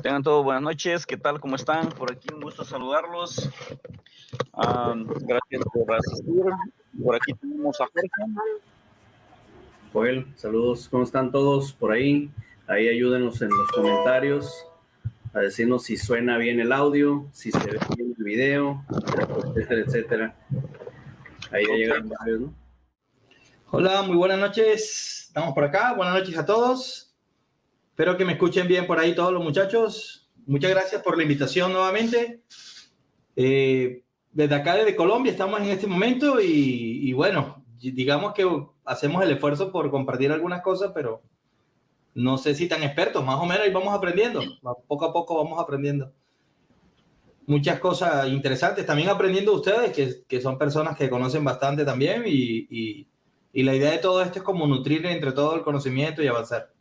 Tengan todos buenas noches, ¿qué tal? ¿Cómo están? Por aquí un gusto saludarlos. Gracias por asistir. Por aquí tenemos a Jorge. Joel, saludos, ¿cómo están todos por ahí? Ahí ayúdenos en los comentarios a decirnos si suena bien el audio, si se ve bien el video, etcétera, etcétera. Ahí ya llegaron varios, ¿no? Hola, muy buenas noches. Estamos por acá. Buenas noches a todos. Espero que me escuchen bien por ahí todos los muchachos. Muchas gracias por la invitación nuevamente. Desde acá, desde Colombia, estamos en este momento y bueno, digamos que hacemos el esfuerzo por compartir algunas cosas, pero no sé si tan expertos, más o menos, y vamos aprendiendo. Poco a poco vamos aprendiendo. Muchas cosas interesantes. También aprendiendo de ustedes, que son personas que conocen bastante también y la idea de todo esto es como nutrir entre todo el conocimiento y avanzar.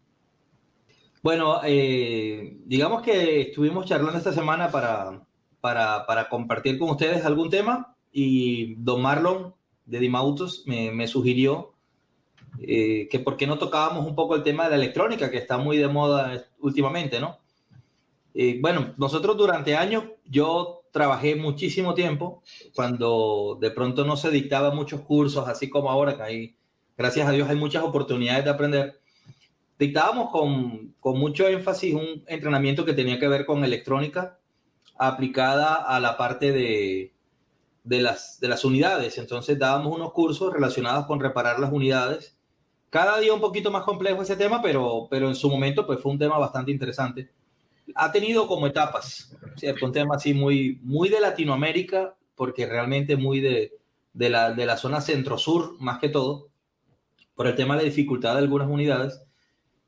Bueno, digamos que estuvimos charlando esta semana para compartir con ustedes algún tema y don Marlon de Dimautos me sugirió que por qué no tocábamos un poco el tema de la electrónica, que está muy de moda últimamente, ¿no? Bueno, nosotros durante años, yo trabajé muchísimo tiempo cuando de pronto no se dictaban muchos cursos, así como ahora que hay, gracias a Dios, hay muchas oportunidades de aprender. Dictábamos con mucho énfasis un entrenamiento que tenía que ver con electrónica aplicada a la parte de las unidades. Entonces dábamos unos cursos relacionados con reparar las unidades. Cada día un poquito más complejo ese tema, pero en su momento pues fue un tema bastante interesante. Ha tenido como etapas, ¿cierto? Un tema así muy de Latinoamérica, porque realmente muy de la zona centro-sur, más que todo, por el tema de la dificultad de algunas unidades.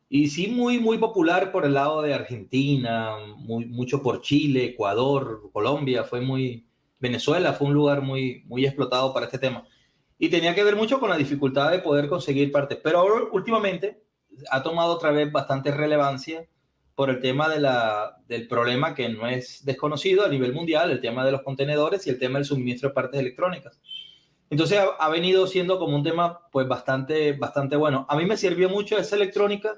Y sí, muy popular por el lado de Argentina, mucho por Chile, Ecuador, Colombia, Venezuela fue un lugar muy explotado para este tema. Y tenía que ver mucho con la dificultad de poder conseguir partes. Pero ahora, últimamente, ha tomado otra vez bastante relevancia por el tema del problema que no es desconocido a nivel mundial, el tema de los contenedores y el tema del suministro de partes electrónicas. Entonces ha venido siendo como un tema pues bastante bueno. A mí me sirvió mucho esa electrónica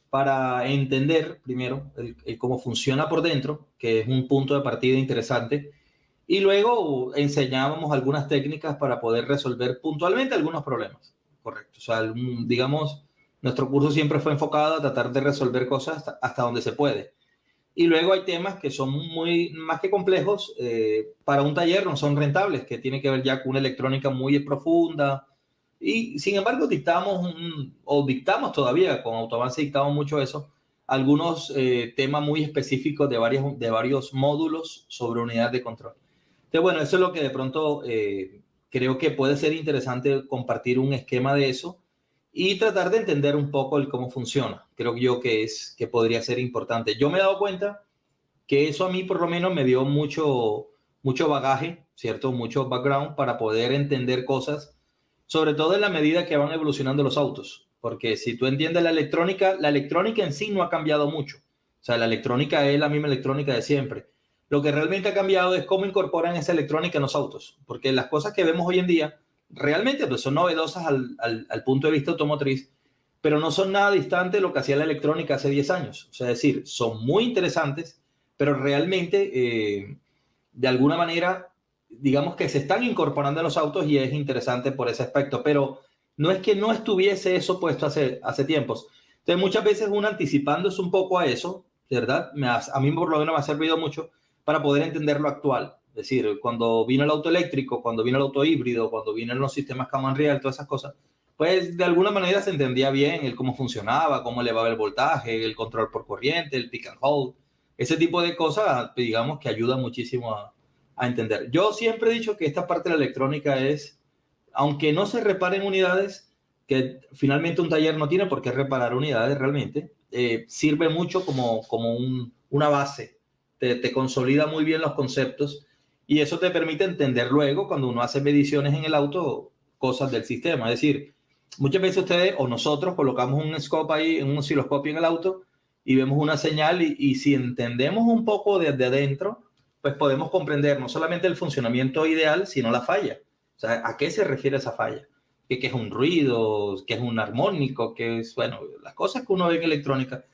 para entender primero el cómo funciona por dentro, que es un punto de partida interesante, y luego enseñábamos algunas técnicas para poder resolver puntualmente algunos problemas. Correcto. O sea, digamos, nuestro curso siempre fue enfocado a tratar de resolver cosas hasta donde se puede. Y luego hay temas que son más que complejos, para un taller no son rentables, que tiene que ver ya con una electrónica muy profunda. Y sin embargo dictamos todavía, con Autoavance dictamos mucho eso, algunos temas muy específicos de varios módulos sobre unidad de control. Entonces, bueno, eso es lo que de pronto creo que puede ser interesante compartir un esquema de eso y tratar de entender un poco el cómo funciona. Creo yo que podría ser importante. Yo me he dado cuenta que eso a mí por lo menos me dio mucho bagaje, ¿cierto? Mucho background para poder entender cosas, sobre todo en la medida que van evolucionando los autos. Porque si tú entiendes la electrónica en sí no ha cambiado mucho. O sea, la electrónica es la misma electrónica de siempre. Lo que realmente ha cambiado es cómo incorporan esa electrónica en los autos. Porque las cosas que vemos hoy en día realmente pues, son novedosas al punto de vista automotriz, pero no son nada distante de lo que hacía la electrónica hace 10 años. O sea, es decir, son muy interesantes, pero realmente, de alguna manera, digamos que se están incorporando a los autos y es interesante por ese aspecto, pero no es que no estuviese eso puesto hace tiempos. Entonces, muchas veces uno anticipándose un poco a eso, ¿verdad? A mí por lo menos me ha servido mucho para poder entender lo actual. Es decir, cuando vino el auto eléctrico, cuando vino el auto híbrido, cuando vinieron los sistemas Command Rail, todas esas cosas, pues de alguna manera se entendía bien el cómo funcionaba, cómo elevaba el voltaje, el control por corriente, el pick and hold. Ese tipo de cosas, digamos, que ayuda muchísimo a entender. Yo siempre he dicho que esta parte de la electrónica es, aunque no se reparen unidades, que finalmente un taller no tiene por qué reparar unidades realmente, sirve mucho como una base. Te consolida muy bien los conceptos y eso te permite entender luego, cuando uno hace mediciones en el auto, cosas del sistema. Es decir, muchas veces ustedes o nosotros colocamos un scope ahí, un osciloscopio en el auto y vemos una señal y si entendemos un poco desde adentro, pues podemos comprender no solamente el funcionamiento ideal, sino la falla. O sea, ¿a qué se refiere esa falla? ¿Qué es un ruido? ¿Qué es un armónico? ¿Qué es, bueno, las cosas que uno ve en electrónica?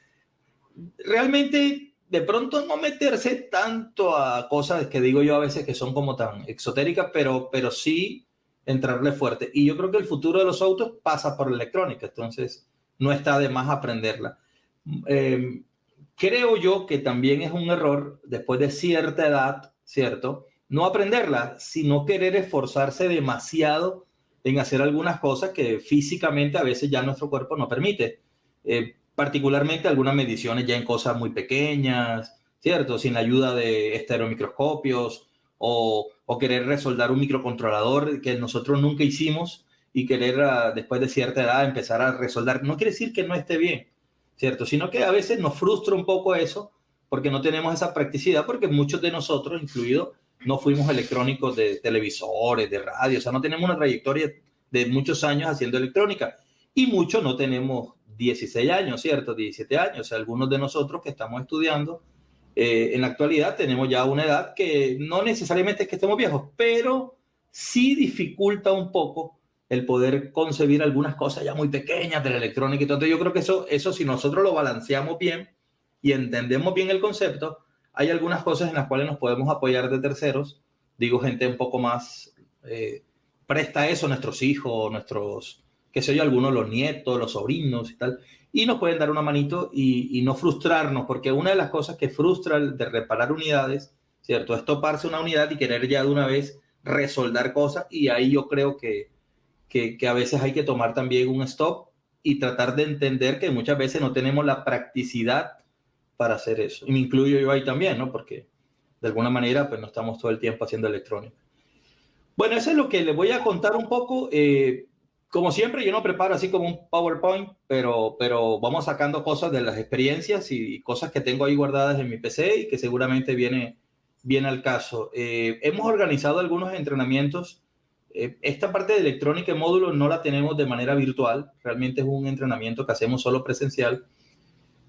Realmente de pronto no meterse tanto a cosas que digo yo a veces que son como tan exotéricas, pero sí entrarle fuerte. Y yo creo que el futuro de los autos pasa por la electrónica, entonces no está de más aprenderla. Creo yo que también es un error después de cierta edad, ¿cierto? No aprenderla, sino querer esforzarse demasiado en hacer algunas cosas que físicamente a veces ya nuestro cuerpo no permite. Particularmente algunas mediciones ya en cosas muy pequeñas, ¿cierto? Sin la ayuda de estereomicroscopios o querer resoldar un microcontrolador que nosotros nunca hicimos y querer después de cierta edad empezar a resoldar. No quiere decir que no esté bien, ¿cierto? Sino que a veces nos frustra un poco eso porque no tenemos esa practicidad, porque muchos de nosotros, incluido, no fuimos electrónicos de televisores, de radio, o sea, no tenemos una trayectoria de muchos años haciendo electrónica y muchos no tenemos 16 años, ¿cierto? 17 años. O sea, algunos de nosotros que estamos estudiando en la actualidad tenemos ya una edad que no necesariamente es que estemos viejos, pero sí dificulta un poco el poder concebir algunas cosas ya muy pequeñas de la electrónica. Entonces yo creo que eso si nosotros lo balanceamos bien y entendemos bien el concepto, hay algunas cosas en las cuales nos podemos apoyar de terceros. Digo, gente un poco más presta a eso, nuestros hijos, nuestros qué sé yo, algunos los nietos, los sobrinos y tal, y nos pueden dar una manito y no frustrarnos, porque una de las cosas que frustra de reparar unidades, ¿cierto? Es toparse una unidad y querer ya de una vez resoldar cosas, y ahí yo creo que a veces hay que tomar también un stop y tratar de entender que muchas veces no tenemos la practicidad para hacer eso. Y me incluyo yo ahí también, ¿no? Porque de alguna manera pues no estamos todo el tiempo haciendo electrónica. Bueno, eso es lo que les voy a contar un poco. Como siempre, yo no preparo así como un PowerPoint, pero vamos sacando cosas de las experiencias y cosas que tengo ahí guardadas en mi PC y que seguramente viene al caso. Hemos organizado algunos entrenamientos. Esta parte de electrónica en módulos no la tenemos de manera virtual. Realmente es un entrenamiento que hacemos solo presencial.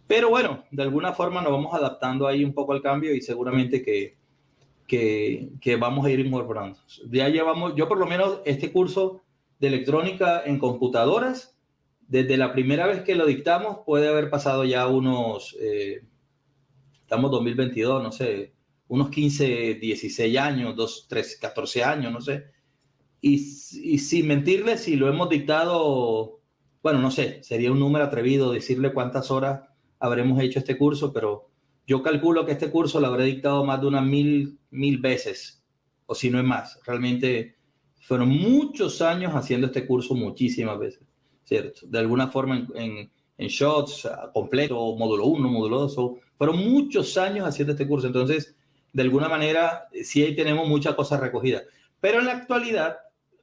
Pero bueno, de alguna forma nos vamos adaptando ahí un poco al cambio y seguramente que vamos a ir incorporando. Ya llevamos, yo por lo menos este curso de electrónica en computadoras, desde la primera vez que lo dictamos puede haber pasado ya unos, estamos 2022, no sé, unos 15, 16 años, 2, 3, 14 años, no sé. Y sin mentirles, si lo hemos dictado, bueno, no sé, sería un número atrevido decirle cuántas horas habremos hecho este curso, pero yo calculo que este curso lo habré dictado más de unas 1000 veces, o si no es más. Realmente fueron muchos años haciendo este curso, muchísimas veces, ¿cierto? De alguna forma en shots, completo, módulo 1, módulo 2, fueron muchos años haciendo este curso. Entonces, de alguna manera, sí ahí tenemos muchas cosas recogidas. Pero en la actualidad,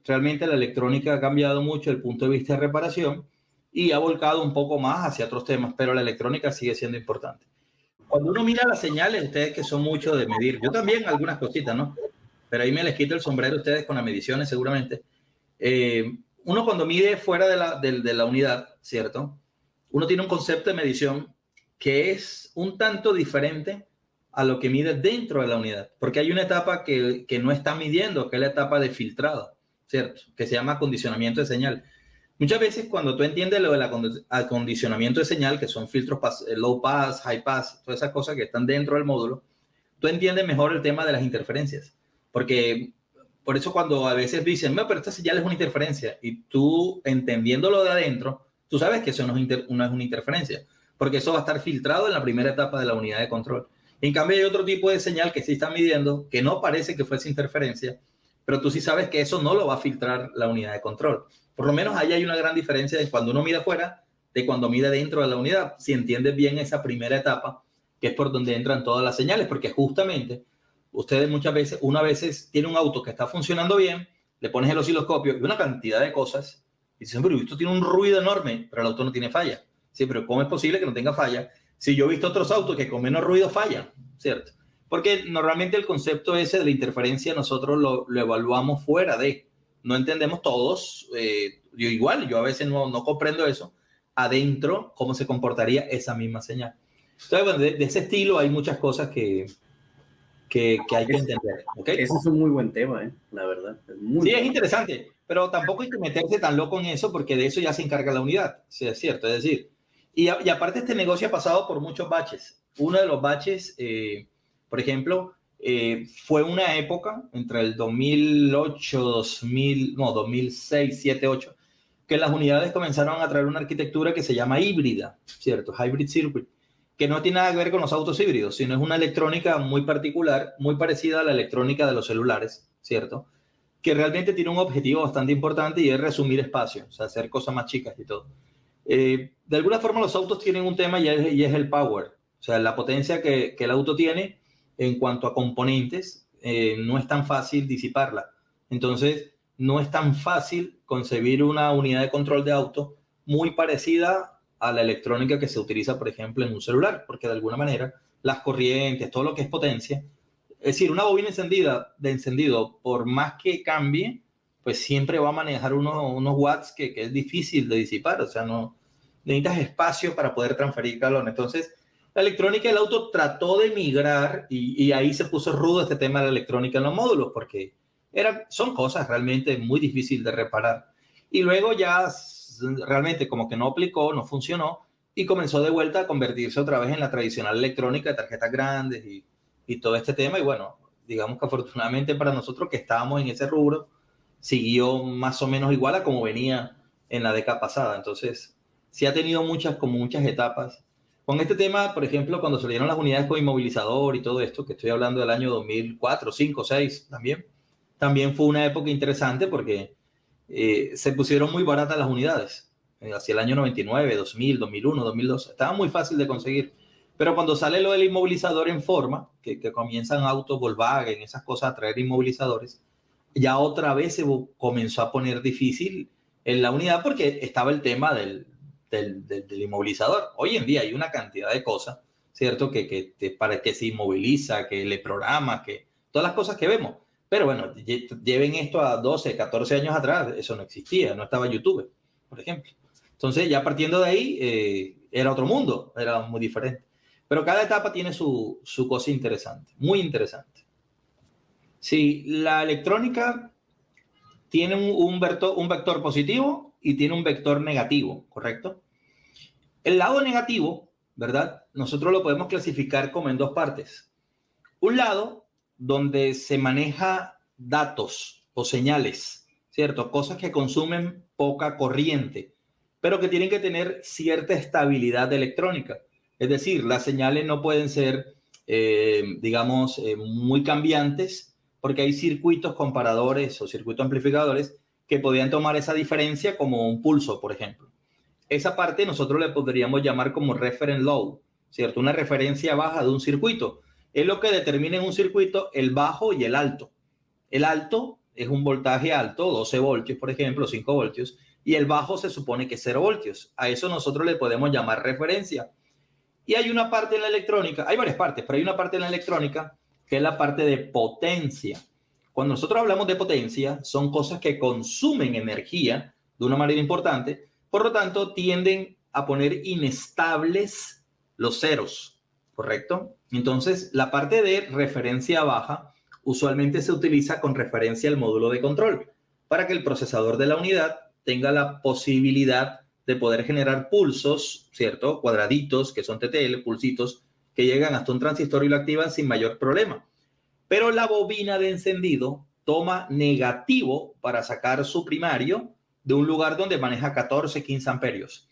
realmente la electrónica ha cambiado mucho el punto de vista de reparación y ha volcado un poco más hacia otros temas, pero la electrónica sigue siendo importante. Cuando uno mira las señales, ustedes que son mucho de medir, yo también algunas cositas, ¿no? Pero ahí me les quito el sombrero a ustedes con las mediciones seguramente. Uno cuando mide fuera de la unidad, ¿cierto? Uno tiene un concepto de medición que es un tanto diferente a lo que mide dentro de la unidad, porque hay una etapa que no está midiendo, que es la etapa de filtrado, ¿cierto? Que se llama acondicionamiento de señal. Muchas veces cuando tú entiendes lo del acondicionamiento de señal, que son filtros low pass, high pass, todas esas cosas que están dentro del módulo, tú entiendes mejor el tema de las interferencias. Porque por eso cuando a veces dicen, no, pero esta señal es una interferencia, y tú entendiéndolo de adentro, tú sabes que eso no es una interferencia, porque eso va a estar filtrado en la primera etapa de la unidad de control. En cambio hay otro tipo de señal que sí está midiendo, que no parece que fuese interferencia, pero tú sí sabes que eso no lo va a filtrar la unidad de control. Por lo menos ahí hay una gran diferencia de cuando uno mide afuera, de cuando mide dentro de la unidad, si entiendes bien esa primera etapa, que es por donde entran todas las señales, porque justamente ustedes muchas veces, una vez tiene un auto que está funcionando bien, le pones el osciloscopio y una cantidad de cosas, y dicen, pero esto tiene un ruido enorme, pero el auto no tiene falla. Sí, pero ¿cómo es posible que no tenga falla? Si yo he visto otros autos que con menos ruido fallan, ¿cierto? Porque normalmente el concepto ese de la interferencia nosotros lo evaluamos fuera de, no entendemos todos, yo a veces no comprendo eso, adentro, cómo se comportaría esa misma señal. Entonces, bueno, de ese estilo hay muchas cosas que hay que entender. ¿Okay? Ese es un muy buen tema, la verdad. Es interesante, pero tampoco hay que meterse tan loco en eso porque de eso ya se encarga la unidad, sí, es cierto. Es decir, y aparte este negocio ha pasado por muchos baches. uno de los baches, por ejemplo, fue una época entre el 2008, 2006, 2007, 2008, que las unidades comenzaron a traer una arquitectura que se llama híbrida, ¿cierto? Hybrid Circuit, que no tiene nada que ver con los autos híbridos, sino es una electrónica muy particular, muy parecida a la electrónica de los celulares, ¿cierto? Que realmente tiene un objetivo bastante importante y es resumir espacio, o sea, hacer cosas más chicas y todo. De alguna forma los autos tienen un tema y es el power, o sea, la potencia que el auto tiene en cuanto a componentes, no es tan fácil disiparla. Entonces, no es tan fácil concebir una unidad de control de auto muy parecida a la electrónica que se utiliza, por ejemplo, en un celular, porque de alguna manera las corrientes, todo lo que es potencia, es decir, una bobina encendida de encendido, por más que cambie, pues siempre va a manejar unos watts que es difícil de disipar, o sea, no necesitas espacio para poder transferir calor. Entonces, la electrónica del auto trató de migrar y ahí se puso rudo este tema de la electrónica en los módulos, porque son cosas realmente muy difíciles de reparar. Y luego ya realmente como que no aplicó, no funcionó y comenzó de vuelta a convertirse otra vez en la tradicional electrónica de tarjetas grandes y todo este tema. Y bueno, digamos que afortunadamente para nosotros que estábamos en ese rubro, siguió más o menos igual a como venía en la década pasada. Entonces, sí ha tenido muchas etapas. Con este tema, por ejemplo, cuando salieron las unidades con inmovilizador y todo esto, que estoy hablando del año 2004, 2005, 2006 también fue una época interesante porque se pusieron muy baratas las unidades. Hacia el año 99, 2000, 2001, 2002. Estaba muy fácil de conseguir. Pero cuando sale lo del inmovilizador en forma, que comienzan autos, Volkswagen, esas cosas a traer inmovilizadores, ya otra vez se comenzó a poner difícil en la unidad porque estaba el tema del inmovilizador. Hoy en día hay una cantidad de cosas, ¿cierto? Para que se inmoviliza, que le programa, que todas las cosas que vemos. Pero bueno, lleven esto a 12, 14 años atrás, eso no existía, no estaba YouTube, por ejemplo. Entonces, ya partiendo de ahí, era otro mundo, era muy diferente. Pero cada etapa tiene su cosa interesante, muy interesante. Sí, la electrónica tiene un vector positivo y tiene un vector negativo, ¿correcto? El lado negativo, ¿verdad? Nosotros lo podemos clasificar como en dos partes. Un lado donde se maneja datos o señales, ¿cierto? Cosas que consumen poca corriente, pero que tienen que tener cierta estabilidad electrónica. Es decir, las señales no pueden ser, muy cambiantes, porque hay circuitos comparadores o circuitos amplificadores que podrían tomar esa diferencia como un pulso, por ejemplo. Esa parte nosotros le podríamos llamar como reference low, ¿cierto? Una referencia baja de un circuito. Es lo que determina en un circuito el bajo y el alto. El alto es un voltaje alto, 12 voltios, por ejemplo, 5 voltios, y el bajo se supone que es 0 voltios. A eso nosotros le podemos llamar referencia. Y hay una parte en la electrónica, hay varias partes, pero hay una parte en la electrónica que es la parte de potencia. Cuando nosotros hablamos de potencia, son cosas que consumen energía de una manera importante, por lo tanto, tienden a poner inestables los ceros, ¿correcto? Entonces, la parte de referencia baja usualmente se utiliza con referencia al módulo de control para que el procesador de la unidad tenga la posibilidad de poder generar pulsos, ¿cierto? Cuadraditos, que son TTL, pulsitos, que llegan hasta un transistor y lo activan sin mayor problema. Pero la bobina de encendido toma negativo para sacar su primario de un lugar donde maneja 14, 15 amperios.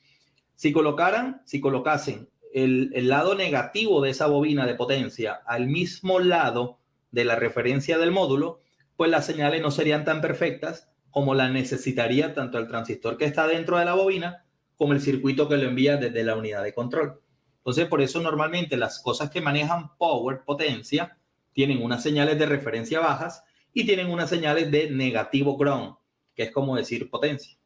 Si colocasen el lado negativo de esa bobina de potencia al mismo lado de la referencia del módulo, pues las señales no serían tan perfectas como la necesitaría tanto el transistor que está dentro de la bobina como el circuito que lo envía desde la unidad de control. Entonces, por eso normalmente las cosas que manejan power, potencia, tienen unas señales de referencia bajas y tienen unas señales de negativo ground, que es como decir potencia.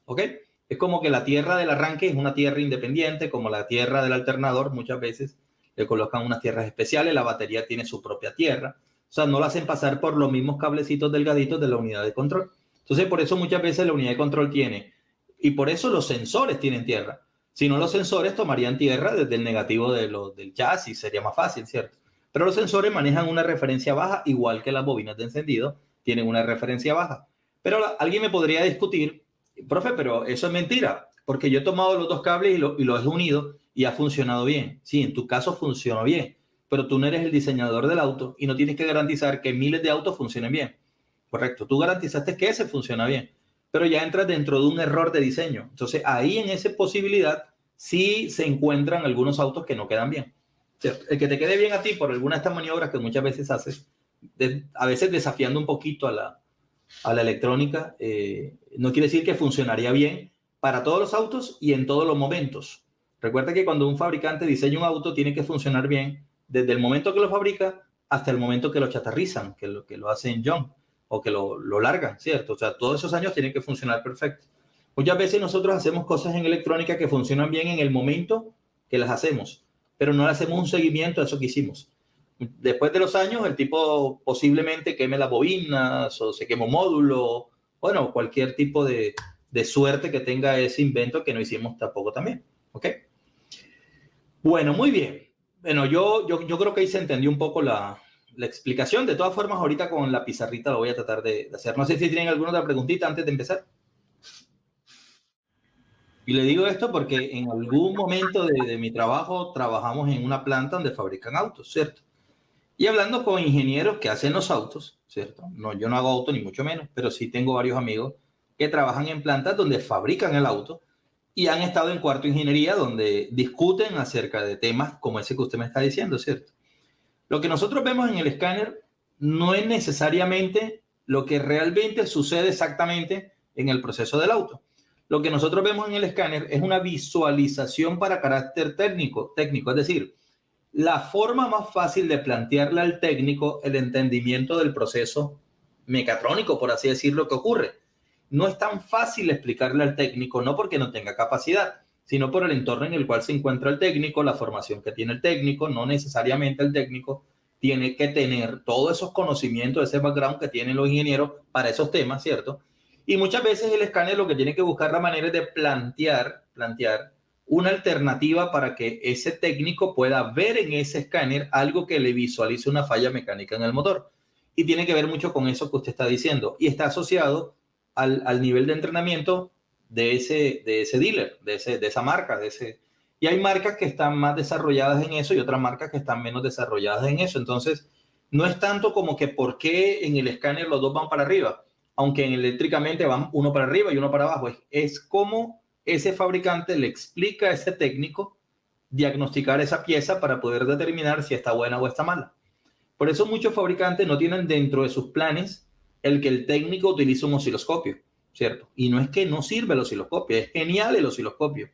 ¿Ok? Es como que la tierra del arranque es una tierra independiente, como la tierra del alternador. Muchas veces le colocan unas tierras especiales, la batería tiene su propia tierra. O sea, no la hacen pasar por los mismos cablecitos delgaditos de la unidad de control. Entonces, por eso muchas veces la unidad de control tiene, y por eso los sensores tienen tierra. Si no, los sensores tomarían tierra desde el negativo del chasis, sería más fácil, ¿cierto? Pero los sensores manejan una referencia baja, igual que las bobinas de encendido tienen una referencia baja. Pero alguien me podría discutir, profe, pero eso es mentira, porque yo he tomado los dos cables y los he unido y ha funcionado bien. Sí, en tu caso funcionó bien, pero tú no eres el diseñador del auto y no tienes que garantizar que miles de autos funcionen bien. Correcto, tú garantizaste que ese funciona bien, pero ya entras dentro de un error de diseño. Entonces, ahí en esa posibilidad sí se encuentran algunos autos que no quedan bien. ¿Cierto? El que te quede bien a ti por alguna de estas maniobras que muchas veces haces, a veces desafiando un poquito a la electrónica, no quiere decir que funcionaría bien para todos los autos y en todos los momentos. Recuerda que cuando un fabricante diseña un auto, tiene que funcionar bien desde el momento que lo fabrica hasta el momento que lo chatarrizan, que lo hacen John, o que lo largan, ¿cierto? O sea, todos esos años tienen que funcionar perfecto. Muchas veces nosotros hacemos cosas en electrónica que funcionan bien en el momento que las hacemos, pero no le hacemos un seguimiento a eso que hicimos. Después de los años, el tipo posiblemente queme las bobinas o se queme un módulo, bueno, cualquier tipo de suerte que tenga ese invento que no hicimos tampoco también, ¿ok? Bueno, muy bien. Bueno, yo creo que ahí se entendió un poco la explicación. De todas formas, ahorita con la pizarrita lo voy a tratar de hacer. No sé si tienen alguna otra preguntita antes de empezar. Y le digo esto porque en algún momento de mi trabajo trabajamos en una planta donde fabrican autos, ¿cierto? Y hablando con ingenieros que hacen los autos, ¿cierto? No, yo no hago auto ni mucho menos, pero sí tengo varios amigos que trabajan en plantas donde fabrican el auto y han estado en cuarto de ingeniería donde discuten acerca de temas como ese que usted me está diciendo, ¿cierto? Lo que nosotros vemos en el escáner no es necesariamente lo que realmente sucede exactamente en el proceso del auto. Lo que nosotros vemos en el escáner es una visualización para carácter técnico, es decir, la forma más fácil de plantearle al técnico el entendimiento del proceso mecatrónico, por así decirlo, que ocurre. No es tan fácil explicarle al técnico, no porque no tenga capacidad, sino por el entorno en el cual se encuentra el técnico, la formación que tiene el técnico. No necesariamente el técnico tiene que tener todos esos conocimientos, ese background que tienen los ingenieros para esos temas, ¿cierto? Y muchas veces el escáner lo que tiene que buscar la manera es de plantear una alternativa para que ese técnico pueda ver en ese escáner algo que le visualice una falla mecánica en el motor. Y tiene que ver mucho con eso que usted está diciendo. Y está asociado al nivel de entrenamiento de ese dealer, de esa marca. Y hay marcas que están más desarrolladas en eso y otras marcas que están menos desarrolladas en eso. Entonces, no es tanto como que por qué en el escáner los dos van para arriba, aunque eléctricamente van uno para arriba y uno para abajo. Es como ese fabricante le explica a ese técnico diagnosticar esa pieza para poder determinar si está buena o está mala. Por eso muchos fabricantes no tienen dentro de sus planes el que el técnico utilice un osciloscopio, ¿cierto? Y no es que no sirva el osciloscopio, es genial el osciloscopio,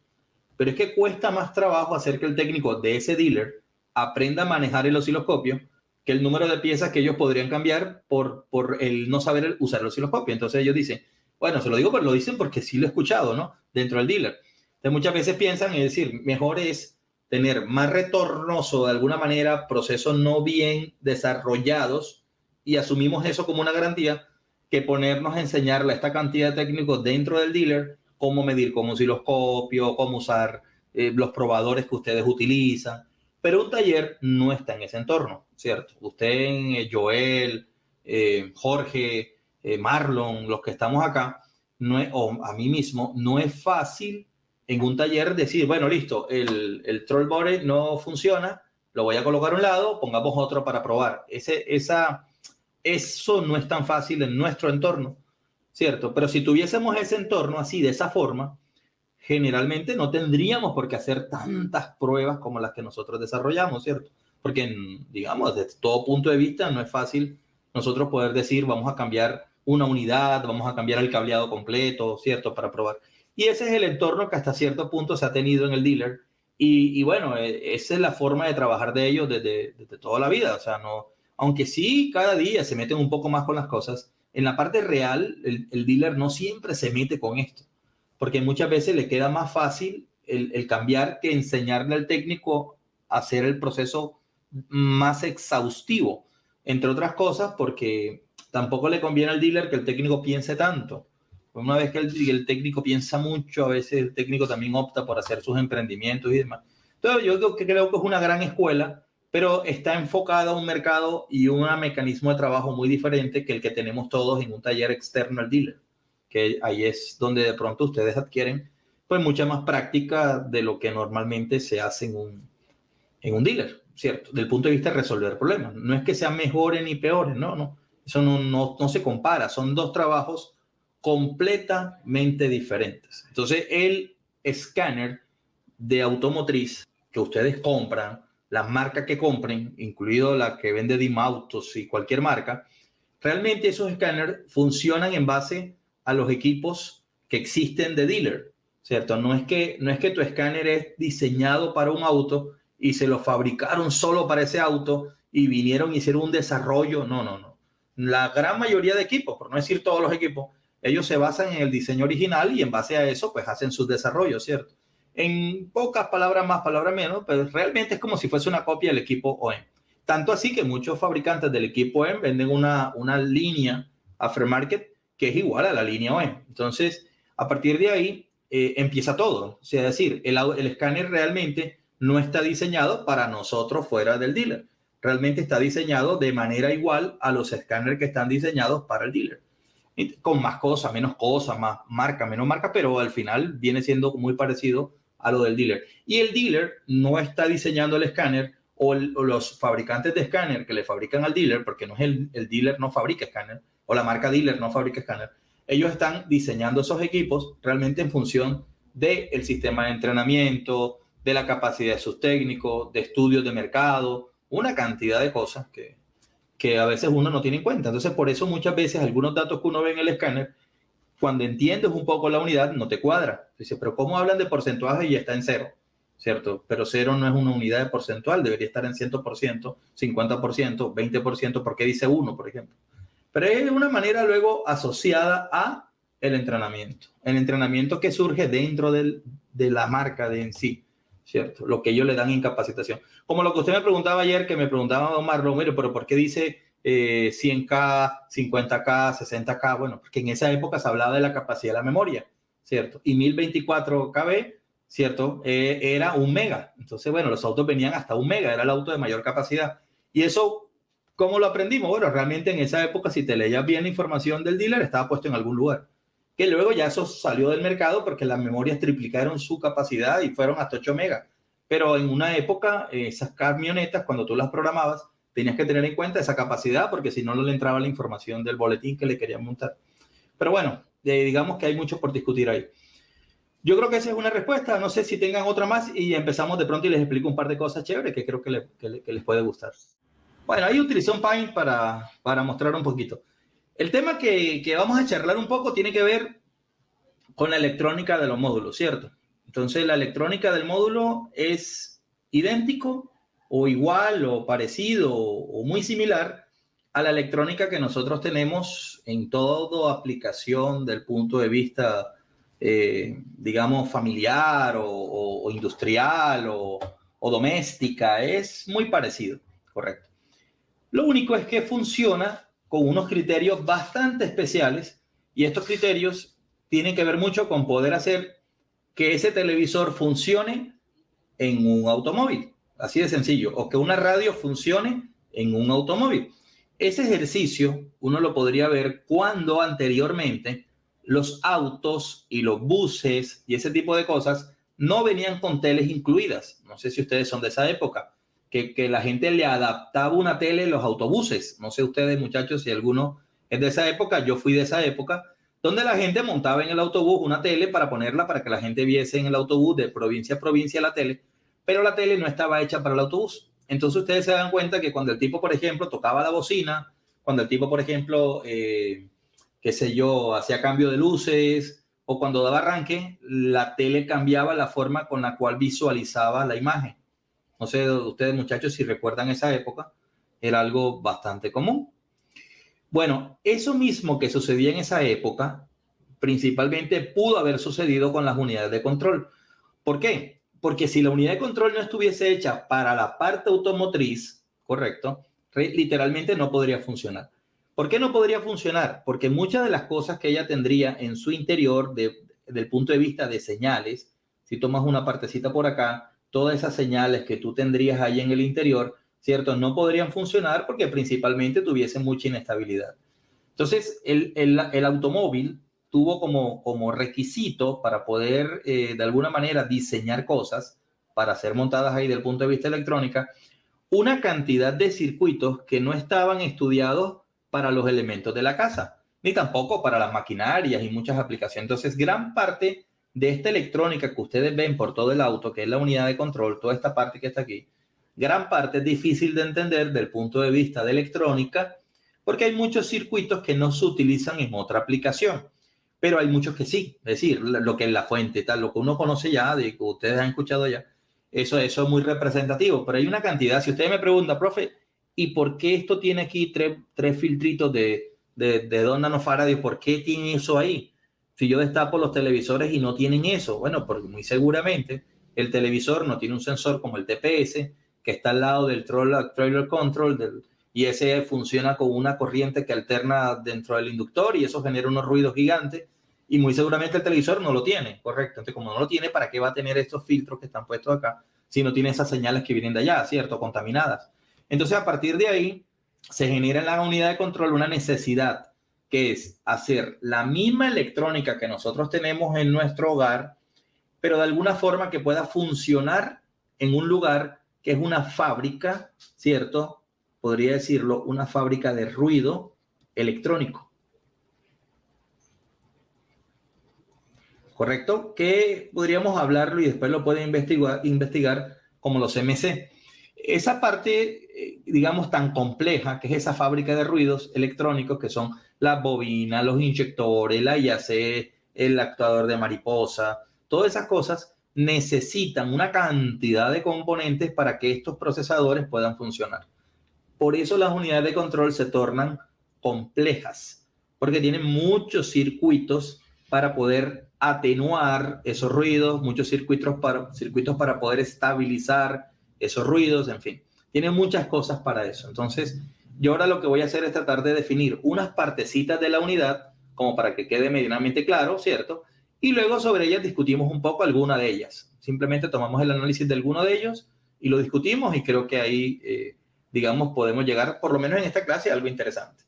pero es que cuesta más trabajo hacer que el técnico de ese dealer aprenda a manejar el osciloscopio que el número de piezas que ellos podrían cambiar por el no saber usar el osciloscopio. Entonces ellos dicen, bueno, se lo digo, pero lo dicen porque sí lo he escuchado, ¿no? Dentro del dealer. Entonces muchas veces piensan, es decir, mejor es tener más retornoso de alguna manera procesos no bien desarrollados y asumimos eso como una garantía que ponernos a enseñarle a esta cantidad de técnicos dentro del dealer cómo medir con un osciloscopio, cómo usar los probadores que ustedes utilizan. Pero un taller no está en ese entorno, ¿cierto? Usted, Joel, Jorge, Marlon, los que estamos acá, o a mí mismo, no es fácil en un taller decir, bueno, listo, el troll body no funciona, lo voy a colocar a un lado, pongamos otro para probar. Eso no es tan fácil en nuestro entorno, ¿cierto? Pero si tuviésemos ese entorno así, de esa forma, generalmente no tendríamos por qué hacer tantas pruebas como las que nosotros desarrollamos, ¿cierto? Porque, digamos, desde todo punto de vista no es fácil nosotros poder decir, vamos a cambiar una unidad, vamos a cambiar el cableado completo, ¿cierto? Para probar. Y ese es el entorno que hasta cierto punto se ha tenido en el dealer. Y bueno, esa es la forma de trabajar de ellos desde toda la vida. O sea, no, aunque sí cada día se meten un poco más con las cosas, en la parte real el dealer no siempre se mete con esto, porque muchas veces le queda más fácil el cambiar que enseñarle al técnico a hacer el proceso más exhaustivo, entre otras cosas, porque tampoco le conviene al dealer que el técnico piense tanto. Una vez que el técnico piensa mucho, a veces el técnico también opta por hacer sus emprendimientos y demás. Entonces yo creo que es una gran escuela, pero está enfocada a un mercado y un mecanismo de trabajo muy diferente que el que tenemos todos en un taller externo al dealer, que ahí es donde de pronto ustedes adquieren pues mucha más práctica de lo que normalmente se hace en un dealer, ¿cierto? Del punto de vista de resolver problemas. No es que sean mejores ni peores, no. Eso no se compara. Son dos trabajos completamente diferentes. Entonces, el escáner de automotriz que ustedes compran, las marcas que compren, incluido la que vende DIM Autos y cualquier marca, realmente esos escáneres funcionan en base a los equipos que existen de dealer, ¿cierto? No es que tu escáner es diseñado para un auto y se lo fabricaron solo para ese auto y vinieron y hicieron un desarrollo. No. La gran mayoría de equipos, por no decir todos los equipos, ellos se basan en el diseño original y en base a eso, pues hacen sus desarrollos, ¿cierto? En pocas palabras más, palabras menos, pero realmente es como si fuese una copia del equipo OEM. Tanto así que muchos fabricantes del equipo OEM venden una línea aftermarket que es igual a la línea OEM. Entonces, a partir de ahí empieza todo. O sea, es decir, el escáner realmente no está diseñado para nosotros fuera del dealer. Realmente está diseñado de manera igual a los escáneres que están diseñados para el dealer. Con más cosas, menos cosas, más marca, menos marca, pero al final viene siendo muy parecido a lo del dealer. Y el dealer no está diseñando el escáner o los fabricantes de escáner que le fabrican al dealer, porque no es el dealer no fabrica escáner o la marca dealer no fabrica escáner. Ellos están diseñando esos equipos realmente en función del sistema de entrenamiento, de la capacidad de sus técnicos, de estudios de mercado, una cantidad de cosas que a veces uno no tiene en cuenta. Entonces, por eso muchas veces algunos datos que uno ve en el escáner, cuando entiendes un poco la unidad, no te cuadra. Dice, pero ¿cómo hablan de porcentaje y está en cero? ¿Cierto? Pero cero no es una unidad de porcentual, debería estar en 100%, 50%, 20%, ¿por qué dice 1, por ejemplo? Pero es una manera luego asociada a el entrenamiento. El entrenamiento que surge dentro de la marca de en sí, ¿cierto? Lo que ellos le dan en capacitación. Como lo que usted me preguntaba ayer, que me preguntaba don Marlon, mire, pero ¿por qué dice 100K, 50K, 60K? Bueno, porque en esa época se hablaba de la capacidad de la memoria, ¿cierto? Y 1024 KB, ¿cierto? Era 1 mega. Entonces, bueno, los autos venían hasta 1 mega, era el auto de mayor capacidad. Y eso, ¿cómo lo aprendimos? Bueno, realmente en esa época, si te leías bien la información del dealer, estaba puesto en algún lugar. Que luego ya eso salió del mercado porque las memorias triplicaron su capacidad y fueron hasta 8 megas. Pero en una época, esas camionetas, cuando tú las programabas, tenías que tener en cuenta esa capacidad porque si no, no le entraba la información del boletín que le querían montar. Pero bueno, digamos que hay mucho por discutir ahí. Yo creo que esa es una respuesta. No sé si tengan otra más y empezamos de pronto y les explico un par de cosas chéveres que creo que les puede gustar. Bueno, ahí utilicé un Paint para mostrar un poquito. El tema que vamos a charlar un poco tiene que ver con la electrónica de los módulos, ¿cierto? Entonces, la electrónica del módulo es idéntico o igual o parecido o muy similar a la electrónica que nosotros tenemos en toda aplicación del punto de vista, digamos, familiar o industrial o doméstica. Es muy parecido, correcto. Lo único es que funciona con unos criterios bastante especiales y estos criterios tienen que ver mucho con poder hacer que ese televisor funcione en un automóvil, así de sencillo, o que una radio funcione en un automóvil. Ese ejercicio uno lo podría ver cuando anteriormente los autos y los buses y ese tipo de cosas no venían con teles incluidas. No sé si ustedes son de esa época. Que la gente le adaptaba una tele en los autobuses. No sé ustedes, muchachos, si alguno es de esa época. Yo fui de esa época, donde la gente montaba en el autobús una tele para ponerla para que la gente viese en el autobús de provincia a provincia la tele, pero la tele no estaba hecha para el autobús. Entonces ustedes se dan cuenta que cuando el tipo, por ejemplo, tocaba la bocina, cuando el tipo, por ejemplo, qué sé yo, hacía cambio de luces o cuando daba arranque, la tele cambiaba la forma con la cual visualizaba la imagen. No sé, ustedes muchachos, si recuerdan esa época, era algo bastante común. Bueno, eso mismo que sucedía en esa época, principalmente pudo haber sucedido con las unidades de control. ¿Por qué? Porque si la unidad de control no estuviese hecha para la parte automotriz, correcto, literalmente no podría funcionar. ¿Por qué no podría funcionar? Porque muchas de las cosas que ella tendría en su interior, del punto de vista de señales, si tomas una partecita por acá, todas esas señales que tú tendrías ahí en el interior, ¿cierto? No podrían funcionar porque principalmente tuviesen mucha inestabilidad. Entonces, el automóvil tuvo como requisito para poder de alguna manera diseñar cosas para ser montadas ahí desde el punto de vista electrónica, una cantidad de circuitos que no estaban estudiados para los elementos de la casa, ni tampoco para las maquinarias y muchas aplicaciones. Entonces, gran parte de esta electrónica que ustedes ven por todo el auto, que es la unidad de control, toda esta parte que está aquí, gran parte es difícil de entender desde el punto de vista de electrónica, porque hay muchos circuitos que no se utilizan en otra aplicación, pero hay muchos que sí. Es decir, lo que es la fuente, tal, lo que uno conoce ya, de que ustedes han escuchado ya, eso es muy representativo, pero hay una cantidad. Si usted me pregunta, profe, ¿y por qué esto tiene aquí tres filtritos de 2 nanofarads? ¿Por qué tiene eso ahí? Si yo destapo los televisores y no tienen eso, bueno, porque muy seguramente el televisor no tiene un sensor como el TPS, que está al lado del trailer control, y ese funciona con una corriente que alterna dentro del inductor y eso genera unos ruidos gigantes, y muy seguramente el televisor no lo tiene, correcto. Entonces, como no lo tiene, ¿para qué va a tener estos filtros que están puestos acá si no tiene esas señales que vienen de allá, ¿cierto? Contaminadas. Entonces, a partir de ahí, se genera en la unidad de control una necesidad, que es hacer la misma electrónica que nosotros tenemos en nuestro hogar, pero de alguna forma que pueda funcionar en un lugar que es una fábrica, ¿cierto? Podría decirlo, una fábrica de ruido electrónico. ¿Correcto? Que podríamos hablarlo y después lo pueden investigar como los CMC. Esa parte, digamos, tan compleja, que es esa fábrica de ruidos electrónicos, que son las bobinas, los inyectores, la IAC, el actuador de mariposa, todas esas cosas necesitan una cantidad de componentes para que estos procesadores puedan funcionar. Por eso las unidades de control se tornan complejas, porque tienen muchos circuitos para poder atenuar esos ruidos, muchos circuitos para poder estabilizar esos ruidos, en fin. Tienen muchas cosas para eso. Entonces, yo ahora lo que voy a hacer es tratar de definir unas partecitas de la unidad, como para que quede medianamente claro, ¿cierto? Y luego sobre ellas discutimos un poco alguna de ellas. Simplemente tomamos el análisis de alguno de ellos y lo discutimos, y creo que ahí, digamos, podemos llegar, por lo menos en esta clase, a algo interesante.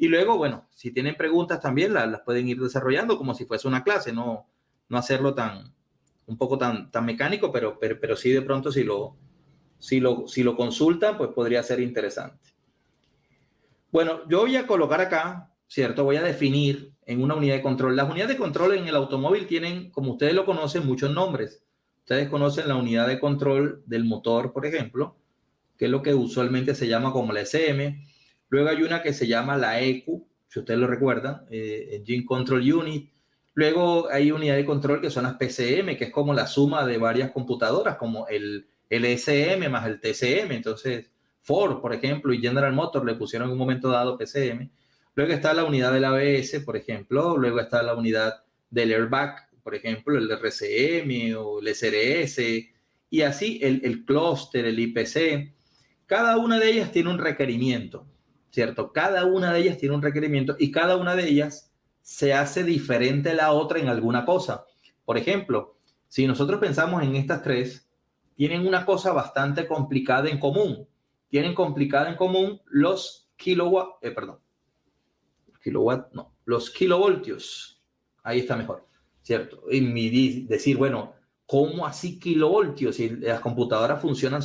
Y luego, bueno, si tienen preguntas también las pueden ir desarrollando como si fuese una clase, no hacerlo un poco tan mecánico, pero sí de pronto si lo consultan, pues podría ser interesante. Bueno, yo voy a colocar acá, ¿cierto? Voy a definir en una unidad de control. Las unidades de control en el automóvil tienen, como ustedes lo conocen, muchos nombres. Ustedes conocen la unidad de control del motor, por ejemplo, que es lo que usualmente se llama como la SM. Luego hay una que se llama la ECU, si ustedes lo recuerdan, Engine Control Unit. Luego hay unidades de control que son las PCM, que es como la suma de varias computadoras, como el SM más el TCM. Entonces, Ford, por ejemplo, y General Motors le pusieron en un momento dado PCM. Luego está la unidad del ABS, por ejemplo. Luego está la unidad del airbag, por ejemplo, el RCM o el SRS. Y así el clúster, el IPC. Cada una de ellas tiene un requerimiento, ¿cierto? Cada una de ellas tiene un requerimiento y cada una de ellas se hace diferente a la otra en alguna cosa. Por ejemplo, si nosotros pensamos en estas tres, tienen una cosa bastante complicada en común. Tienen complicada en común los los kilovoltios. Ahí está mejor, ¿cierto? Y decir, bueno, ¿cómo así kilovoltios? Si las computadoras funcionan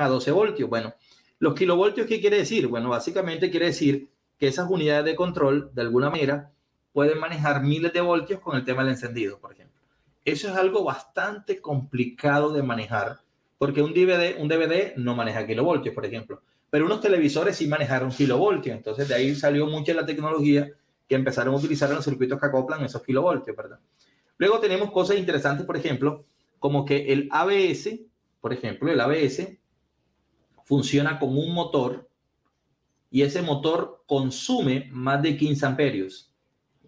a 12 voltios. Bueno, los kilovoltios, ¿qué quiere decir? Bueno, básicamente quiere decir que esas unidades de control, de alguna manera, pueden manejar miles de voltios con el tema del encendido, por ejemplo. Eso es algo bastante complicado de manejar, porque un DVD no maneja kilovoltios, por ejemplo, pero unos televisores sí manejaron kilovoltios. Entonces, de ahí salió mucha la tecnología que empezaron a utilizar en los circuitos que acoplan esos kilovoltios, ¿verdad? Luego tenemos cosas interesantes, por ejemplo, como que el ABS, por ejemplo, el ABS funciona como un motor y ese motor consume más de 15 amperios.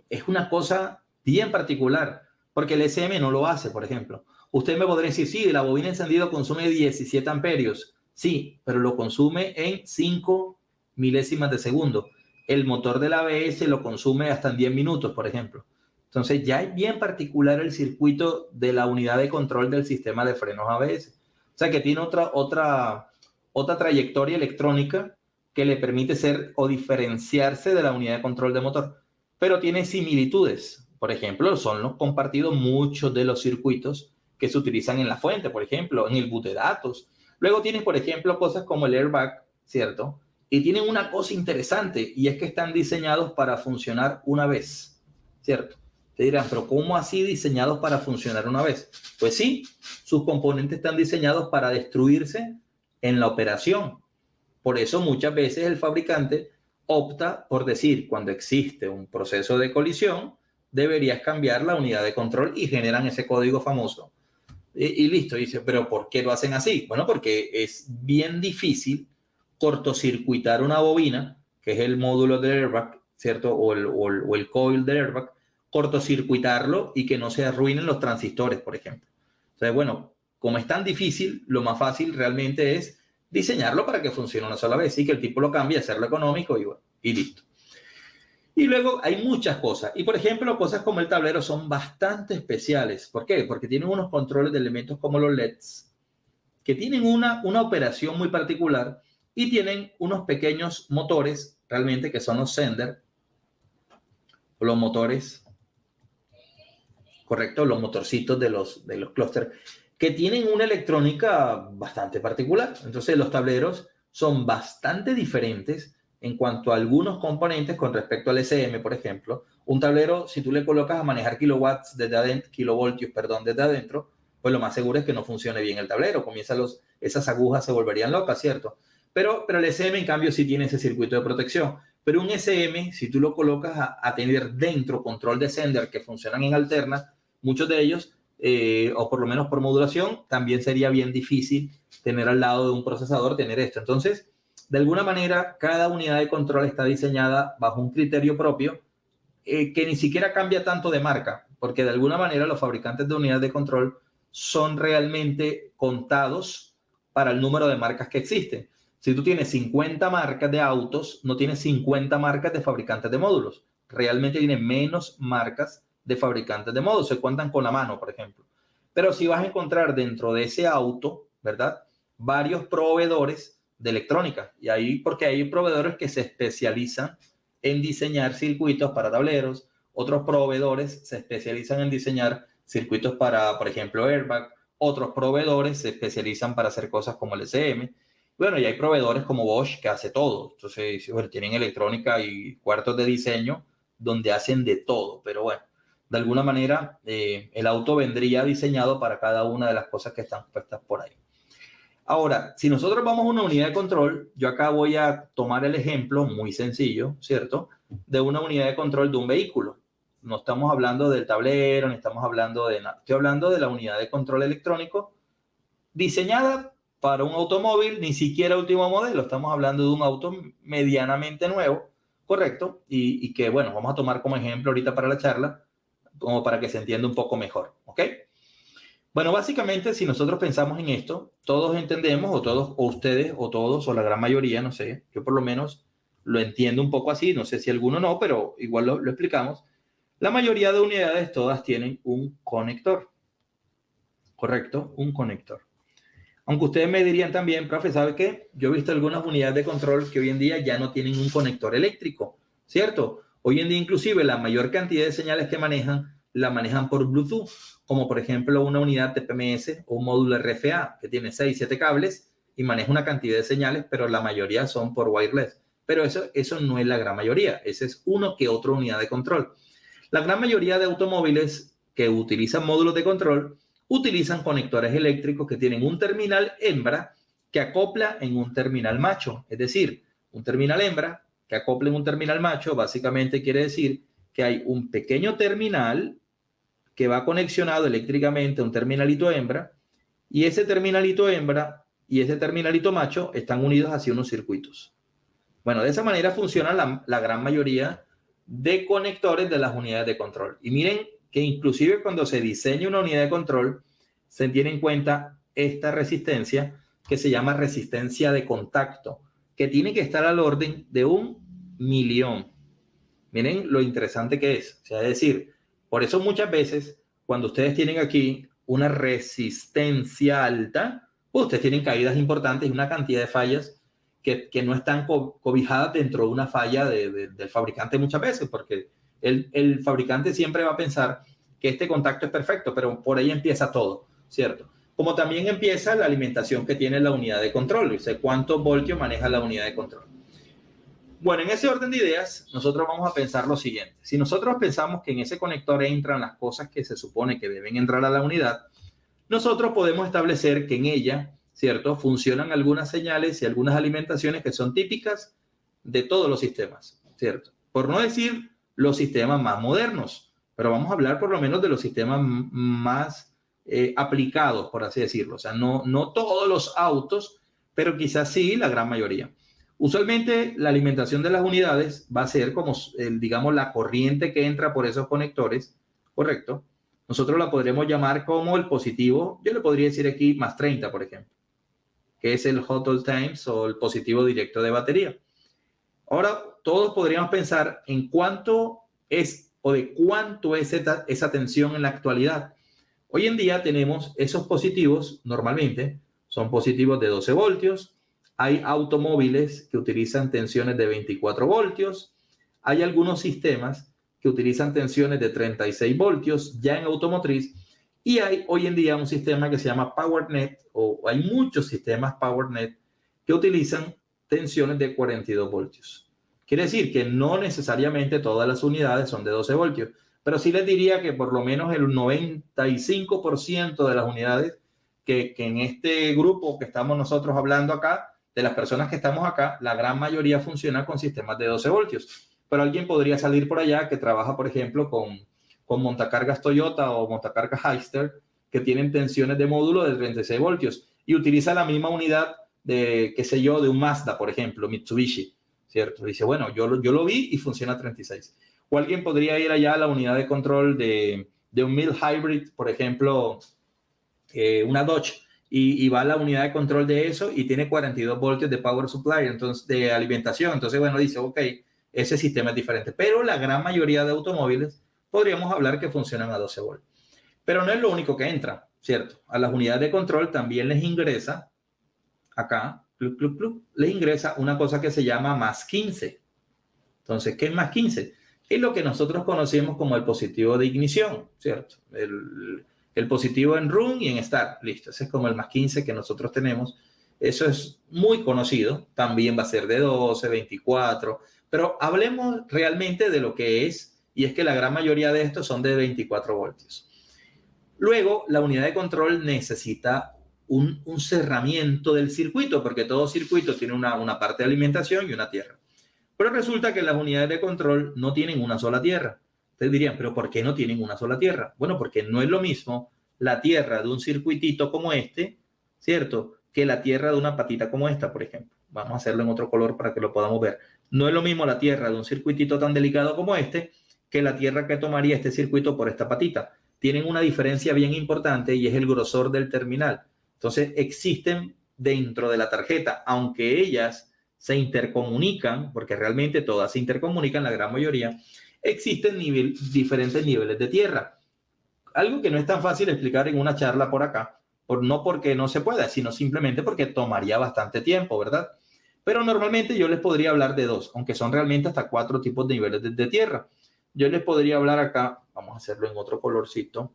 Es una cosa bien particular, porque el SM no lo hace, por ejemplo. Usted me podría decir, sí, la bobina encendida consume 17 amperios. Sí, pero lo consume en 5 milésimas de segundo. El motor del ABS lo consume hasta en 10 minutos, por ejemplo. Entonces ya es bien particular el circuito de la unidad de control del sistema de frenos ABS. O sea que tiene otra trayectoria electrónica que le permite ser o diferenciarse de la unidad de control de motor. pero tiene similitudes. Por ejemplo, son los compartidos muchos de los circuitos que se utilizan en la fuente, por ejemplo, en el boot de datos. Luego tienes, por ejemplo, cosas como el airbag, ¿cierto? Y tienen una cosa interesante, y es que están diseñados para funcionar una vez, ¿cierto? Te dirán, pero ¿cómo así diseñados para funcionar una vez? Pues sí, sus componentes están diseñados para destruirse en la operación. Por eso muchas veces el fabricante opta por decir, cuando existe un proceso de colisión, deberías cambiar la unidad de control y generan ese código famoso. Y listo, dice, pero ¿por qué lo hacen así? Bueno, porque es bien difícil cortocircuitar una bobina, que es el módulo del airbag, ¿cierto? O el coil del airbag, cortocircuitarlo y que no se arruinen los transistores, por ejemplo. Entonces, bueno, como es tan difícil, lo más fácil realmente es diseñarlo para que funcione una sola vez y que el tipo lo cambie, hacerlo económico y, bueno, y listo. Y luego hay muchas cosas. Y por ejemplo, cosas como el tablero son bastante especiales. ¿Por qué? Porque tienen unos controles de elementos como los LEDs, que tienen una operación muy particular y tienen unos pequeños motores, realmente, que son los sender, o los motores, correcto, los motorcitos de los clústeres, que tienen una electrónica bastante particular. Entonces, los tableros son bastante diferentes en cuanto a algunos componentes con respecto al SM, por ejemplo. Un tablero, si tú le colocas a manejar kilowatts desde adentro, kilovoltios, perdón, desde adentro, pues lo más seguro es que no funcione bien el tablero. Esas agujas se volverían locas, ¿cierto? Pero el SM, en cambio, sí tiene ese circuito de protección. Pero un SM, si tú lo colocas a tener dentro control de sender que funcionan en alterna, muchos de ellos, o por lo menos por modulación, también sería bien difícil tener al lado de un procesador, tener esto. Entonces, de alguna manera, cada unidad de control está diseñada bajo un criterio propio que ni siquiera cambia tanto de marca, porque de alguna manera los fabricantes de unidades de control son realmente contados para el número de marcas que existen. Si tú tienes 50 marcas de autos, no tienes 50 marcas de fabricantes de módulos. Realmente tienes menos marcas de fabricantes de módulos. Se cuentan con la mano, por ejemplo. Pero si vas a encontrar dentro de ese auto, ¿verdad?, varios proveedores de electrónica. Y ahí, porque hay proveedores que se especializan en diseñar circuitos para tableros. Otros proveedores se especializan en diseñar circuitos para, por ejemplo, airbag. Otros proveedores se especializan para hacer cosas como el SM. Bueno, y hay proveedores como Bosch que hace todo. Entonces, bueno, tienen electrónica y cuartos de diseño donde hacen de todo. Pero bueno, de alguna manera, el auto vendría diseñado para cada una de las cosas que están puestas por ahí. Ahora, si nosotros vamos a una unidad de control, yo acá voy a tomar el ejemplo muy sencillo, ¿cierto?, de una unidad de control de un vehículo. No estamos hablando del tablero, ni estamos hablando de nada. Estoy hablando de la unidad de control electrónico diseñada para un automóvil, ni siquiera último modelo. Estamos hablando de un auto medianamente nuevo, ¿correcto? Y que, bueno, vamos a tomar como ejemplo ahorita para la charla, como para que se entienda un poco mejor, ¿ok? Bueno, básicamente, si nosotros pensamos en esto, todos entendemos, o ustedes, o todos, o la gran mayoría, no sé, yo por lo menos lo entiendo un poco así, no sé si alguno no, pero igual lo explicamos. La mayoría de unidades todas tienen un conector, ¿correcto? Un conector. Aunque ustedes me dirían también, profe, ¿sabe qué? Yo he visto algunas unidades de control que hoy en día ya no tienen un conector eléctrico, ¿cierto? Hoy en día inclusive la mayor cantidad de señales que manejan, la manejan por Bluetooth, como por ejemplo una unidad TPMS o un módulo RFA que tiene 6, 7 cables y maneja una cantidad de señales, pero la mayoría son por wireless. Pero eso no es la gran mayoría, ese es uno que otra unidad de control. La gran mayoría de automóviles que utilizan módulos de control utilizan conectores eléctricos que tienen un terminal hembra que acopla en un terminal macho. Es decir, un terminal hembra que acopla en un terminal macho básicamente quiere decir que hay un pequeño terminal que va conexionado eléctricamente a un terminalito hembra y ese terminalito hembra y ese terminalito macho están unidos hacia unos circuitos. Bueno, de esa manera funciona la gran mayoría de conectores de las unidades de control. Y miren que inclusive cuando se diseña una unidad de control, se tiene en cuenta esta resistencia que se llama resistencia de contacto, que tiene que estar al orden de 1.000.000. Miren lo interesante que es. O sea, es decir, por eso muchas veces cuando ustedes tienen aquí una resistencia alta, ustedes tienen caídas importantes y una cantidad de fallas que no están cobijadas dentro de una falla del fabricante muchas veces, porque El fabricante siempre va a pensar que este contacto es perfecto, pero por ahí empieza todo, ¿cierto? Como también empieza la alimentación que tiene la unidad de control, dice cuántos voltios maneja la unidad de control. Bueno, en ese orden de ideas, nosotros vamos a pensar lo siguiente. Si nosotros pensamos que en ese conector entran las cosas que se supone que deben entrar a la unidad, nosotros podemos establecer que en ella, ¿cierto?, funcionan algunas señales y algunas alimentaciones que son típicas de todos los sistemas, ¿cierto? Por no decir los sistemas más modernos, pero vamos a hablar por lo menos de los sistemas más aplicados, por así decirlo. O sea, no todos los autos, pero quizás sí la gran mayoría. Usualmente la alimentación de las unidades va a ser como, digamos, la corriente que entra por esos conectores, ¿correcto? Nosotros la podremos llamar como el positivo, yo le podría decir aquí más 30, por ejemplo, que es el hot all times o el positivo directo de batería. Ahora, todos podríamos pensar en cuánto es o de cuánto es esa tensión en la actualidad. Hoy en día tenemos esos positivos, normalmente, son positivos de 12 voltios. Hay automóviles que utilizan tensiones de 24 voltios. Hay algunos sistemas que utilizan tensiones de 36 voltios ya en automotriz. Y hay hoy en día un sistema que se llama PowerNet, o hay muchos sistemas PowerNet que utilizan tensiones de 42 voltios. Quiere decir que no necesariamente todas las unidades son de 12 voltios, pero sí les diría que por lo menos el 95% de las unidades que en este grupo que estamos nosotros hablando acá, de las personas que estamos acá, la gran mayoría funciona con sistemas de 12 voltios. Pero alguien podría salir por allá que trabaja, por ejemplo, con montacargas Toyota o montacargas Hyster, que tienen tensiones de módulo de 36 voltios y utiliza la misma unidad de, qué sé yo, de un Mazda, por ejemplo, Mitsubishi, ¿cierto? Dice, bueno, yo lo vi y funciona a 36. O alguien podría ir allá a la unidad de control de un mild hybrid, por ejemplo, una Dodge, y va a la unidad de control de eso y tiene 42 voltios de power supply, entonces de alimentación. Entonces, bueno, dice, ok, ese sistema es diferente. Pero la gran mayoría de automóviles podríamos hablar que funcionan a 12 voltios. Pero no es lo único que entra, ¿cierto? A las unidades de control también les ingresa, acá, les ingresa una cosa que se llama más 15. Entonces, ¿qué es más 15? Es lo que nosotros conocemos como el positivo de ignición, ¿cierto? El positivo en run y en start, listo. Ese es como el más 15 que nosotros tenemos. Eso es muy conocido. También va a ser de 12, 24. Pero hablemos realmente de lo que es, y es que la gran mayoría de estos son de 24 voltios. Luego, la unidad de control necesita un cerramiento del circuito, porque todo circuito tiene una parte de alimentación y una tierra. Pero resulta que las unidades de control no tienen una sola tierra. Ustedes dirían, ¿pero por qué no tienen una sola tierra? Bueno, porque no es lo mismo la tierra de un circuitito como este, ¿cierto?, que la tierra de una patita como esta, por ejemplo. Vamos a hacerlo en otro color para que lo podamos ver. No es lo mismo la tierra de un circuitito tan delicado como este que la tierra que tomaría este circuito por esta patita. Tienen una diferencia bien importante y es el grosor del terminal. Entonces, existen dentro de la tarjeta, aunque ellas se intercomunican, porque realmente todas se intercomunican, la gran mayoría, existen diferentes niveles de tierra. Algo que no es tan fácil explicar en una charla por acá, no porque no se pueda, sino simplemente porque tomaría bastante tiempo, ¿verdad? Pero normalmente yo les podría hablar de dos, aunque son realmente hasta 4 tipos de niveles de tierra. Yo les podría hablar acá, vamos a hacerlo en otro colorcito,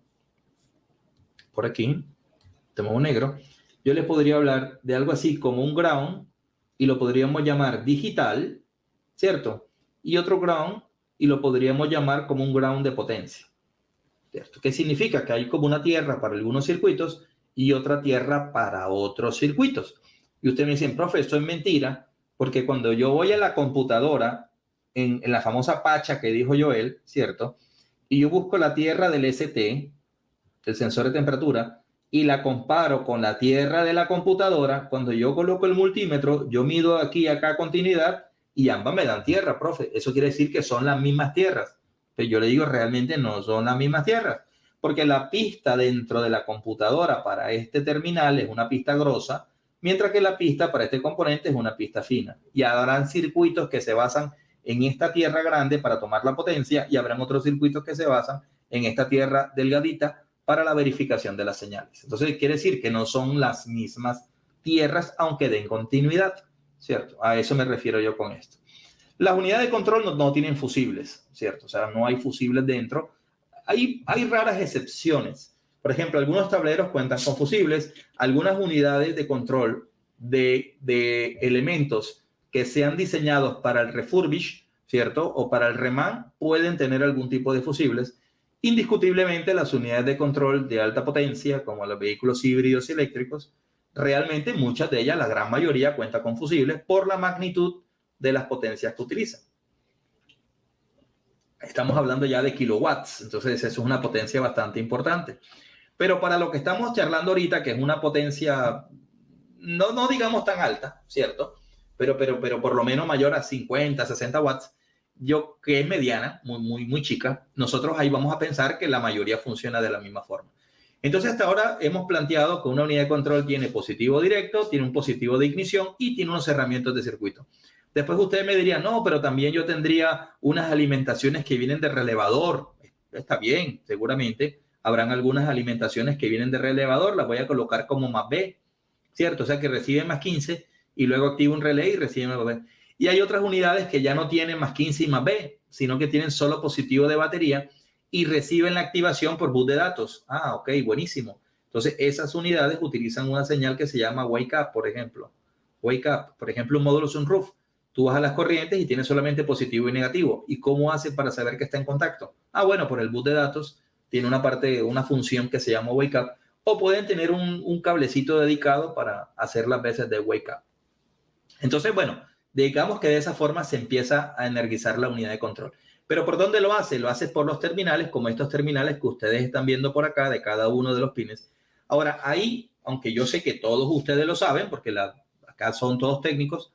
por aquí, tenemos un negro. Yo les podría hablar de algo así como un ground, y lo podríamos llamar digital, ¿cierto? Y otro ground, y lo podríamos llamar como un ground de potencia, ¿cierto? ¿Qué significa? Que hay como una tierra para algunos circuitos y otra tierra para otros circuitos. Y ustedes me dicen, profe, esto es mentira, porque cuando yo voy a la computadora, en la famosa pacha que dijo Joel, ¿cierto? Y yo busco la tierra del ST, el sensor de temperatura, y la comparo con la tierra de la computadora, cuando yo coloco el multímetro, yo mido aquí y acá continuidad y ambas me dan tierra, profe. Eso quiere decir que son las mismas tierras. Pero yo le digo, realmente no son las mismas tierras, porque la pista dentro de la computadora para este terminal es una pista grosa, mientras que la pista para este componente es una pista fina. Y habrán circuitos que se basan en esta tierra grande para tomar la potencia y habrán otros circuitos que se basan en esta tierra delgadita para la verificación de las señales. Entonces, quiere decir que no son las mismas tierras, aunque den continuidad, ¿cierto? A eso me refiero yo con esto. Las unidades de control no tienen fusibles, ¿cierto? O sea, no hay fusibles dentro. Hay raras excepciones. Por ejemplo, algunos tableros cuentan con fusibles. Algunas unidades de control de elementos que sean diseñados para el refurbish, ¿cierto? O para el reman, pueden tener algún tipo de fusibles. Indiscutiblemente, las unidades de control de alta potencia, como los vehículos híbridos y eléctricos, realmente muchas de ellas, la gran mayoría, cuentan con fusibles por la magnitud de las potencias que utilizan. Estamos hablando ya de kilowatts, entonces eso es una potencia bastante importante. Pero para lo que estamos charlando ahorita, que es una potencia, no digamos tan alta, ¿cierto? Pero por lo menos mayor a 50, 60 watts, que es mediana, muy chica, nosotros ahí vamos a pensar que la mayoría funciona de la misma forma. Entonces, hasta ahora hemos planteado que una unidad de control tiene positivo directo, tiene un positivo de ignición y tiene unos cerramientos de circuito. Después ustedes me dirían, no, pero también yo tendría unas alimentaciones que vienen de relevador. Está bien, seguramente habrán algunas alimentaciones que vienen de relevador, las voy a colocar como más B, ¿cierto? O sea, que reciben más 15 y luego activo un relé y reciben más B. Y hay otras unidades que ya no tienen más 15 y más B, sino que tienen solo positivo de batería y reciben la activación por bus de datos. Ah, ok, buenísimo. Entonces, esas unidades utilizan una señal que se llama wake up, por ejemplo. Wake up, por ejemplo, un módulo sunroof. Tú vas a las corrientes y tienes solamente positivo y negativo. ¿Y cómo hace para saber que está en contacto? Ah, bueno, por el bus de datos tiene una función que se llama wake up, o pueden tener un cablecito dedicado para hacer las veces de wake up. Entonces, bueno, digamos que de esa forma se empieza a energizar la unidad de control. ¿Pero por dónde lo hace? Lo hace por los terminales, como estos terminales que ustedes están viendo por acá, de cada uno de los pines. Ahora, ahí, aunque yo sé que todos ustedes lo saben, porque acá son todos técnicos,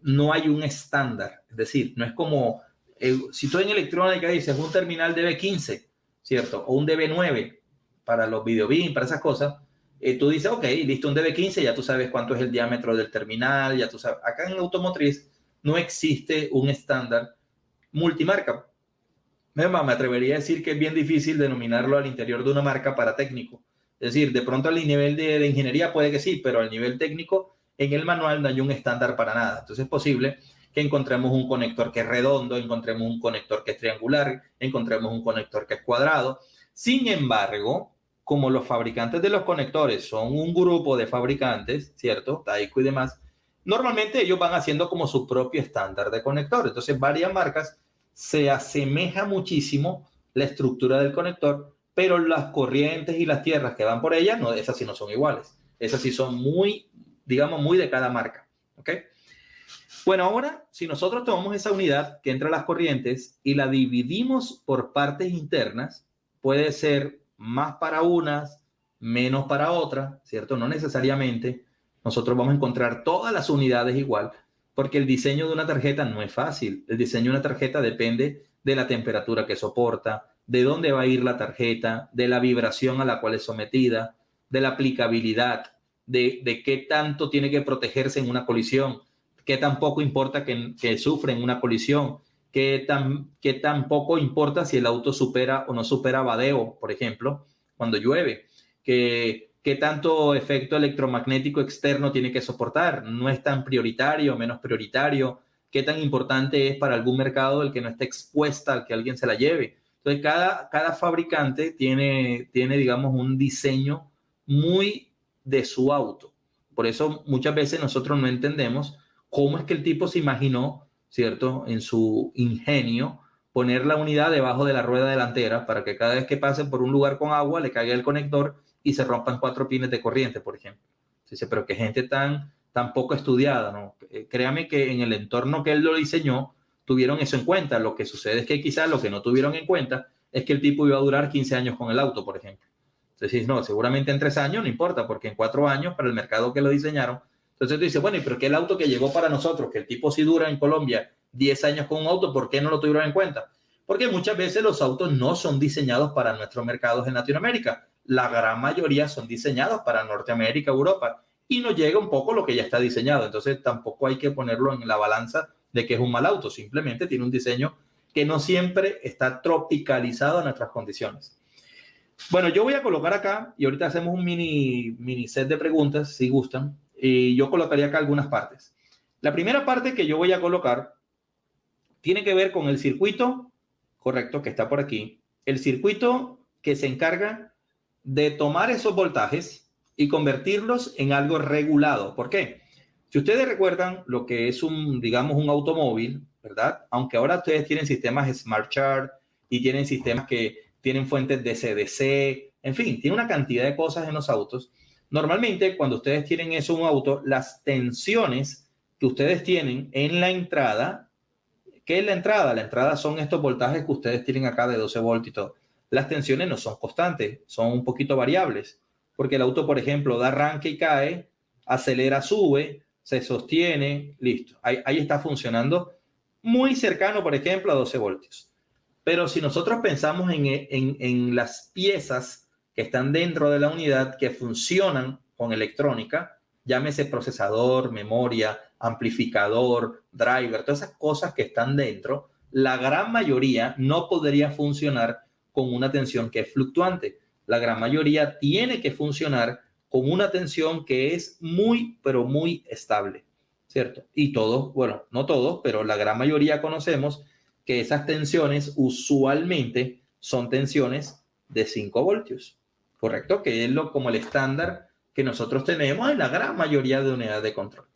no hay un estándar. Es decir, no es como, si tú en electrónica dices un terminal DB15, ¿cierto? O un DB9 para los videobin, para esas cosas, tú dices, ok, listo, un DB15, ya tú sabes cuánto es el diámetro del terminal, ya tú sabes. Acá en automotriz no existe un estándar multimarca. Me atrevería a decir que es bien difícil denominarlo al interior de una marca para técnico. Es decir, de pronto al nivel de ingeniería puede que sí, pero al nivel técnico, en el manual no hay un estándar para nada. Entonces es posible que encontremos un conector que es redondo, encontremos un conector que es triangular, encontremos un conector que es cuadrado. Sin embargo, como los fabricantes de los conectores son un grupo de fabricantes, ¿cierto? Tyco y demás, normalmente ellos van haciendo como su propio estándar de conector. Entonces, varias marcas se asemeja muchísimo la estructura del conector, pero las corrientes y las tierras que van por ellas, no, esas sí no son iguales. Esas sí son muy, digamos, muy de cada marca. ¿Ok? Bueno, ahora, si nosotros tomamos esa unidad que entra a las corrientes y la dividimos por partes internas, puede ser más para unas, menos para otras, ¿cierto? No necesariamente nosotros vamos a encontrar todas las unidades igual, porque el diseño de una tarjeta no es fácil. El diseño de una tarjeta depende de la temperatura que soporta, de dónde va a ir la tarjeta, de la vibración a la cual es sometida, de la aplicabilidad, de qué tanto tiene que protegerse en una colisión, qué tan poco importa que sufra en una colisión, qué tan poco importa si el auto supera o no supera vadeo, por ejemplo, cuando llueve, qué tanto efecto electromagnético externo tiene que soportar, no es tan prioritario, menos prioritario, qué tan importante es para algún mercado el que no esté expuesta al que alguien se la lleve. Entonces, cada fabricante tiene, digamos, un diseño muy de su auto. Por eso muchas veces nosotros no entendemos cómo es que el tipo se imaginó, ¿cierto? En su ingenio, poner la unidad debajo de la rueda delantera para que cada vez que pase por un lugar con agua le caiga el conector y se rompan 4 pines de corriente, por ejemplo. Dice, pero qué gente tan poco estudiada, ¿no? Créame que en el entorno que él lo diseñó, tuvieron eso en cuenta. Lo que sucede es que quizás lo que no tuvieron en cuenta es que el tipo iba a durar 15 años con el auto, por ejemplo. Entonces, no, seguramente en 3 años no importa, porque en 4 años, para el mercado que lo diseñaron. Entonces tú dices, bueno, ¿y pero qué el auto que llegó para nosotros, que el tipo sí dura en Colombia 10 años con un auto, ¿por qué no lo tuvieron en cuenta? Porque muchas veces los autos no son diseñados para nuestros mercados en Latinoamérica. La gran mayoría son diseñados para Norteamérica, Europa, y no llega un poco lo que ya está diseñado. Entonces tampoco hay que ponerlo en la balanza de que es un mal auto, simplemente tiene un diseño que no siempre está tropicalizado a nuestras condiciones. Bueno, yo voy a colocar acá, y ahorita hacemos un mini set de preguntas, si gustan, y yo colocaría acá algunas partes. La primera parte que yo voy a colocar tiene que ver con el circuito, correcto, que está por aquí. El circuito que se encarga de tomar esos voltajes y convertirlos en algo regulado. ¿Por qué? Si ustedes recuerdan lo que es digamos, un automóvil, ¿verdad? Aunque ahora ustedes tienen sistemas Smart Charge y tienen sistemas que tienen fuentes DC-DC, en fin, tiene una cantidad de cosas en los autos. Normalmente, cuando ustedes tienen eso en un auto, las tensiones que ustedes tienen en la entrada, ¿qué es la entrada? La entrada son estos voltajes que ustedes tienen acá de 12 voltios y todo. Las tensiones no son constantes, son un poquito variables, porque el auto, por ejemplo, da arranque y cae, acelera, sube, se sostiene, listo. Ahí está funcionando muy cercano, por ejemplo, a 12 voltios. Pero si nosotros pensamos en las piezas que están dentro de la unidad que funcionan con electrónica, llámese procesador, memoria, amplificador, driver, todas esas cosas que están dentro, la gran mayoría no podría funcionar con una tensión que es fluctuante. La gran mayoría tiene que funcionar con una tensión que es muy, pero muy estable, ¿cierto? Y todos, bueno, no todos, pero la gran mayoría conocemos que esas tensiones usualmente son tensiones de 5 voltios, ¿correcto? Que es como el estándar que nosotros tenemos en la gran mayoría de unidades de control.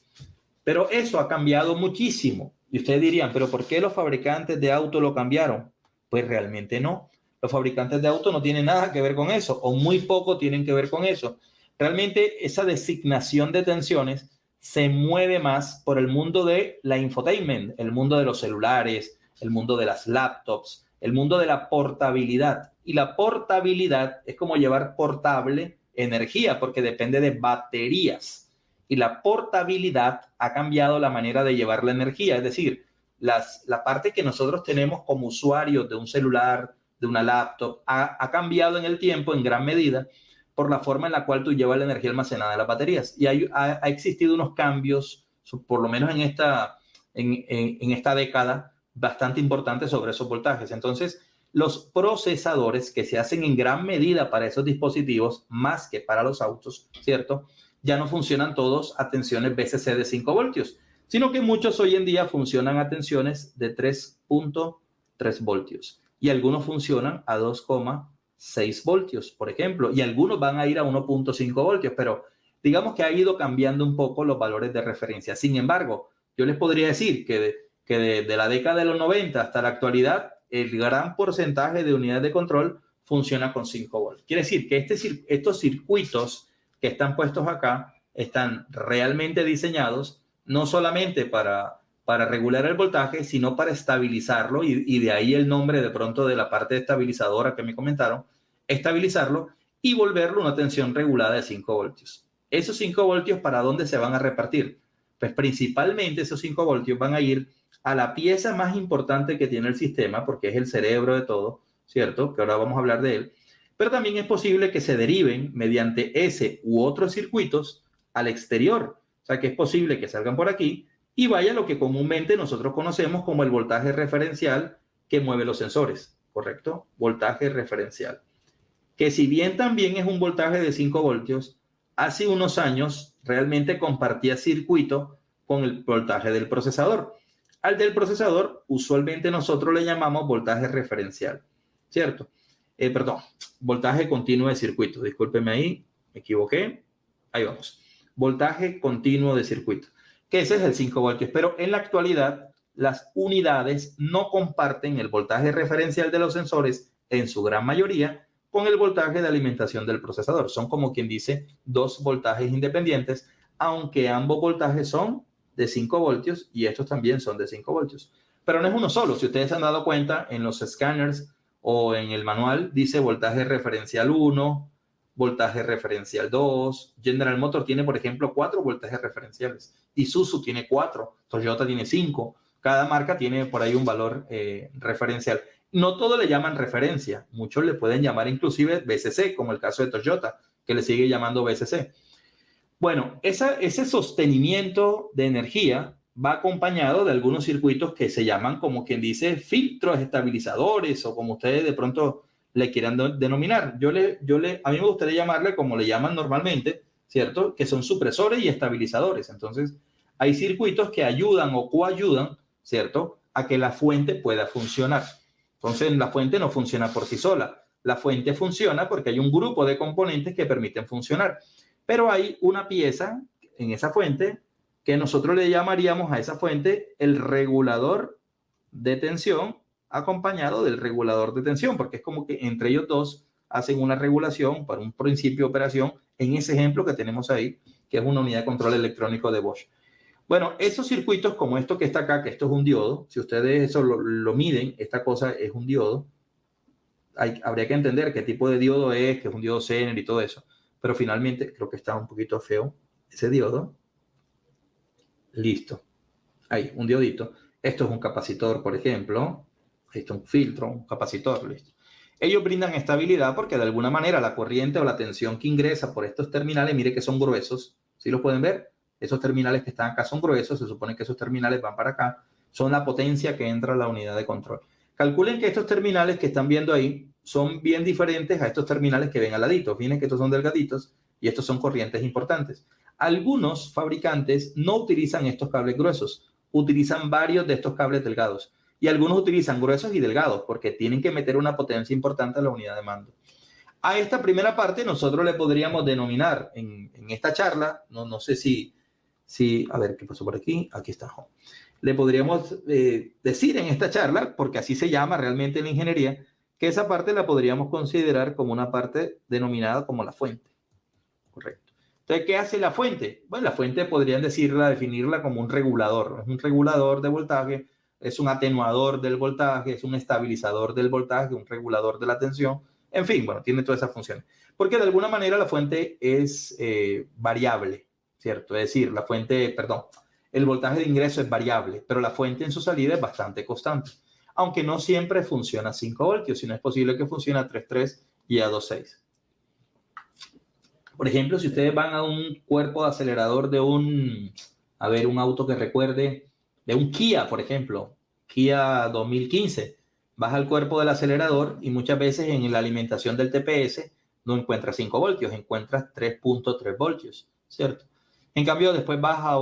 Pero eso ha cambiado muchísimo. Y ustedes dirían, ¿pero por qué los fabricantes de auto lo cambiaron? Pues realmente no. Los fabricantes de auto no tienen nada que ver con eso, o muy poco tienen que ver con eso. Realmente esa designación de tensiones se mueve más por el mundo de la infotainment, el mundo de los celulares, el mundo de las laptops, el mundo de la portabilidad. Y la portabilidad es como llevar portable energía, porque depende de baterías. Y la portabilidad ha cambiado la manera de llevar la energía. Es decir, la parte que nosotros tenemos como usuarios de un celular, de una laptop, ha cambiado en el tiempo en gran medida por la forma en la cual tú llevas la energía almacenada en las baterías. Y ha existido unos cambios, por lo menos en esta década, bastante importantes sobre esos voltajes. Entonces, los procesadores que se hacen en gran medida para esos dispositivos, más que para los autos, ¿cierto? Ya no funcionan todos a tensiones VCC de 5 voltios, sino que muchos hoy en día funcionan a tensiones de 3.3 voltios. Y algunos funcionan a 2,6 voltios, por ejemplo, y algunos van a ir a 1.5 voltios, pero digamos que ha ido cambiando un poco los valores de referencia. Sin embargo, yo les podría decir que de la década de los 90 hasta la actualidad, el gran porcentaje de unidades de control funciona con 5 voltios. Quiere decir que estos circuitos que están puestos acá están realmente diseñados no solamente para regular el voltaje, sino para estabilizarlo, y de ahí el nombre de pronto de la parte estabilizadora que me comentaron, estabilizarlo y volverlo una tensión regulada de 5 voltios. Esos 5 voltios, ¿para dónde se van a repartir? Pues principalmente esos 5 voltios van a ir a la pieza más importante que tiene el sistema, porque es el cerebro de todo, ¿cierto? Que ahora vamos a hablar de él. Pero también es posible que se deriven mediante ese u otros circuitos al exterior. O sea, que es posible que salgan por aquí y vaya lo que comúnmente nosotros conocemos como el voltaje referencial que mueve los sensores, ¿correcto? Voltaje referencial. Que si bien también es un voltaje de 5 voltios, hace unos años realmente compartía circuito con el voltaje del procesador. Al del procesador, usualmente nosotros le llamamos voltaje referencial, ¿cierto? Voltaje continuo de circuito. Discúlpeme ahí, me equivoqué. Ahí vamos. Voltaje continuo de circuito, que ese es el 5 voltios. Pero en la actualidad, las unidades no comparten el voltaje referencial de los sensores, en su gran mayoría, con el voltaje de alimentación del procesador. Son como quien dice dos voltajes independientes, aunque ambos voltajes son de 5 voltios y estos también son de 5 voltios. Pero no es uno solo. Si ustedes se han dado cuenta, en los escáneres o en el manual dice voltaje referencial 1, voltaje referencial 2. General Motors tiene, por ejemplo, 4 voltajes referenciales. Isuzu tiene 4. Toyota tiene 5. Cada marca tiene por ahí un valor referencial. No todo le llaman referencia. Muchos le pueden llamar inclusive VCC, como el caso de Toyota, que le sigue llamando VCC. Bueno, ese sostenimiento de energía va acompañado de algunos circuitos que se llaman, como quien dice, filtros estabilizadores, o como ustedes de pronto le quieran denominar. A mí me gustaría llamarle como le llaman normalmente, ¿cierto? Que son supresores y estabilizadores. Entonces, hay circuitos que ayudan o coayudan, ¿cierto? a que la fuente pueda funcionar. Entonces, la fuente no funciona por sí sola. La fuente funciona porque hay un grupo de componentes que permiten funcionar. Pero hay una pieza en esa fuente que nosotros le llamaríamos a esa fuente el regulador de tensión acompañado del regulador de tensión, porque es como que entre ellos dos hacen una regulación para un principio de operación en ese ejemplo que tenemos ahí, que es una unidad de control electrónico de Bosch. Bueno, esos circuitos como esto que está acá, que esto es un diodo, si ustedes eso lo miden, esta cosa es un diodo, habría que entender qué tipo de diodo es, que es un diodo Zener y todo eso, pero finalmente creo que está un poquito feo ese diodo. Listo. Ahí, un diodito. Esto es un capacitor, por ejemplo. Esto es un filtro, un capacitor, listo. Ellos brindan estabilidad porque de alguna manera la corriente o la tensión que ingresa por estos terminales, mire que son gruesos, ¿sí los pueden ver? Esos terminales que están acá son gruesos, se supone que esos terminales van para acá, son la potencia que entra a la unidad de control. Calculen que estos terminales que están viendo ahí son bien diferentes a estos terminales que ven al ladito. Fíjense que estos son delgaditos y estos son corrientes importantes. Algunos fabricantes no utilizan estos cables gruesos, utilizan varios de estos cables delgados. Y algunos utilizan gruesos y delgados porque tienen que meter una potencia importante a la unidad de mando. A esta primera parte nosotros le podríamos denominar en esta charla, no sé si, a ver, ¿qué pasó por aquí? Aquí está. Le podríamos decir en esta charla, porque así se llama realmente en la ingeniería, que esa parte la podríamos considerar como una parte denominada como la fuente. Correcto. Entonces, ¿qué hace la fuente? Bueno, la fuente podrían definirla como un regulador. Es un regulador de voltaje, es un atenuador del voltaje, es un estabilizador del voltaje, un regulador de la tensión. En fin, bueno, tiene todas esas funciones. Porque de alguna manera la fuente es variable, ¿cierto? Es decir, el voltaje de ingreso es variable, pero la fuente en su salida es bastante constante. Aunque no siempre funciona a 5 voltios, sino es posible que funcione a 3.3 y a 2.6. Por ejemplo, si ustedes van a un cuerpo de acelerador de un auto que recuerde, de un Kia, por ejemplo, Kia 2015, vas al cuerpo del acelerador y muchas veces en la alimentación del TPS no encuentras 5 voltios, encuentras 3.3 voltios, ¿cierto? En cambio, después vas a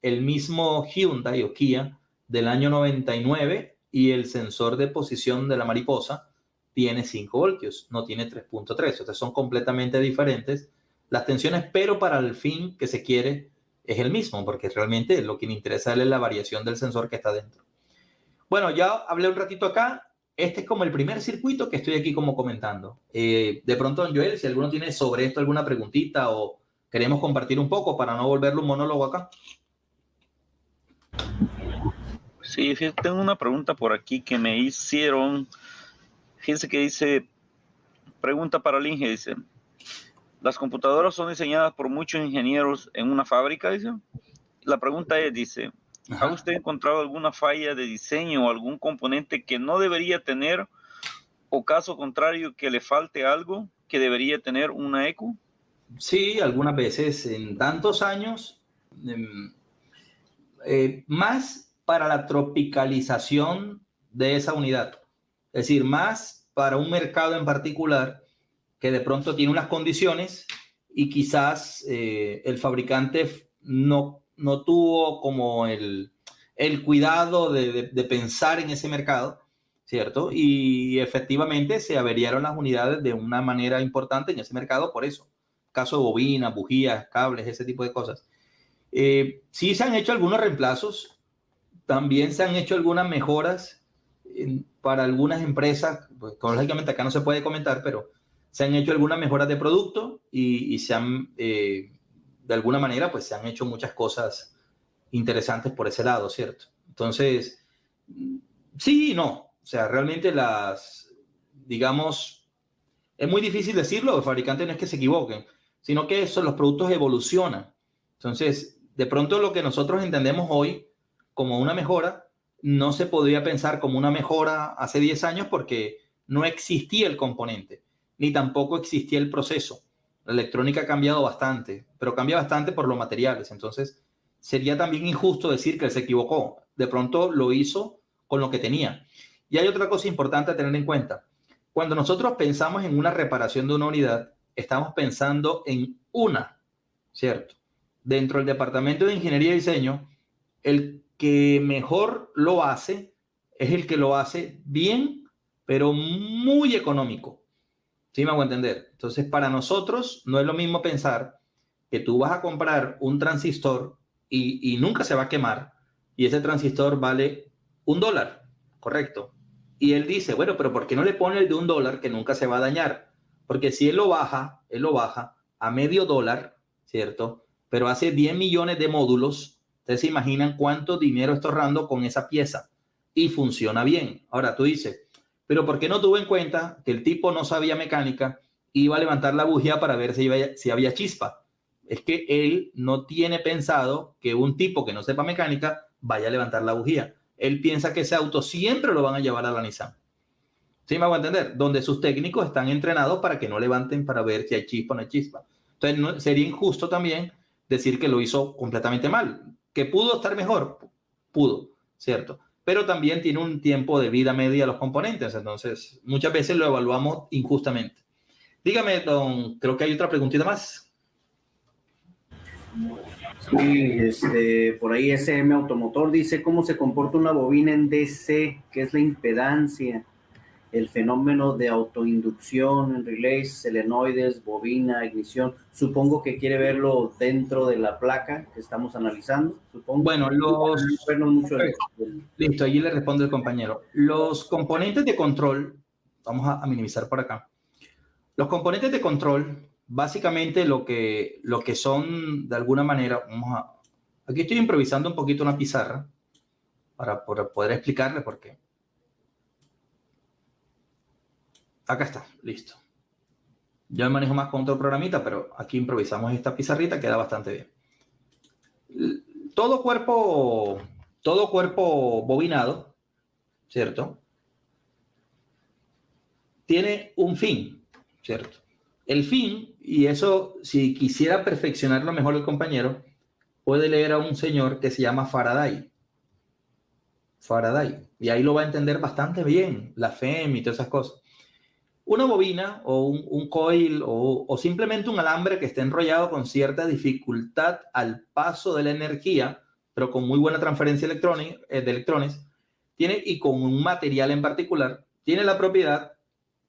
el mismo Hyundai o Kia del año 99 y el sensor de posición de la mariposa tiene 5 voltios, no tiene 3.3. Entonces son completamente diferentes las tensiones, pero para el fin que se quiere es el mismo, porque realmente lo que me interesa es la variación del sensor que está dentro. Bueno, ya hablé un ratito acá. Este es como el primer circuito que estoy aquí como comentando. De pronto, Joel, si alguno tiene sobre esto alguna preguntita o queremos compartir un poco para no volverlo un monólogo acá. Sí, tengo una pregunta por aquí que me hicieron. Fíjense que dice, pregunta para el Inge, dice, ¿las computadoras son diseñadas por muchos ingenieros en una fábrica? Dice. La pregunta es, dice, ¿ha usted encontrado alguna falla de diseño o algún componente que no debería tener o caso contrario que le falte algo que debería tener una ECU? Sí, algunas veces en tantos años, más para la tropicalización de esa unidad, es decir, más para un mercado en particular que de pronto tiene unas condiciones y quizás el fabricante no tuvo como el cuidado de pensar en ese mercado, ¿cierto? Y efectivamente se averiaron las unidades de una manera importante en ese mercado por eso. Caso de bobinas, bujías, cables, ese tipo de cosas. Sí se han hecho algunos reemplazos, también se han hecho algunas mejoras para algunas empresas, pues, lógicamente acá no se puede comentar, pero se han hecho algunas mejoras de producto y se han, de alguna manera, pues se han hecho muchas cosas interesantes por ese lado, ¿cierto? Entonces, sí y no. O sea, realmente digamos, es muy difícil decirlo, los fabricantes no es que se equivoquen, sino que los productos evolucionan. Entonces, de pronto lo que nosotros entendemos hoy como una mejora, no se podría pensar como una mejora hace 10 años porque no existía el componente, ni tampoco existía el proceso. La electrónica ha cambiado bastante, pero cambia bastante por los materiales. Entonces, sería también injusto decir que él se equivocó. De pronto lo hizo con lo que tenía. Y hay otra cosa importante a tener en cuenta. Cuando nosotros pensamos en una reparación de una unidad, estamos pensando en una, ¿cierto? Dentro del departamento de ingeniería y diseño, el que mejor lo hace es el que lo hace bien, pero muy económico. ¿Sí me hago entender? Entonces, para nosotros no es lo mismo pensar que tú vas a comprar un transistor y nunca se va a quemar, y ese transistor vale $1, correcto. Y él dice, bueno, pero ¿por qué no le pone el de $1 que nunca se va a dañar? Porque si él lo baja a $0.50, ¿cierto? Pero hace 10 millones de módulos, ustedes se imaginan cuánto dinero está ahorrando con esa pieza y funciona bien. Ahora tú dices, pero ¿por qué no tuvo en cuenta que el tipo no sabía mecánica, iba a levantar la bujía para ver si había chispa? Es que él no tiene pensado que un tipo que no sepa mecánica vaya a levantar la bujía. Él piensa que ese auto siempre lo van a llevar a la Nissan. ¿Sí me hago entender? Donde sus técnicos están entrenados para que no levanten para ver si hay chispa o no hay chispa. Entonces, no, sería injusto también decir que lo hizo completamente mal. ¿Que pudo estar mejor? Pudo, ¿cierto? Pero también tiene un tiempo de vida media los componentes. Entonces, muchas veces lo evaluamos injustamente. Dígame, don, creo que hay otra preguntita más. Sí, por ahí SM Automotor dice cómo se comporta una bobina en DC, qué es la impedancia, el fenómeno de autoinducción en relays, solenoides, bobina, ignición. Supongo que quiere verlo dentro de la placa que estamos analizando. Supongo. Bueno, listo, allí le responde el compañero. Los componentes de control, vamos a minimizar por acá. Los componentes de control, básicamente lo que son, de alguna manera, aquí estoy improvisando un poquito una pizarra para poder explicarle por qué. Acá está, listo. Yo me manejo más con otro programita, pero aquí improvisamos esta pizarrita, queda bastante bien. Todo cuerpo bobinado, ¿cierto? Tiene un fin, ¿cierto? El fin, y eso, si quisiera perfeccionarlo mejor el compañero, puede leer a un señor que se llama Faraday. Y ahí lo va a entender bastante bien, la FEM y todas esas cosas. Una bobina o un coil o simplemente un alambre que esté enrollado con cierta dificultad al paso de la energía, pero con muy buena transferencia de electrones, y con un material en particular, tiene la propiedad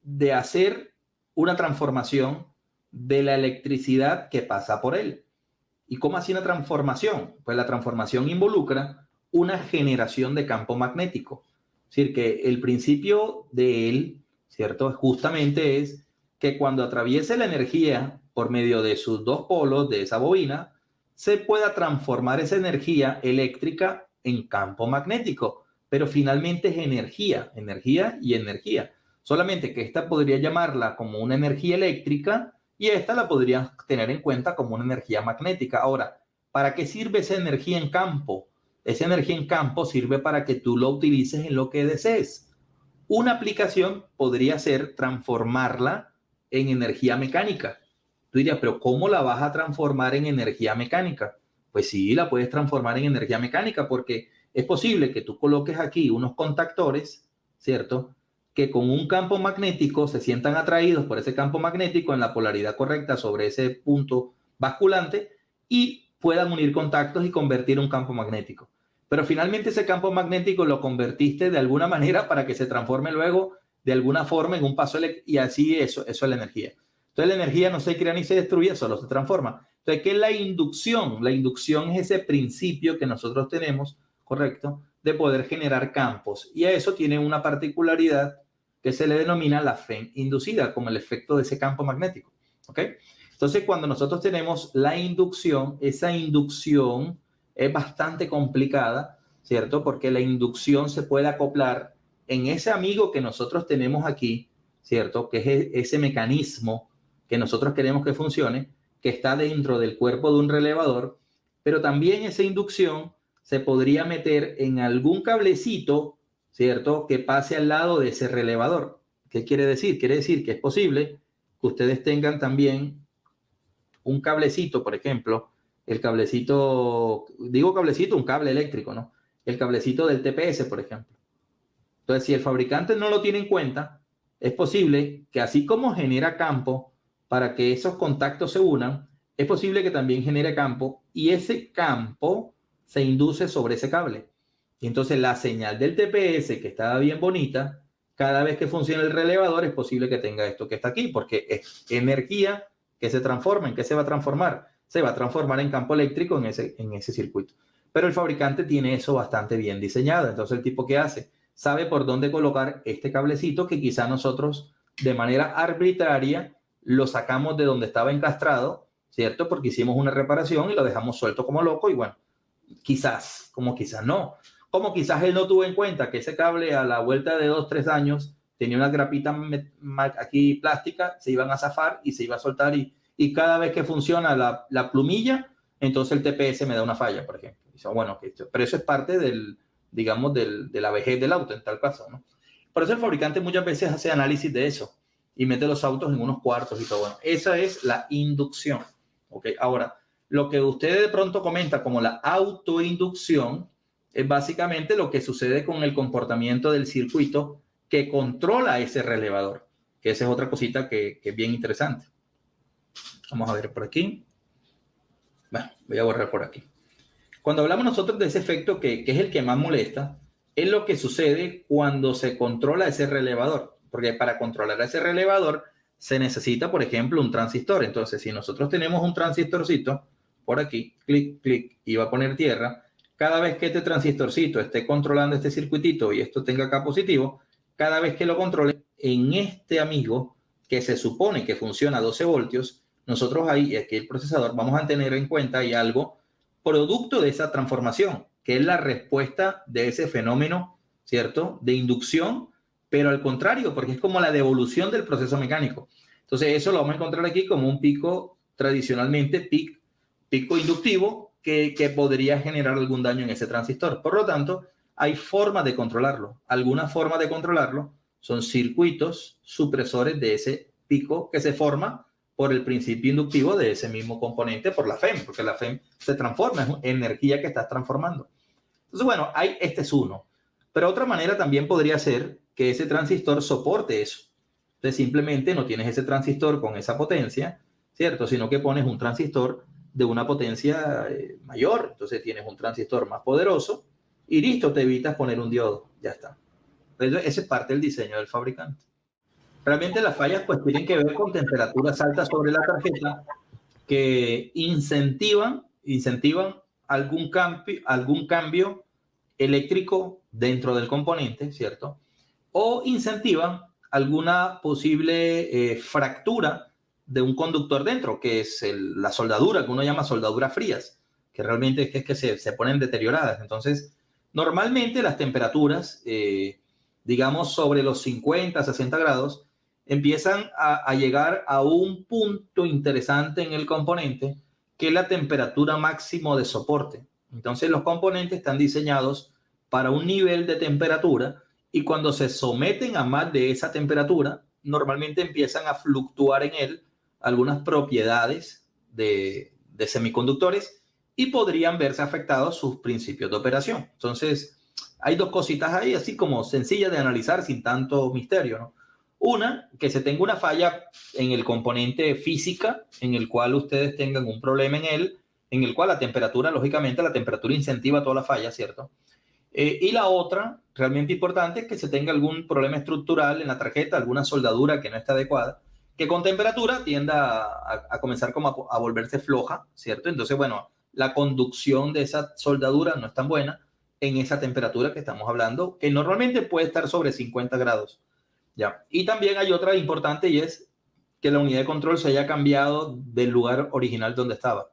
de hacer una transformación de la electricidad que pasa por él. ¿Y cómo hace una transformación? Pues la transformación involucra una generación de campo magnético. Es decir, que el principio de él, ¿cierto? Justamente es que cuando atraviese la energía por medio de sus dos polos de esa bobina, se pueda transformar esa energía eléctrica en campo magnético. Pero finalmente es energía y energía. Solamente que esta podría llamarla como una energía eléctrica y esta la podrías tener en cuenta como una energía magnética. Ahora, ¿para qué sirve esa energía en campo? Esa energía en campo sirve para que tú lo utilices en lo que desees. Una aplicación podría ser transformarla en energía mecánica. Tú dirías, pero ¿cómo la vas a transformar en energía mecánica? Pues sí, la puedes transformar en energía mecánica porque es posible que tú coloques aquí unos contactores, ¿cierto?, que con un campo magnético se sientan atraídos por ese campo magnético en la polaridad correcta sobre ese punto basculante y puedan unir contactos y convertir un campo magnético. Pero finalmente ese campo magnético lo convertiste de alguna manera para que se transforme luego de alguna forma en un paso eléctrico y así eso es la energía. Entonces la energía no se crea ni se destruye, solo se transforma. Entonces, ¿qué es la inducción? La inducción es ese principio que nosotros tenemos, ¿correcto?, de poder generar campos. Y a eso tiene una particularidad que se le denomina la FEM inducida, como el efecto de ese campo magnético. ¿Ok? Entonces, cuando nosotros tenemos la inducción, esa inducción es bastante complicada, ¿cierto? Porque la inducción se puede acoplar en ese amigo que nosotros tenemos aquí, ¿cierto? Que es ese mecanismo que nosotros queremos que funcione, que está dentro del cuerpo de un relevador, pero también esa inducción se podría meter en algún cablecito, ¿cierto?, que pase al lado de ese relevador. ¿Qué quiere decir? Quiere decir que es posible que ustedes tengan también un cablecito, por ejemplo, el cablecito, digo cablecito, un cable eléctrico, ¿no? El cablecito del TPS, por ejemplo. Entonces, si el fabricante no lo tiene en cuenta, es posible que así como genera campo para que esos contactos se unan, es posible que también genere campo y ese campo se induce sobre ese cable. Y entonces la señal del TPS, que estaba bien bonita, cada vez que funciona el relevador es posible que tenga esto que está aquí, porque es energía que se transforma. ¿En qué se va a transformar? Se va a transformar en campo eléctrico en ese circuito. Pero el fabricante tiene eso bastante bien diseñado. Entonces el tipo que hace, sabe por dónde colocar este cablecito que quizá nosotros de manera arbitraria lo sacamos de donde estaba encastrado, ¿cierto? Porque hicimos una reparación y lo dejamos suelto como loco y bueno, quizás, como quizás no. Como quizás él no tuvo en cuenta que ese cable a la vuelta de 2-3 años tenía una grapita aquí plástica, se iban a zafar y se iba a soltar y cada vez que funciona la plumilla, entonces el TPS me da una falla, por ejemplo. Dice, bueno, pero eso es parte del, digamos, de la vejez del auto en tal caso, ¿no? Por eso el fabricante muchas veces hace análisis de eso y mete los autos en unos cuartos y todo. Bueno, esa es la inducción. ¿Okay? Ahora, lo que usted de pronto comenta como la autoinducción es básicamente lo que sucede con el comportamiento del circuito que controla ese relevador, que esa es otra cosita que es bien interesante. Vamos a ver por aquí. Bueno, voy a borrar por aquí. Cuando hablamos nosotros de ese efecto que es el que más molesta, es lo que sucede cuando se controla ese relevador. Porque para controlar ese relevador se necesita, por ejemplo, un transistor. Entonces, si nosotros tenemos un transistorcito por aquí, clic, clic, y va a poner tierra, cada vez que este transistorcito esté controlando este circuitito y esto tenga acá positivo, cada vez que lo controle, en este amigo que se supone que funciona a 12 voltios, nosotros ahí, y aquí el procesador, vamos a tener en cuenta hay algo producto de esa transformación, que es la respuesta de ese fenómeno, ¿cierto?, de inducción, pero al contrario, porque es como la devolución del proceso mecánico. Entonces, eso lo vamos a encontrar aquí como un pico tradicionalmente, pico inductivo, que podría generar algún daño en ese transistor. Por lo tanto, hay formas de controlarlo. Algunas formas de controlarlo son circuitos supresores de ese pico que se forma por el principio inductivo de ese mismo componente, por la FEM, porque la FEM se transforma, es energía que estás transformando. Entonces, bueno, este es uno. Pero otra manera también podría ser que ese transistor soporte eso. Entonces, simplemente no tienes ese transistor con esa potencia, ¿cierto? Sino que pones un transistor de una potencia mayor. Entonces, tienes un transistor más poderoso y listo, te evitas poner un diodo. Ya está. Entonces, ese es parte del diseño del fabricante. Realmente las fallas pues tienen que ver con temperaturas altas sobre la tarjeta que incentivan algún cambio eléctrico dentro del componente, ¿cierto? O incentivan alguna posible fractura de un conductor dentro, que es la soldadura, que uno llama soldaduras frías, que realmente es que se ponen deterioradas. Entonces, normalmente las temperaturas, digamos sobre los 50, 60 grados, empiezan a llegar a un punto interesante en el componente, que es la temperatura máximo de soporte. Entonces los componentes están diseñados para un nivel de temperatura y cuando se someten a más de esa temperatura, normalmente empiezan a fluctuar en él algunas propiedades de semiconductores y podrían verse afectados sus principios de operación. Entonces hay dos cositas ahí, así como sencillas de analizar sin tanto misterio, ¿no? Una, que se tenga una falla en el componente física, en el cual ustedes tengan un problema en él, en el cual la temperatura, lógicamente, la temperatura incentiva toda la falla, ¿cierto? Y la otra, realmente importante, es que se tenga algún problema estructural en la tarjeta, alguna soldadura que no está adecuada, que con temperatura tienda a comenzar como a volverse floja, ¿cierto? Entonces, bueno, la conducción de esa soldadura no es tan buena en esa temperatura que estamos hablando, que normalmente puede estar sobre 50 grados. Ya. Y también hay otra importante y es que la unidad de control se haya cambiado del lugar original donde estaba.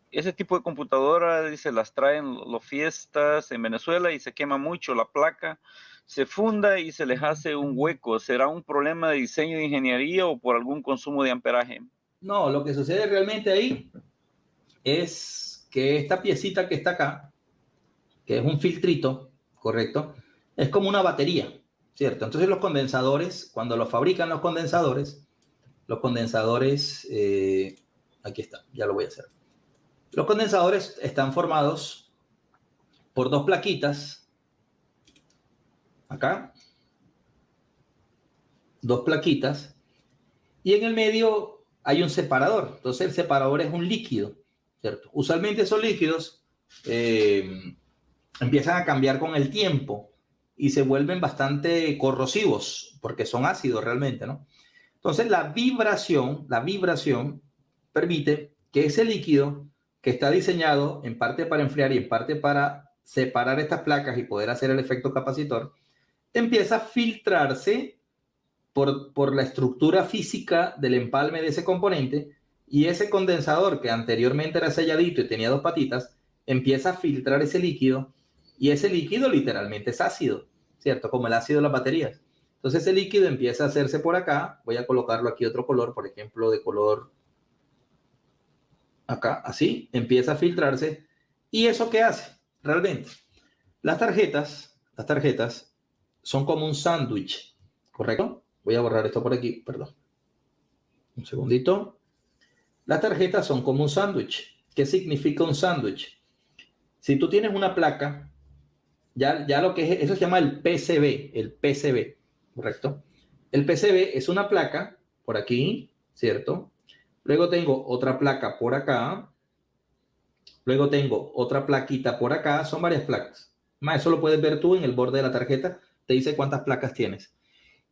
Ese tipo de computadora, dice, las traen los fiestas en Venezuela y se quema mucho la placa, se funda y se les hace un hueco. ¿Será un problema de diseño de ingeniería o por algún consumo de amperaje? No, lo que sucede realmente ahí es que esta piecita que está acá, que es un filtrito, ¿correcto? Es como una batería, ¿cierto? Entonces los condensadores, cuando los fabrican los condensadores, aquí está, ya lo voy a hacer. Los condensadores están formados por dos plaquitas, acá, dos plaquitas, y en el medio hay un separador. Entonces el separador es un líquido, ¿cierto? Usualmente esos líquidos empiezan a cambiar con el tiempo y se vuelven bastante corrosivos porque son ácidos realmente, ¿no? Entonces la vibración permite que ese líquido que está diseñado en parte para enfriar y en parte para separar estas placas y poder hacer el efecto capacitor, empieza a filtrarse por la estructura física del empalme de ese componente, y ese condensador que anteriormente era selladito y tenía 2 patitas, empieza a filtrar ese líquido, y ese líquido literalmente es ácido, ¿cierto? Como el ácido de las baterías. Entonces ese líquido empieza a hacerse por acá. Voy a colocarlo aquí otro color, por ejemplo, de color acá, así, empieza a filtrarse. ¿Y eso qué hace? Realmente, las tarjetas son como un sándwich, ¿correcto? Voy a borrar esto por aquí, perdón. Un segundito. Las tarjetas son como un sándwich. ¿Qué significa un sándwich? Si tú tienes una placa, ya lo que es, eso se llama el PCB, ¿correcto? El PCB es una placa por aquí, ¿cierto? Luego tengo otra placa por acá. Luego tengo otra plaquita por acá. Son varias placas. Más, eso lo puedes ver tú en el borde de la tarjeta. Te dice cuántas placas tienes.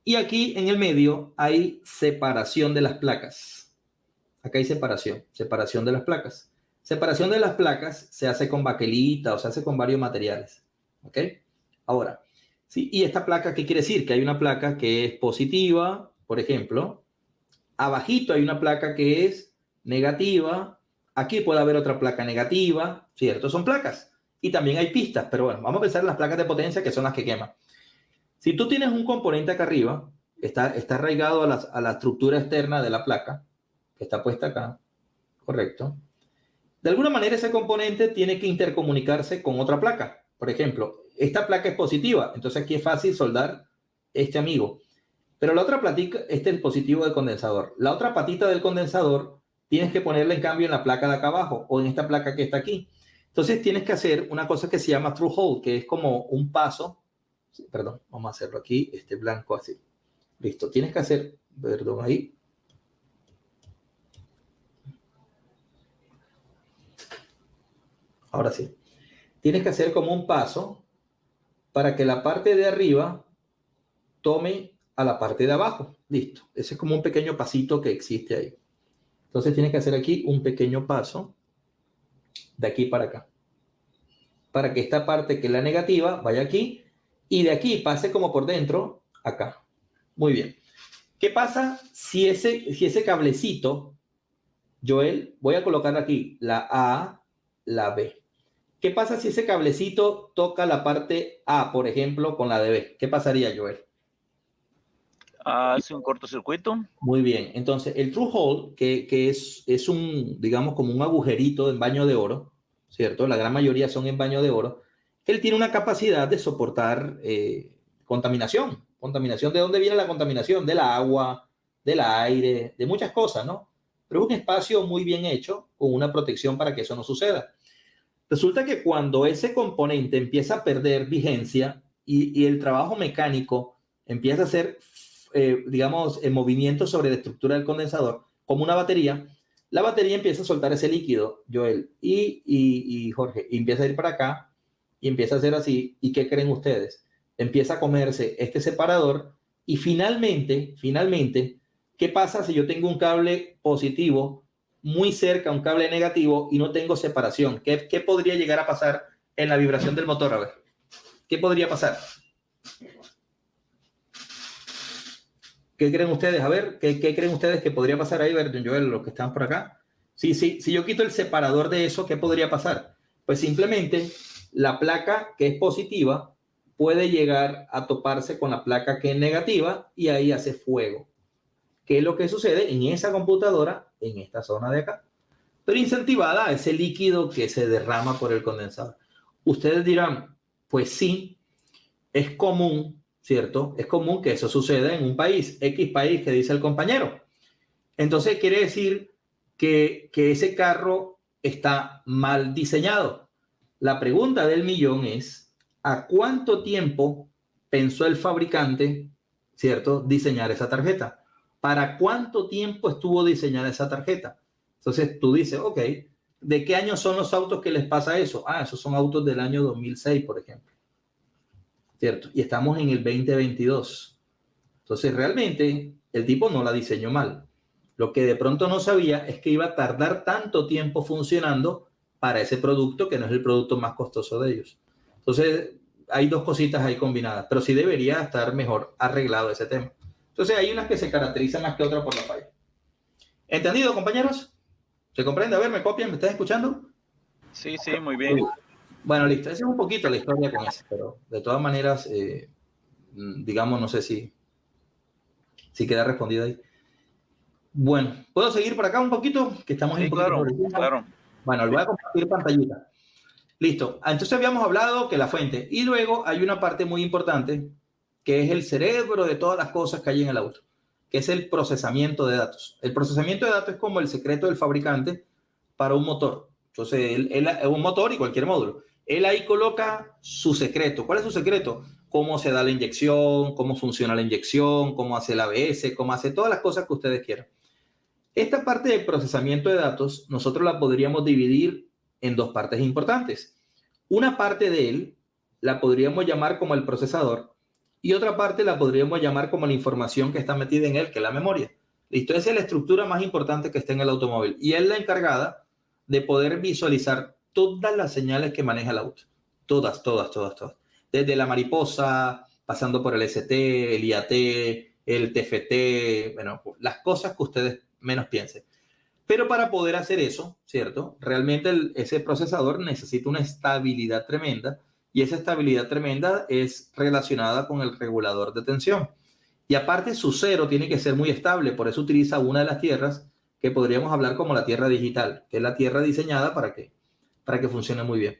Y aquí en el medio hay separación de las placas. Acá hay separación de las placas. Separación de las placas se hace con baquelita o se hace con varios materiales. ¿Ok? Ahora, ¿sí? ¿Y esta placa qué quiere decir? Que hay una placa que es positiva, por ejemplo. Abajito hay una placa que es negativa. Aquí puede haber otra placa negativa, ¿cierto? Son placas. Y también hay pistas, pero bueno, vamos a pensar en las placas de potencia, que son las que queman. Si tú tienes un componente acá arriba, está arraigado a la estructura externa de la placa, que está puesta acá, correcto. De alguna manera ese componente tiene que intercomunicarse con otra placa. Por ejemplo, esta placa es positiva, entonces aquí es fácil soldar este amigo. Pero la otra platita, este es el positivo del condensador. La otra patita del condensador tienes que ponerla en cambio en la placa de acá abajo o en esta placa que está aquí. Entonces tienes que hacer una cosa que se llama through hole, que es como un paso. Perdón, vamos a hacerlo aquí, este blanco así. Listo, tienes que hacer, perdón, ahí. Ahora sí. Tienes que hacer como un paso para que la parte de arriba tome a la parte de abajo. Listo. Ese es como un pequeño pasito que existe ahí. Entonces tienes que hacer aquí un pequeño paso de aquí para acá. Para que esta parte que es la negativa vaya aquí y de aquí pase como por dentro acá. Muy bien. ¿Qué pasa si ese cablecito, Joel, voy a colocar aquí la A, la B. ¿Qué pasa si ese cablecito toca la parte A, por ejemplo, con la de B? ¿Qué pasaría, Joel? Hace un cortocircuito. Muy bien. Entonces, el through hole, que es un, digamos, como un agujerito en baño de oro, ¿cierto? La gran mayoría son en baño de oro. Él tiene una capacidad de soportar contaminación. ¿Contaminación de dónde viene la contaminación? Del agua, del aire, de muchas cosas, ¿no? Pero es un espacio muy bien hecho con una protección para que eso no suceda. Resulta que cuando ese componente empieza a perder vigencia y el trabajo mecánico empieza a hacer, digamos, en movimiento sobre la estructura del condensador, como una batería, la batería empieza a soltar ese líquido, Joel y Jorge, y empieza a ir para acá y empieza a hacer así. ¿Y qué creen ustedes? Empieza a comerse este separador y finalmente, ¿qué pasa si yo tengo un cable positivo muy cerca, un cable negativo y no tengo separación? ¿Qué podría llegar a pasar en la vibración del motor? A ver, ¿qué podría pasar? ¿Qué creen ustedes? A ver, ¿qué creen ustedes que podría pasar ahí, Joel, los que están por acá? Si yo quito el separador de eso, ¿qué podría pasar? Pues simplemente la placa que es positiva puede llegar a toparse con la placa que es negativa y ahí hace fuego. ¿Qué es lo que sucede en esa computadora, en esta zona de acá? Pero incentivada a ese líquido que se derrama por el condensador. Ustedes dirán, pues sí, es común, ¿cierto? Es común que eso suceda en un país, X país que dice el compañero. Entonces quiere decir que ese carro está mal diseñado. La pregunta del millón es, ¿a cuánto tiempo pensó el fabricante, ¿cierto?, diseñar esa tarjeta? ¿Para cuánto tiempo estuvo diseñada esa tarjeta? Entonces tú dices, ok, ¿De qué año son los autos que les pasa eso? Ah, esos son autos del año 2006, por ejemplo. ¿Cierto? Y estamos en el 2022. Entonces, realmente, el tipo no la diseñó mal. Lo que de pronto no sabía es que iba a tardar tanto tiempo funcionando para ese producto, que no es el producto más costoso de ellos. Entonces, hay dos cositas ahí combinadas, pero sí debería estar mejor arreglado ese tema. Entonces, hay unas que se caracterizan más que otras por la falla. ¿Entendido, compañeros? ¿Se comprende? A ver, ¿me copian? ¿Me están escuchando? Sí, sí, muy bien. Bueno, listo. Esa es un poquito la historia con eso, pero de todas maneras, digamos, no sé si queda respondido ahí. Bueno, ¿puedo seguir por acá un poquito? Que estamos Sí, un poquito sobre el tiempo. claro. Bueno, les voy a compartir pantallita. Listo. Entonces habíamos hablado que la fuente. Y luego hay una parte muy importante, que es el cerebro de todas las cosas que hay en el auto, que es el procesamiento de datos. El procesamiento de datos es como el secreto del fabricante para un motor. Entonces, él es un motor y cualquier módulo. Él ahí coloca su secreto. ¿Cuál es su secreto? Cómo se da la inyección, cómo funciona la inyección, cómo hace el ABS, cómo hace todas las cosas que ustedes quieran. Esta parte de procesamiento de datos, nosotros la podríamos dividir en dos partes importantes. Una parte de él la podríamos llamar como el procesador y otra parte la podríamos llamar como la información que está metida en él, que es la memoria. Listo, esa es la estructura más importante que está en el automóvil y es la encargada de poder visualizar todas las señales que maneja el auto. Todas. Desde la mariposa, pasando por el ST, el IAT, el TFT, bueno, las cosas que ustedes menos piensen. Pero para poder hacer eso, ¿cierto? Realmente ese procesador necesita una estabilidad tremenda y esa estabilidad tremenda es relacionada con el regulador de tensión. Y aparte su cero tiene que ser muy estable, por eso utiliza una de las tierras que podríamos hablar como la tierra digital, que es la tierra diseñada para que funcione muy bien.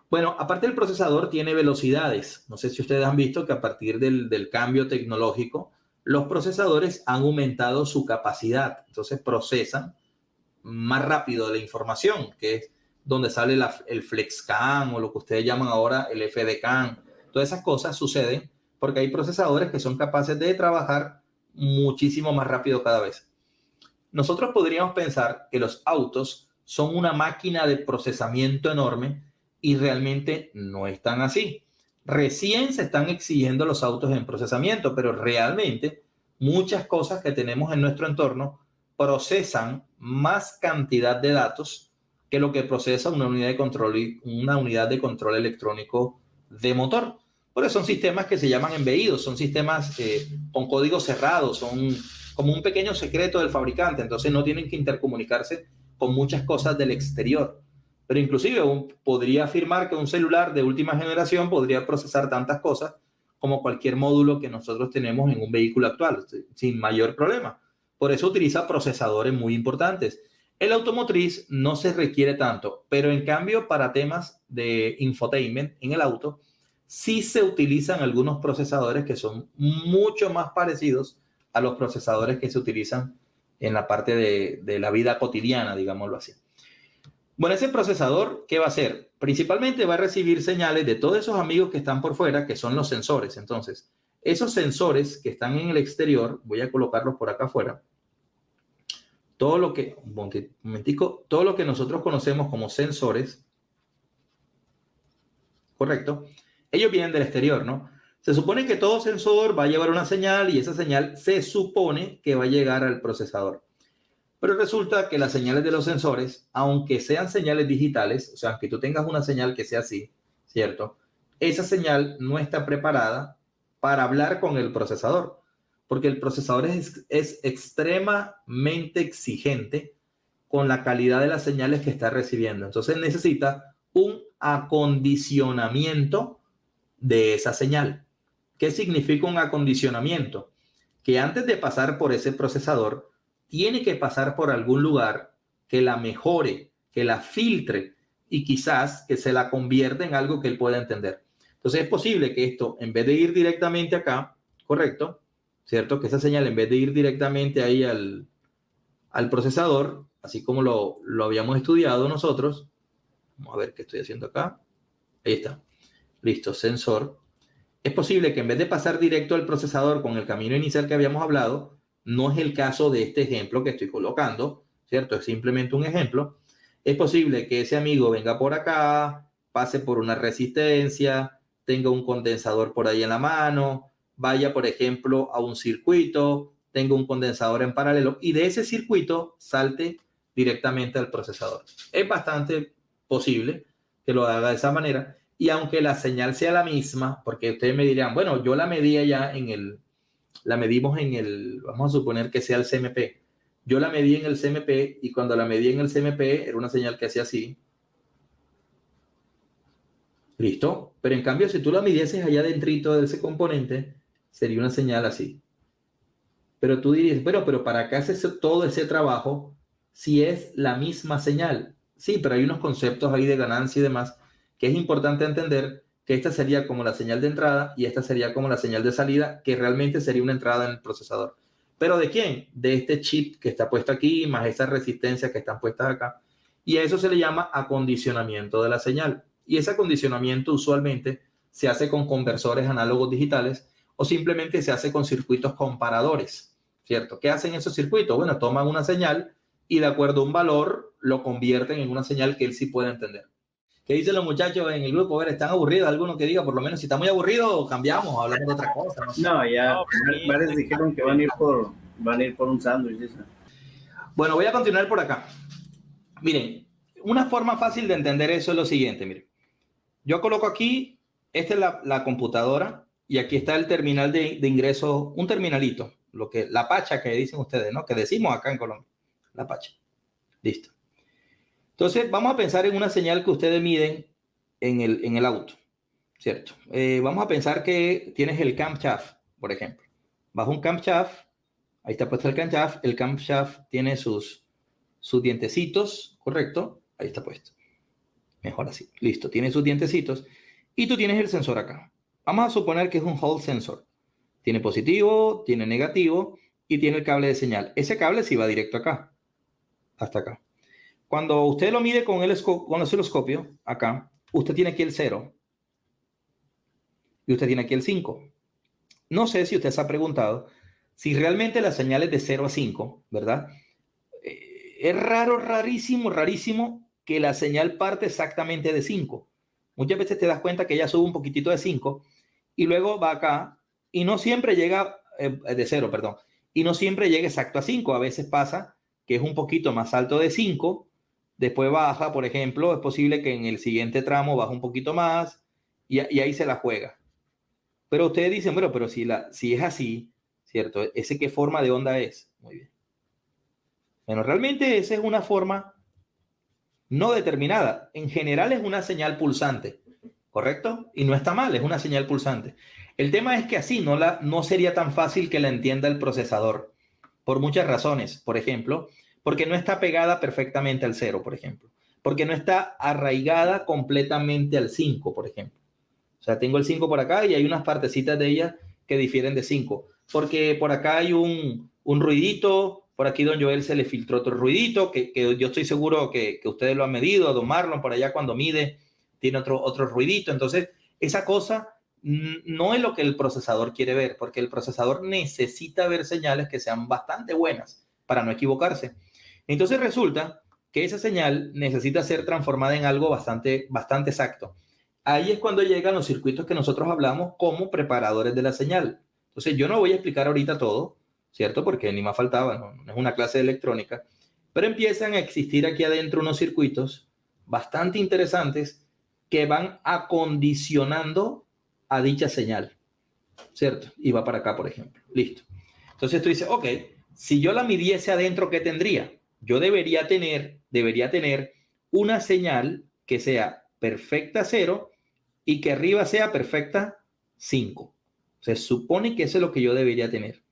Bueno, aparte el procesador tiene velocidades. No sé si ustedes han visto que a partir del cambio tecnológico, los procesadores han aumentado su capacidad. Entonces procesan más rápido la información, que es donde sale el FlexCAN o lo que ustedes llaman ahora el FDCAN. Todas esas cosas suceden porque hay procesadores que son capaces de trabajar muchísimo más rápido cada vez. Nosotros podríamos pensar que los autos son una máquina de procesamiento enorme y realmente no es tan así. Recién se están exigiendo los autos en procesamiento, pero realmente muchas cosas que tenemos en nuestro entorno procesan más cantidad de datos que lo que procesa una unidad de control electrónico de motor. Por eso son sistemas que se llaman embebidos, son sistemas con código cerrado, son como un pequeño secreto del fabricante, entonces no tienen que intercomunicarse con muchas cosas del exterior. Pero inclusive podría afirmar que un celular de última generación podría procesar tantas cosas como cualquier módulo que nosotros tenemos en un vehículo actual, sin mayor problema. Por eso utiliza procesadores muy importantes. El automotriz no se requiere tanto, pero en cambio para temas de infotainment en el auto, sí se utilizan algunos procesadores que son mucho más parecidos a los procesadores que se utilizan en la parte de la vida cotidiana, digámoslo así. Bueno, ese procesador, ¿qué va a hacer? Principalmente va a recibir señales de todos esos amigos que están por fuera, que son los sensores. Entonces, esos sensores que están en el exterior, voy a colocarlos por acá afuera. Todo lo que nosotros conocemos como sensores, correcto, ellos vienen del exterior, ¿no? Se supone que todo sensor va a llevar una señal y esa señal se supone que va a llegar al procesador. Pero resulta que las señales de los sensores, aunque sean señales digitales, o sea, que tú tengas una señal que sea así, ¿cierto? Esa señal no está preparada para hablar con el procesador, porque el procesador es extremadamente exigente con la calidad de las señales que está recibiendo. Entonces necesita un acondicionamiento de esa señal. ¿Qué significa un acondicionamiento? Que antes de pasar por ese procesador, tiene que pasar por algún lugar que la mejore, que la filtre y quizás que se la convierta en algo que él pueda entender. Entonces es posible que esto, en vez de ir directamente acá, correcto, ¿cierto? Que esa señal, en vez de ir directamente ahí al procesador, así como lo habíamos estudiado nosotros, vamos a ver qué estoy haciendo acá. Ahí está. Listo, sensor. Es posible que en vez de pasar directo al procesador con el camino inicial que habíamos hablado, no es el caso de este ejemplo que estoy colocando, ¿cierto? Es simplemente un ejemplo. Es posible que ese amigo venga por acá, pase por una resistencia, tenga un condensador por ahí en la mano, vaya, por ejemplo, a un circuito, tenga un condensador en paralelo y de ese circuito salte directamente al procesador. Es bastante posible que lo haga de esa manera. Y aunque la señal sea la misma, porque ustedes me dirán, bueno, yo la medía ya la medimos en el, vamos a suponer que sea el CMP. Yo la medí en el CMP y cuando la medí en el CMP era una señal que hacía así. ¿Listo? Pero en cambio, si tú la midieses allá dentro de ese componente, sería una señal así. Pero tú dirías, pero ¿para qué haces todo ese trabajo si es la misma señal? Sí, pero hay unos conceptos ahí de ganancia y demás que es importante entender que esta sería como la señal de entrada y esta sería como la señal de salida, que realmente sería una entrada en el procesador. ¿Pero de quién? De este chip que está puesto aquí, más esas resistencias que están puestas acá. Y a eso se le llama acondicionamiento de la señal. Y ese acondicionamiento usualmente se hace con conversores análogos digitales o simplemente se hace con circuitos comparadores, ¿cierto? ¿Qué hacen esos circuitos? Bueno, toman una señal y de acuerdo a un valor lo convierten en una señal que él sí puede entender. ¿Qué dicen los muchachos en el grupo? A ver, ¿están aburridos? Alguno que diga, por lo menos, si está muy aburrido, cambiamos, hablamos de otra cosa. No, ya, varios dijeron que van a ir por un sándwich. Bueno, voy a continuar por acá. Miren, una forma fácil de entender eso es lo siguiente, miren. Yo coloco aquí, esta es la computadora, y aquí está el terminal de ingreso, un terminalito, la pacha que dicen ustedes, ¿no? Que decimos acá en Colombia, la pacha. Listo. Entonces, vamos a pensar en una señal que ustedes miden en el auto, ¿cierto? Vamos a pensar que tienes el camshaft, por ejemplo. Bajo un camshaft, ahí está puesto el camshaft tiene sus dientecitos, ¿correcto? Ahí está puesto. Mejor así. Listo, tiene sus dientecitos. Y tú tienes el sensor acá. Vamos a suponer que es un Hall sensor. Tiene positivo, tiene negativo y tiene el cable de señal. Ese cable sí va directo acá, hasta acá. Cuando usted lo mide con el osciloscopio, acá, usted tiene aquí el 0 y usted tiene aquí el 5. No sé si usted se ha preguntado si realmente la señal es de 0 a 5, ¿verdad? Es rarísimo que la señal parte exactamente de 5. Muchas veces te das cuenta que ella sube un poquitito de 5 y luego va acá y no siempre llega de 0, perdón. Y no siempre llega exacto a 5. A veces pasa que es un poquito más alto de 5. Después baja, por ejemplo, es posible que en el siguiente tramo baje un poquito más y ahí se la juega. Pero ustedes dicen, bueno, pero si es así, ¿cierto? ¿Ese qué forma de onda es? Muy bien. Bueno, realmente esa es una forma no determinada. En general es una señal pulsante, ¿correcto? Y no está mal, es una señal pulsante. El tema es que así no sería tan fácil que la entienda el procesador, por muchas razones. Por ejemplo, porque no está pegada perfectamente al 0, por ejemplo. Porque no está arraigada completamente al 5, por ejemplo. O sea, tengo el 5 por acá y hay unas partecitas de ella que difieren de 5. Porque por acá hay un ruidito, por aquí don Joel se le filtró otro ruidito, que yo estoy seguro que ustedes lo han medido, a don Marlon por allá cuando mide tiene otro ruidito. Entonces, esa cosa no es lo que el procesador quiere ver, porque el procesador necesita ver señales que sean bastante buenas para no equivocarse. Entonces resulta que esa señal necesita ser transformada en algo bastante exacto. Ahí es cuando llegan los circuitos que nosotros hablamos como preparadores de la señal. Entonces yo no voy a explicar ahorita todo, ¿cierto? Porque ni más faltaba, no es una clase de electrónica, pero empiezan a existir aquí adentro unos circuitos bastante interesantes que van acondicionando a dicha señal, ¿cierto? Y va para acá, por ejemplo. Listo. Entonces tú dices, ok, si yo la midiese adentro, ¿qué tendría? Yo debería tener una señal que sea perfecta 0 y que arriba sea perfecta 5. Se supone que eso es lo que yo debería tener.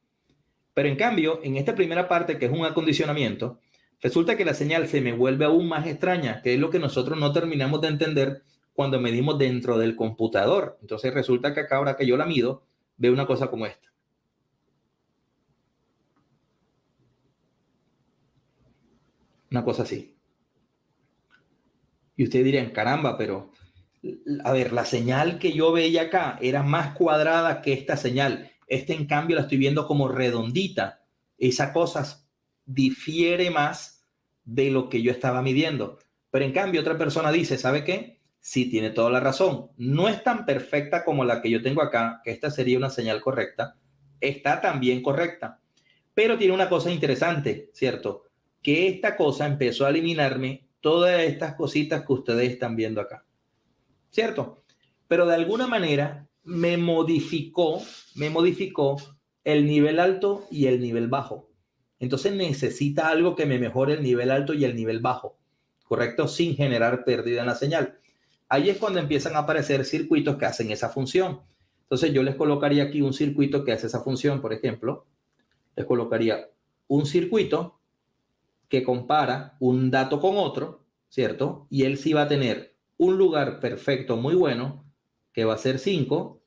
Pero en cambio, en esta primera parte, que es un acondicionamiento, resulta que la señal se me vuelve aún más extraña, que es lo que nosotros no terminamos de entender cuando medimos dentro del computador. Entonces resulta que acá, ahora que yo la mido, veo una cosa como esta. Una cosa así. Y ustedes dirían, caramba, pero a ver, la señal que yo veía acá era más cuadrada que esta señal. Esta, en cambio, la estoy viendo como redondita. Esa cosa difiere más de lo que yo estaba midiendo. Pero en cambio otra persona dice, ¿sabe qué? Sí, tiene toda la razón. No es tan perfecta como la que yo tengo acá, que esta sería una señal correcta. Está también correcta. Pero tiene una cosa interesante, ¿cierto? Que esta cosa empezó a eliminarme todas estas cositas que ustedes están viendo acá, ¿cierto? Pero de alguna manera me modificó el nivel alto y el nivel bajo. Entonces necesita algo que me mejore el nivel alto y el nivel bajo, ¿correcto? Sin generar pérdida en la señal. Ahí es cuando empiezan a aparecer circuitos que hacen esa función. Entonces yo les colocaría aquí un circuito que hace esa función, por ejemplo. Les colocaría un circuito que compara un dato con otro, ¿cierto? Y él sí va a tener un lugar perfecto muy bueno, que va a ser 5,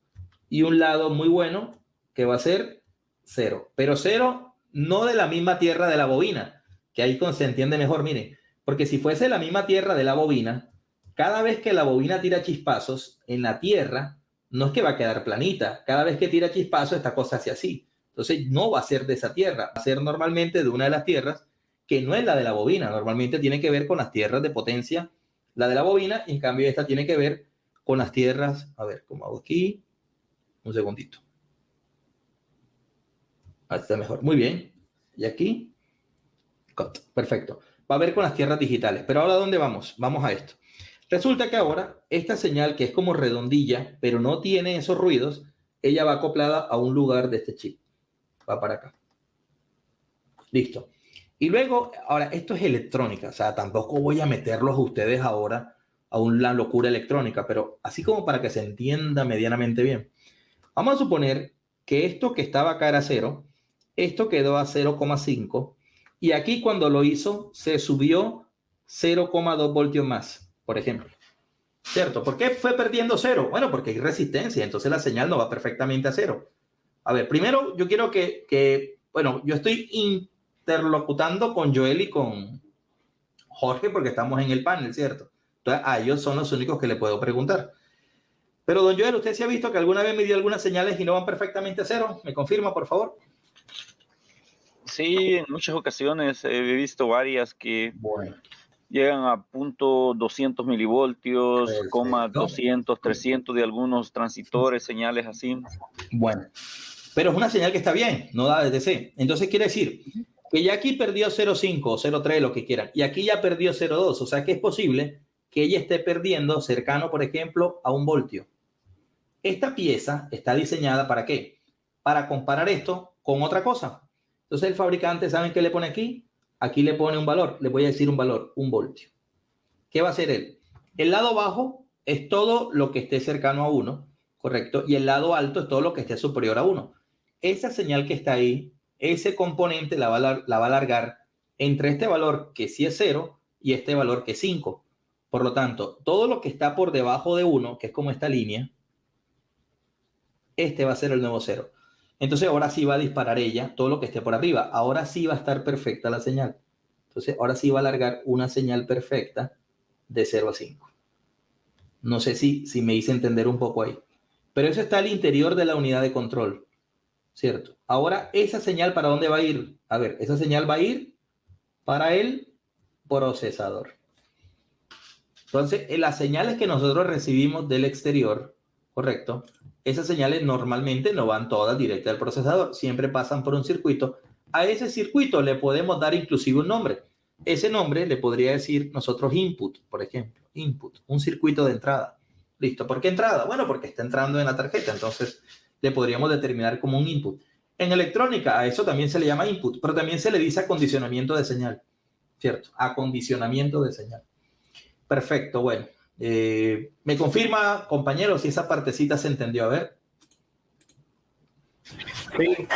y un lado muy bueno, que va a ser 0. Pero 0 no de la misma tierra de la bobina, que ahí se entiende mejor, miren. Porque si fuese la misma tierra de la bobina, cada vez que la bobina tira chispazos en la tierra, no es que va a quedar planita. Cada vez que tira chispazos, esta cosa hace así. Entonces no va a ser de esa tierra, va a ser normalmente de una de las tierras que no es la de la bobina. Normalmente tiene que ver con las tierras de potencia, la de la bobina, y en cambio esta tiene que ver con las tierras, a ver, ¿cómo hago aquí? Un segundito. Ahí está mejor, muy bien. Y aquí, cut. Perfecto. Va a ver con las tierras digitales. Pero ahora, ¿dónde vamos? Vamos a esto. Resulta que ahora esta señal, que es como redondilla, pero no tiene esos ruidos, ella va acoplada a un lugar de este chip. Va para acá. Listo. Y luego, ahora, esto es electrónica, o sea, tampoco voy a meterlos a ustedes ahora a una locura electrónica, pero así como para que se entienda medianamente bien. Vamos a suponer que esto que estaba acá era 0, esto quedó a 0,5, y aquí cuando lo hizo se subió 0,2 voltios más, por ejemplo. ¿Cierto? ¿Por qué fue perdiendo 0? Bueno, porque hay resistencia, entonces la señal no va perfectamente a 0. A ver, primero yo quiero bueno, yo estoy interlocutando con Joel y con Jorge porque estamos en el panel, ¿cierto? Entonces a ellos son los únicos que le puedo preguntar. Pero don Joel, ¿usted se ha visto que alguna vez me dio algunas señales y no van perfectamente a 0? ¿Me confirma, por favor? Sí, en muchas ocasiones he visto varias que llegan a punto 200 milivoltios, coma 200, 300 de algunos transitores, señales así. Bueno, pero es una señal que está bien, no da desde C. Entonces quiere decir que ya aquí perdió 0,5 o 0,3, lo que quieran, y aquí ya perdió 0,2, o sea que es posible que ella esté perdiendo cercano, por ejemplo, a 1 voltio. Esta pieza está diseñada ¿para qué? Para comparar esto con otra cosa. Entonces el fabricante, ¿saben qué le pone aquí? Aquí le pone un valor, le voy a decir un valor, 1 voltio. ¿Qué va a hacer él? El lado bajo es todo lo que esté cercano a 1, ¿correcto? Y el lado alto es todo lo que esté superior a 1. Esa señal que está ahí, ese componente la va a alargar entre este valor que sí es 0 y este valor que es 5. Por lo tanto, todo lo que está por debajo de 1, que es como esta línea, este va a ser el nuevo 0. Entonces ahora sí va a disparar ella todo lo que esté por arriba. Ahora sí va a estar perfecta la señal. Entonces ahora sí va a alargar una señal perfecta de 0 a 5. No sé si me hice entender un poco ahí. Pero eso está al interior de la unidad de control, ¿cierto? Ahora, ¿esa señal para dónde va a ir? A ver, esa señal va a ir para el procesador. Entonces, las señales que nosotros recibimos del exterior, ¿correcto? Esas señales normalmente no van todas directas al procesador. Siempre pasan por un circuito. A ese circuito le podemos dar inclusive un nombre. Ese nombre le podría decir nosotros input, por ejemplo. Input, un circuito de entrada. Listo. ¿Por qué entrada? Bueno, porque está entrando en la tarjeta. Entonces, le podríamos determinar como un input. En electrónica, a eso también se le llama input, pero también se le dice acondicionamiento de señal. ¿Cierto? Acondicionamiento de señal. Perfecto, bueno. ¿Me confirma, compañero, si esa partecita se entendió? A ver.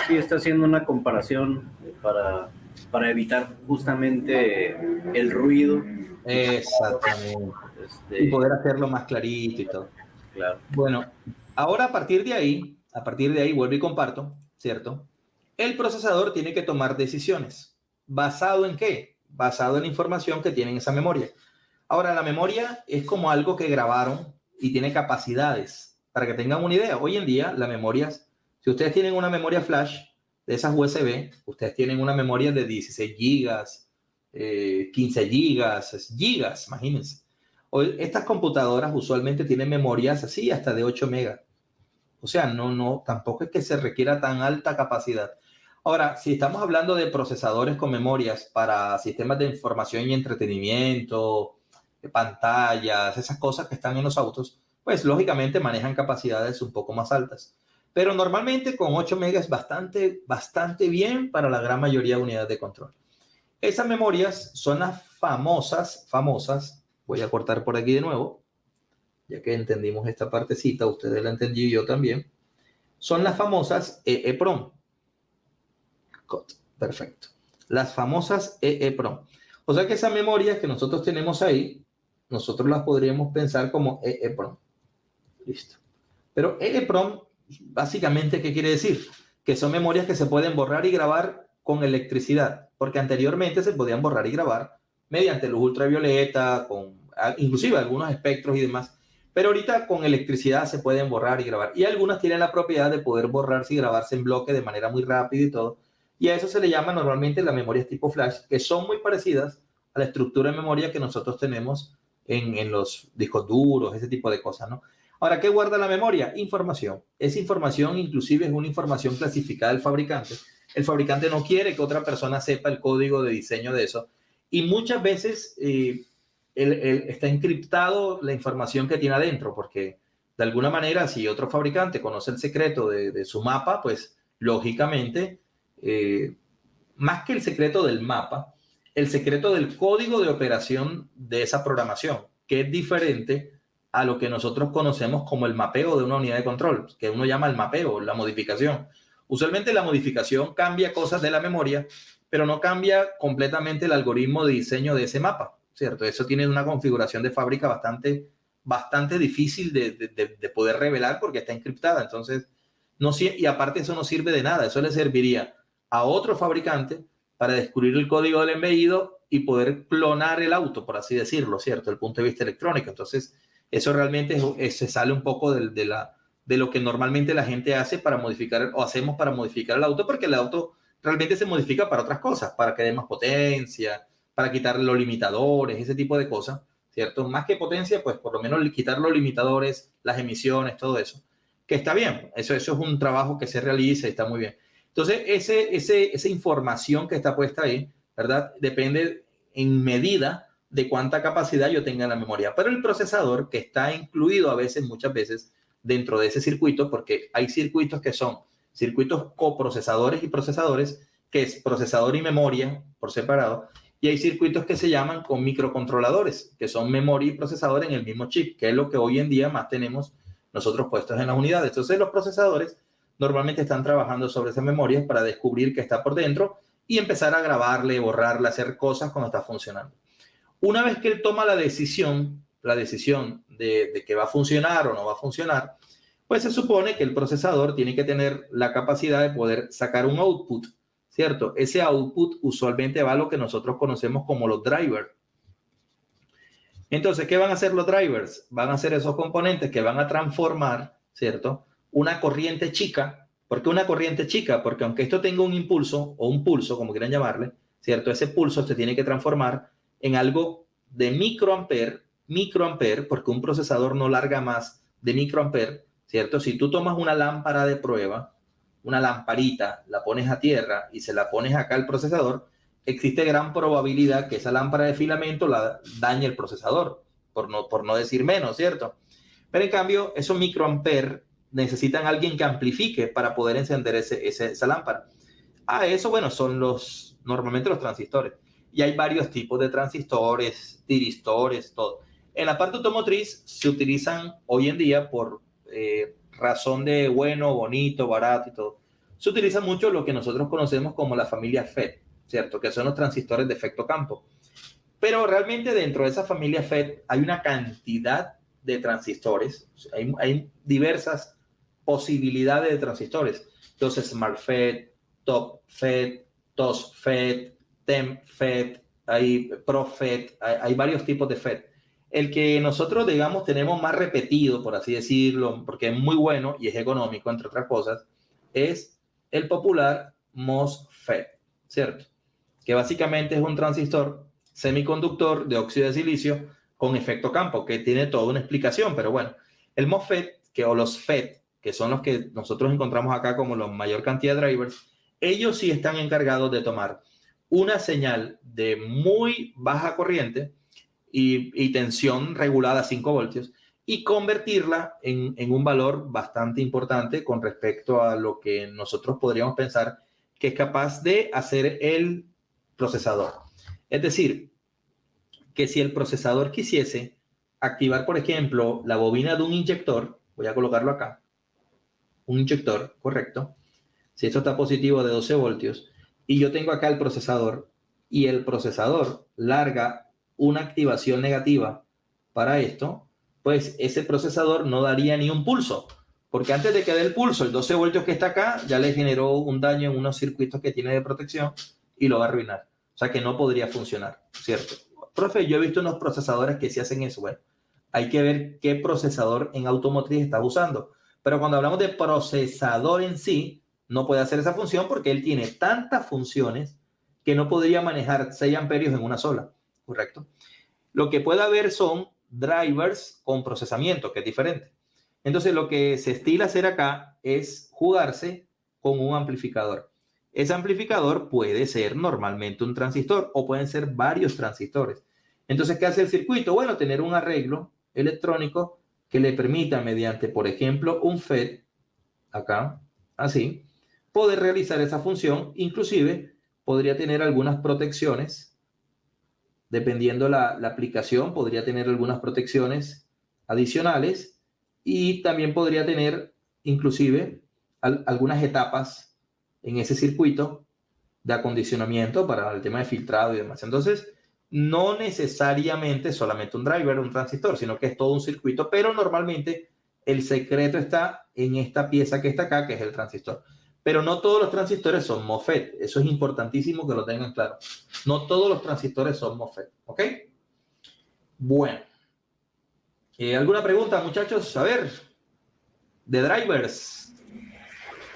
Sí, está haciendo una comparación para evitar justamente el ruido. Exactamente. Y poder hacerlo más clarito y todo. Claro. Bueno, ahora a partir de ahí, vuelvo y comparto, ¿cierto? El procesador tiene que tomar decisiones. ¿Basado en qué? Basado en la información que tiene en esa memoria. Ahora, la memoria es como algo que grabaron y tiene capacidades. Para que tengan una idea, hoy en día las memorias, si ustedes tienen una memoria flash de esas USB, ustedes tienen una memoria de 16 gigas, 15 gigas, imagínense. Hoy, estas computadoras usualmente tienen memorias así hasta de 8 megas. O sea, tampoco es que se requiera tan alta capacidad. Ahora, si estamos hablando de procesadores con memorias para sistemas de información y entretenimiento, pantallas, esas cosas que están en los autos, pues lógicamente manejan capacidades un poco más altas. Pero normalmente con 8 megas es bastante bien para la gran mayoría de unidades de control. Esas memorias son las famosas, voy a cortar por aquí de nuevo, ya que entendimos esta partecita, ustedes la entendí y yo también, son las famosas EEPROM. Perfecto. Las famosas EEPROM. O sea que esas memorias que nosotros tenemos ahí, nosotros las podríamos pensar como EEPROM. Listo. Pero EEPROM, básicamente, ¿qué quiere decir? Que son memorias que se pueden borrar y grabar con electricidad, porque anteriormente se podían borrar y grabar mediante luz ultravioleta, inclusive algunos espectros y demás, pero ahorita con electricidad se pueden borrar y grabar, y algunas tienen la propiedad de poder borrarse y grabarse en bloque de manera muy rápida y todo, y a eso se le llama normalmente las memorias tipo flash, que son muy parecidas a la estructura de memoria que nosotros tenemos en los discos duros, ese tipo de cosas, ¿no? Ahora, ¿qué guarda la memoria? Información. Esa información inclusive es una información clasificada del fabricante. El fabricante no quiere que otra persona sepa el código de diseño de eso. Y muchas veces está encriptado la información que tiene adentro, porque de alguna manera, si otro fabricante conoce el secreto de su mapa, pues lógicamente, más que el secreto del mapa, el secreto del código de operación de esa programación, que es diferente a lo que nosotros conocemos como el mapeo de una unidad de control, que uno llama el mapeo, la modificación. Usualmente la modificación cambia cosas de la memoria, pero no cambia completamente el algoritmo de diseño de ese mapa, ¿cierto? Eso tiene una configuración de fábrica bastante difícil de poder revelar porque está encriptada. Entonces, y aparte eso no sirve de nada. Eso le serviría a otro fabricante para descubrir el código del embellido y poder clonar el auto, por así decirlo, ¿cierto? Desde el punto de vista electrónico. Entonces, eso realmente se sale un poco de lo que normalmente la gente hace para modificar o hacemos para modificar el auto, porque el auto realmente se modifica para otras cosas, para que dé más potencia, para quitar los limitadores, ese tipo de cosas, ¿cierto? Más que potencia, pues por lo menos quitar los limitadores, las emisiones, todo eso, que está bien, eso es un trabajo que se realiza y está muy bien. Entonces, esa información que está puesta ahí, ¿verdad? Depende en medida de cuánta capacidad yo tenga en la memoria. Pero el procesador, que está incluido muchas veces, dentro de ese circuito, porque hay circuitos que son circuitos coprocesadores y procesadores, que es procesador y memoria por separado, y hay circuitos que se llaman con microcontroladores, que son memoria y procesador en el mismo chip, que es lo que hoy en día más tenemos nosotros puestos en las unidades. Entonces los procesadores normalmente están trabajando sobre esas memorias para descubrir qué está por dentro y empezar a grabarle, borrarle, hacer cosas cuando está funcionando. Una vez que él toma la decisión de que va a funcionar o no va a funcionar, pues se supone que el procesador tiene que tener la capacidad de poder sacar un output, ¿cierto? Ese output usualmente va a lo que nosotros conocemos como los drivers. Entonces, ¿qué van a hacer los drivers? Van a ser esos componentes que van a transformar, ¿cierto? Una corriente chica. ¿Por qué una corriente chica? Porque aunque esto tenga un impulso o un pulso, como quieran llamarle, ¿cierto? Ese pulso se tiene que transformar en algo de microamper, porque un procesador no larga más de microamper, ¿cierto? Si tú tomas una lámpara de prueba, una lamparita, la pones a tierra y se la pones acá al procesador, existe gran probabilidad que esa lámpara de filamento la dañe el procesador, por no decir menos, ¿cierto? Pero en cambio, esos microamper necesitan alguien que amplifique para poder encender esa lámpara. Eso, bueno, son normalmente los transistores. Y hay varios tipos de transistores, tiristores, todo. En la parte automotriz se utilizan hoy en día por razón de bueno, bonito, barato y todo. Se utiliza mucho lo que nosotros conocemos como la familia FET, ¿cierto? Que son los transistores de efecto campo. Pero realmente dentro de esa familia FET hay una cantidad de transistores. Hay diversas posibilidades de transistores. Entonces, Smart FET, Top FET, TOS FET, Temp FET, hay Pro FET, hay varios tipos de FET. El que nosotros, digamos, tenemos más repetido, por así decirlo, porque es muy bueno y es económico, entre otras cosas, es el popular MOSFET, ¿cierto? que básicamente es un transistor semiconductor de óxido de silicio con efecto campo, que tiene toda una explicación, pero bueno, el MOSFET, o los FET, que son los que nosotros encontramos acá como la mayor cantidad de drivers, ellos sí están encargados de tomar una señal de muy baja corriente y tensión regulada a 5 voltios y convertirla en un valor bastante importante con respecto a lo que nosotros podríamos pensar que es capaz de hacer el procesador. Es decir, que si el procesador quisiese activar, por ejemplo, la bobina de un inyector, voy a colocarlo acá, un inyector, correcto, si esto está positivo de 12 voltios, y yo tengo acá el procesador, y el procesador larga una activación negativa para esto, pues ese procesador no daría ni un pulso, porque antes de que dé el pulso, el 12 voltios que está acá, ya le generó un daño en unos circuitos que tiene de protección y lo va a arruinar. O sea que no podría funcionar, ¿cierto? Profe, yo he visto unos procesadores que sí hacen eso. Bueno, hay que ver qué procesador en automotriz está usando. Pero cuando hablamos de procesador en sí, no puede hacer esa función porque él tiene tantas funciones que no podría manejar 6 amperios en una sola, ¿correcto? Lo que puede haber son drivers con procesamiento, que es diferente. Entonces, lo que se estila hacer acá es jugarse con un amplificador. Ese amplificador puede ser normalmente un transistor o pueden ser varios transistores. Entonces, ¿qué hace el circuito? Bueno, tener un arreglo electrónico que le permita, mediante, por ejemplo, un FET, acá, así, poder realizar esa función. Inclusive, podría tener algunas protecciones, dependiendo la aplicación, podría tener algunas protecciones adicionales y también podría tener, inclusive, algunas etapas en ese circuito de acondicionamiento para el tema de filtrado y demás. Entonces, no necesariamente solamente un driver, un transistor, sino que es todo un circuito, pero normalmente el secreto está en esta pieza que está acá, que es el transistor. Pero no todos los transistores son MOSFET. Eso es importantísimo que lo tengan claro. No todos los transistores son MOSFET, ¿ok? Bueno. ¿Alguna pregunta, muchachos? A ver, de drivers.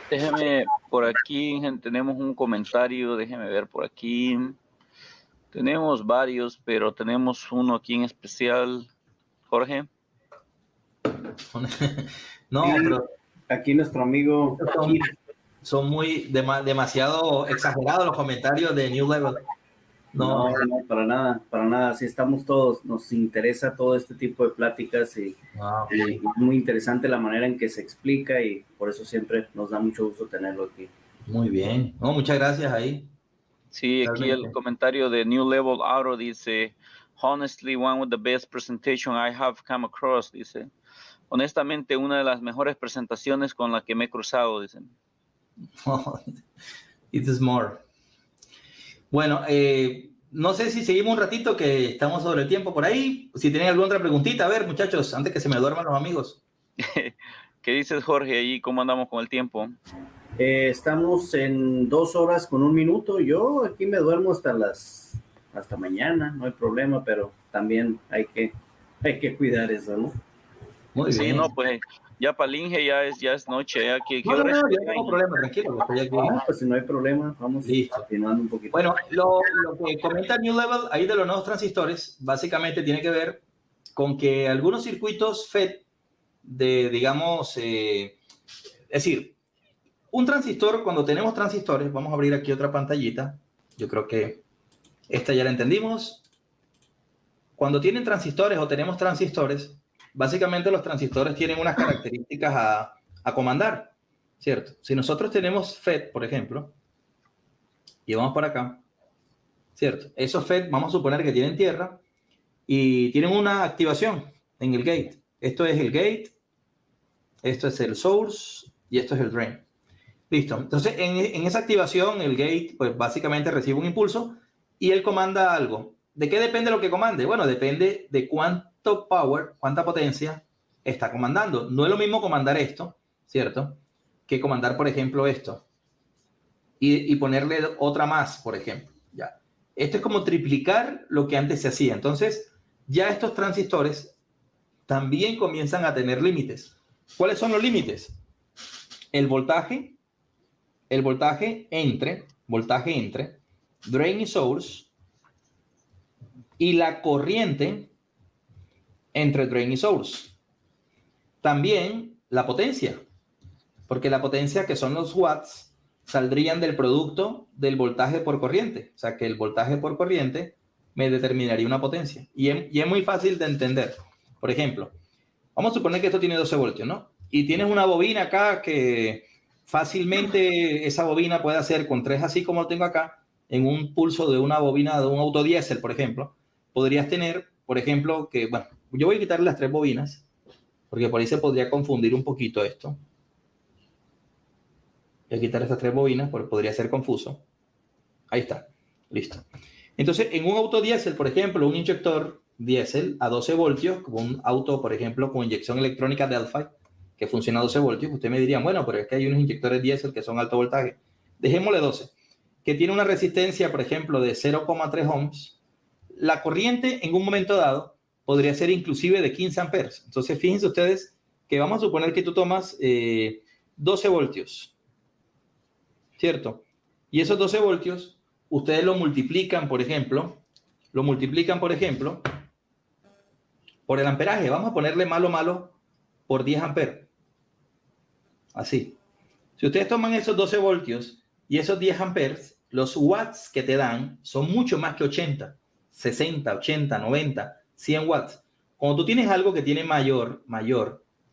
Déjeme por aquí, tenemos un comentario, déjeme ver por aquí. Tenemos varios, pero tenemos uno aquí en especial. Jorge. No, Sí, pero aquí nuestro amigo son muy demasiado exagerados los comentarios de New Level. No, para nada. Sí, estamos todos, nos interesa todo este tipo de pláticas y es muy interesante la manera en que se explica y por eso siempre nos da mucho gusto tenerlo aquí. Muy bien. No, muchas gracias ahí. Sí, aquí el comentario de New Level Auto dice, honestly, one of the best presentation I have come across, dice. Honestamente, una de las mejores presentaciones con la que me he cruzado, dicen. It is more. Bueno, no sé si seguimos un ratito que estamos sobre el tiempo por ahí. Si tienen alguna otra preguntita, a ver, muchachos, antes que se me duerman los amigos. ¿Qué dices, Jorge, ahí? ¿Cómo andamos con el tiempo? Estamos en 2 horas con 1 minuto. Yo aquí me duermo hasta mañana, no hay problema, pero también hay que cuidar eso, ¿no? Muy bien. Sí, no, pues ya para el Inge ya es noche. Ya que, no, yo no tengo problema, tranquilo. Estoy aquí. Pues si no hay problema, vamos continuando un poquito. Bueno, lo que comenta New Level ahí de los nuevos transistores, básicamente tiene que ver con que algunos circuitos FET digamos, es decir, un transistor, cuando tenemos transistores, vamos a abrir aquí otra pantallita, yo creo que esta ya la entendimos. Cuando tienen transistores o tenemos transistores, básicamente los transistores tienen unas características a comandar, ¿cierto? Si nosotros tenemos FET, por ejemplo, y vamos por acá, ¿cierto? Esos FET, vamos a suponer que tienen tierra y tienen una activación en el gate. Esto es el gate, esto es el source y esto es el drain. Listo. Entonces, en esa activación, el gate, pues básicamente recibe un impulso y él comanda algo. ¿De qué depende lo que comande? Bueno, depende de cuánto power, cuánta potencia está comandando. No es lo mismo comandar esto, ¿cierto? Que comandar, por ejemplo, esto. Y ponerle otra más, por ejemplo. Ya. Esto es como triplicar lo que antes se hacía. Entonces, ya estos transistores también comienzan a tener límites. ¿Cuáles son los límites? El voltaje entre, drain y source, y la corriente entre drain y source. También la potencia, porque la potencia, que son los watts, saldrían del producto del voltaje por corriente. O sea, que el voltaje por corriente me determinaría una potencia. Y es muy fácil de entender. Por ejemplo, vamos a suponer que esto tiene 12 voltios, ¿no? Y tienes una bobina acá que fácilmente esa bobina puede hacer con 3, así como lo tengo acá, en un pulso de una bobina de un auto diésel, por ejemplo. Podrías tener, por ejemplo, que, bueno, yo voy a quitarle las 3 bobinas, porque por ahí se podría confundir un poquito esto. Voy a quitar estas 3 bobinas porque podría ser confuso. Ahí está, listo. Entonces, en un auto diésel, por ejemplo, un inyector diésel a 12 voltios, como un auto, por ejemplo, con inyección electrónica Delphi, que funciona a 12 voltios, usted me diría, bueno, pero es que hay unos inyectores diésel que son alto voltaje. Dejémosle 12, que tiene una resistencia, por ejemplo, de 0,3 ohms. La corriente, en un momento dado, podría ser inclusive de 15 amperes. Entonces, fíjense ustedes que vamos a suponer que tú tomas 12 voltios, ¿cierto? Y esos 12 voltios, ustedes lo multiplican, por ejemplo, por el amperaje. Vamos a ponerle malo por 10 amperes. Así. Si ustedes toman esos 12 voltios y esos 10 amperes, los watts que te dan son mucho más que 80, 60, 80, 90, 100 watts. Cuando tú tienes algo que tiene mayor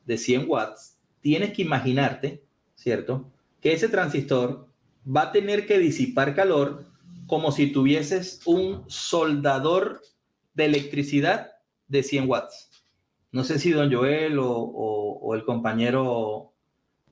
de 100 watts, tienes que imaginarte, ¿cierto?, que ese transistor va a tener que disipar calor como si tuvieses un soldador de electricidad de 100 watts. No sé si don Joel o el compañero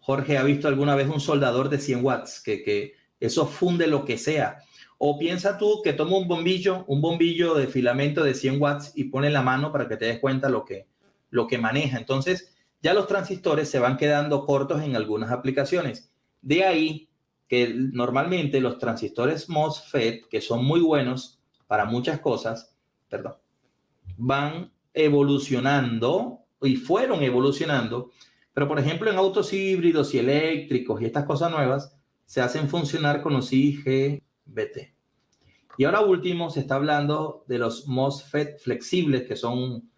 Jorge ha visto alguna vez un soldador de 100 watts, que eso funde lo que sea. O piensa tú que toma un bombillo de filamento de 100 watts y pone la mano para que te des cuenta lo que maneja. Entonces, ya los transistores se van quedando cortos en algunas aplicaciones. De ahí que normalmente los transistores MOSFET, que son muy buenos para muchas cosas, van evolucionando y fueron evolucionando, pero por ejemplo en autos híbridos y eléctricos y estas cosas nuevas se hacen funcionar con los IGBT. Y ahora último se está hablando de los MOSFET flexibles, que son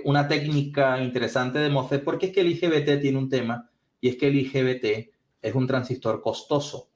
una técnica interesante de MOSFET, porque es que el IGBT tiene un tema, y es que el IGBT es un transistor costoso.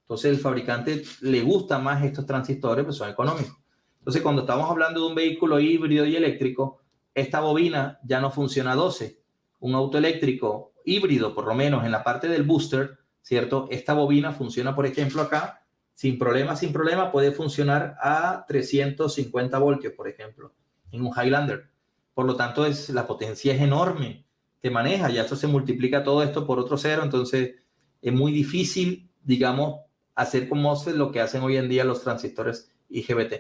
Entonces el fabricante le gusta más estos transistores, pues son económicos. Entonces cuando estamos hablando de un vehículo híbrido y eléctrico, esta bobina ya no funciona a 12. Un auto eléctrico híbrido, por lo menos en la parte del booster, ¿cierto? Esta bobina funciona, por ejemplo, acá, sin problema, puede funcionar a 350 voltios, por ejemplo, en un Highlander. Por lo tanto, la potencia es enorme que maneja. Ya esto se multiplica todo esto por otro cero, entonces es muy difícil, digamos, hacer con MOSFET lo que hacen hoy en día los transistores IGBT.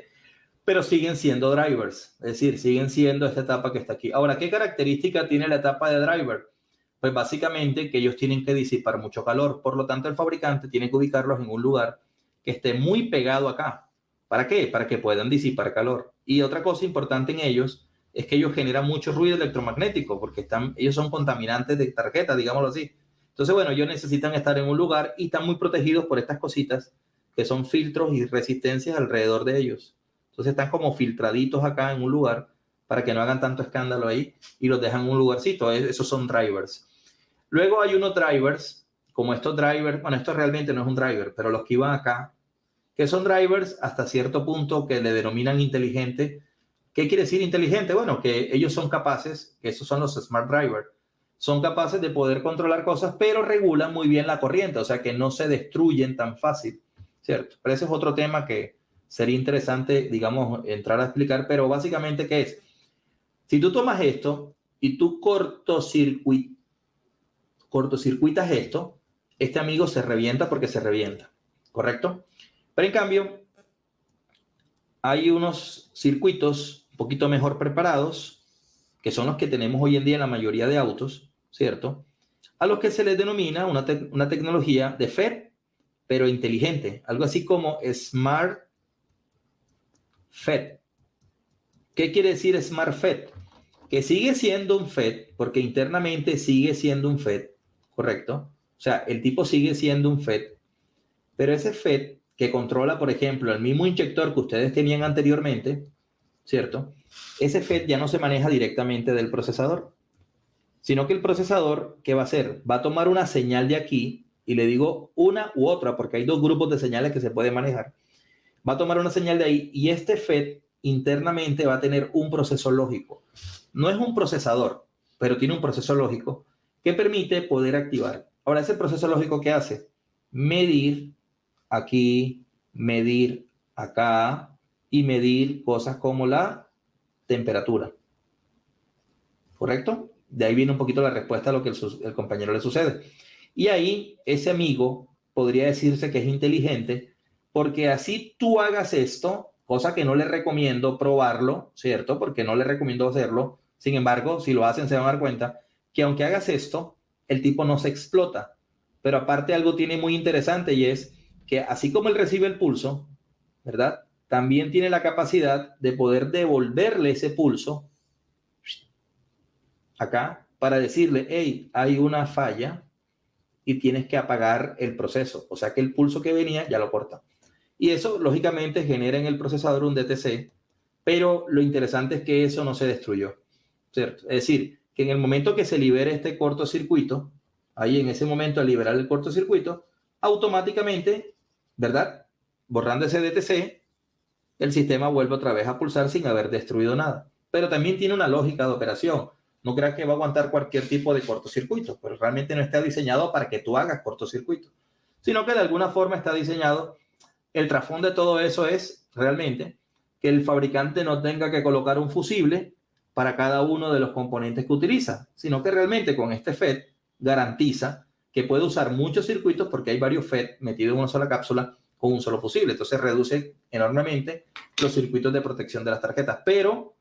Pero siguen siendo drivers, es decir, siguen siendo esta etapa que está aquí. Ahora, ¿qué característica tiene la etapa de driver? Pues básicamente que ellos tienen que disipar mucho calor. Por lo tanto, el fabricante tiene que ubicarlos en un lugar que esté muy pegado acá. ¿Para qué? Para que puedan disipar calor. Y otra cosa importante en ellos es que ellos generan mucho ruido electromagnético porque ellos son contaminantes de tarjeta, digámoslo así. Entonces, bueno, ellos necesitan estar en un lugar y están muy protegidos por estas cositas que son filtros y resistencias alrededor de ellos. Entonces están como filtraditos acá en un lugar para que no hagan tanto escándalo ahí y los dejan en un lugarcito. Esos son drivers. Luego hay unos drivers, como estos drivers, bueno, esto realmente no es un driver, pero los que iban acá, que son drivers hasta cierto punto que le denominan inteligente. ¿Qué quiere decir inteligente? Bueno, que ellos son capaces, que esos son los smart drivers, son capaces de poder controlar cosas, pero regulan muy bien la corriente, o sea que no se destruyen tan fácil, ¿cierto? Pero ese es otro tema que sería interesante, digamos, entrar a explicar, pero básicamente, ¿qué es? Si tú tomas esto y tú cortocircuitas esto, este amigo se revienta porque se revienta, ¿correcto? Pero en cambio, hay unos circuitos un poquito mejor preparados, que son los que tenemos hoy en día en la mayoría de autos, ¿cierto? A los que se les denomina una tecnología de FET, pero inteligente, algo así como Smart FET. ¿Qué quiere decir Smart FET? Que sigue siendo un FET, porque internamente sigue siendo un FET, ¿correcto? O sea, el tipo sigue siendo un FET, pero ese FET que controla, por ejemplo, el mismo inyector que ustedes tenían anteriormente, ¿cierto? Ese FET ya no se maneja directamente del procesador, sino que el procesador, ¿qué va a hacer? Va a tomar una señal de aquí, y le digo una u otra, porque hay dos grupos de señales que se pueden manejar. Va a tomar una señal de ahí, y este FET internamente va a tener un proceso lógico. No es un procesador, pero tiene un proceso lógico que permite poder activar. Ahora, ese proceso lógico, ¿qué hace? Medir aquí, medir acá y medir cosas como la temperatura. ¿Correcto? De ahí viene un poquito la respuesta a lo que el compañero le sucede. Y ahí ese amigo podría decirse que es inteligente porque así tú hagas esto, cosa que no le recomiendo probarlo, ¿cierto? Porque no le recomiendo hacerlo. Sin embargo, si lo hacen se van a dar cuenta que aunque hagas esto, el tipo no se explota. Pero aparte algo tiene muy interesante y es que así como él recibe el pulso, ¿verdad? También tiene la capacidad de poder devolverle ese pulso acá para decirle, hey, hay una falla y tienes que apagar el proceso. O sea que el pulso que venía ya lo corta. Y eso, lógicamente, genera en el procesador un DTC, pero lo interesante es que eso no se destruyó, ¿cierto? Es decir, que en el momento que se libere este cortocircuito, ahí en ese momento al liberar el cortocircuito, automáticamente, ¿verdad? Borrando ese DTC, el sistema vuelve otra vez a pulsar sin haber destruido nada. Pero también tiene una lógica de operación. No creas que va a aguantar cualquier tipo de cortocircuito, pero realmente no está diseñado para que tú hagas cortocircuito, sino que de alguna forma está diseñado. El trasfondo de todo eso es realmente que el fabricante no tenga que colocar un fusible para cada uno de los componentes que utiliza, sino que realmente con este FET garantiza que puede usar muchos circuitos porque hay varios FET metidos en una sola cápsula con un solo fusible. Entonces reduce enormemente los circuitos de protección de las tarjetas, pero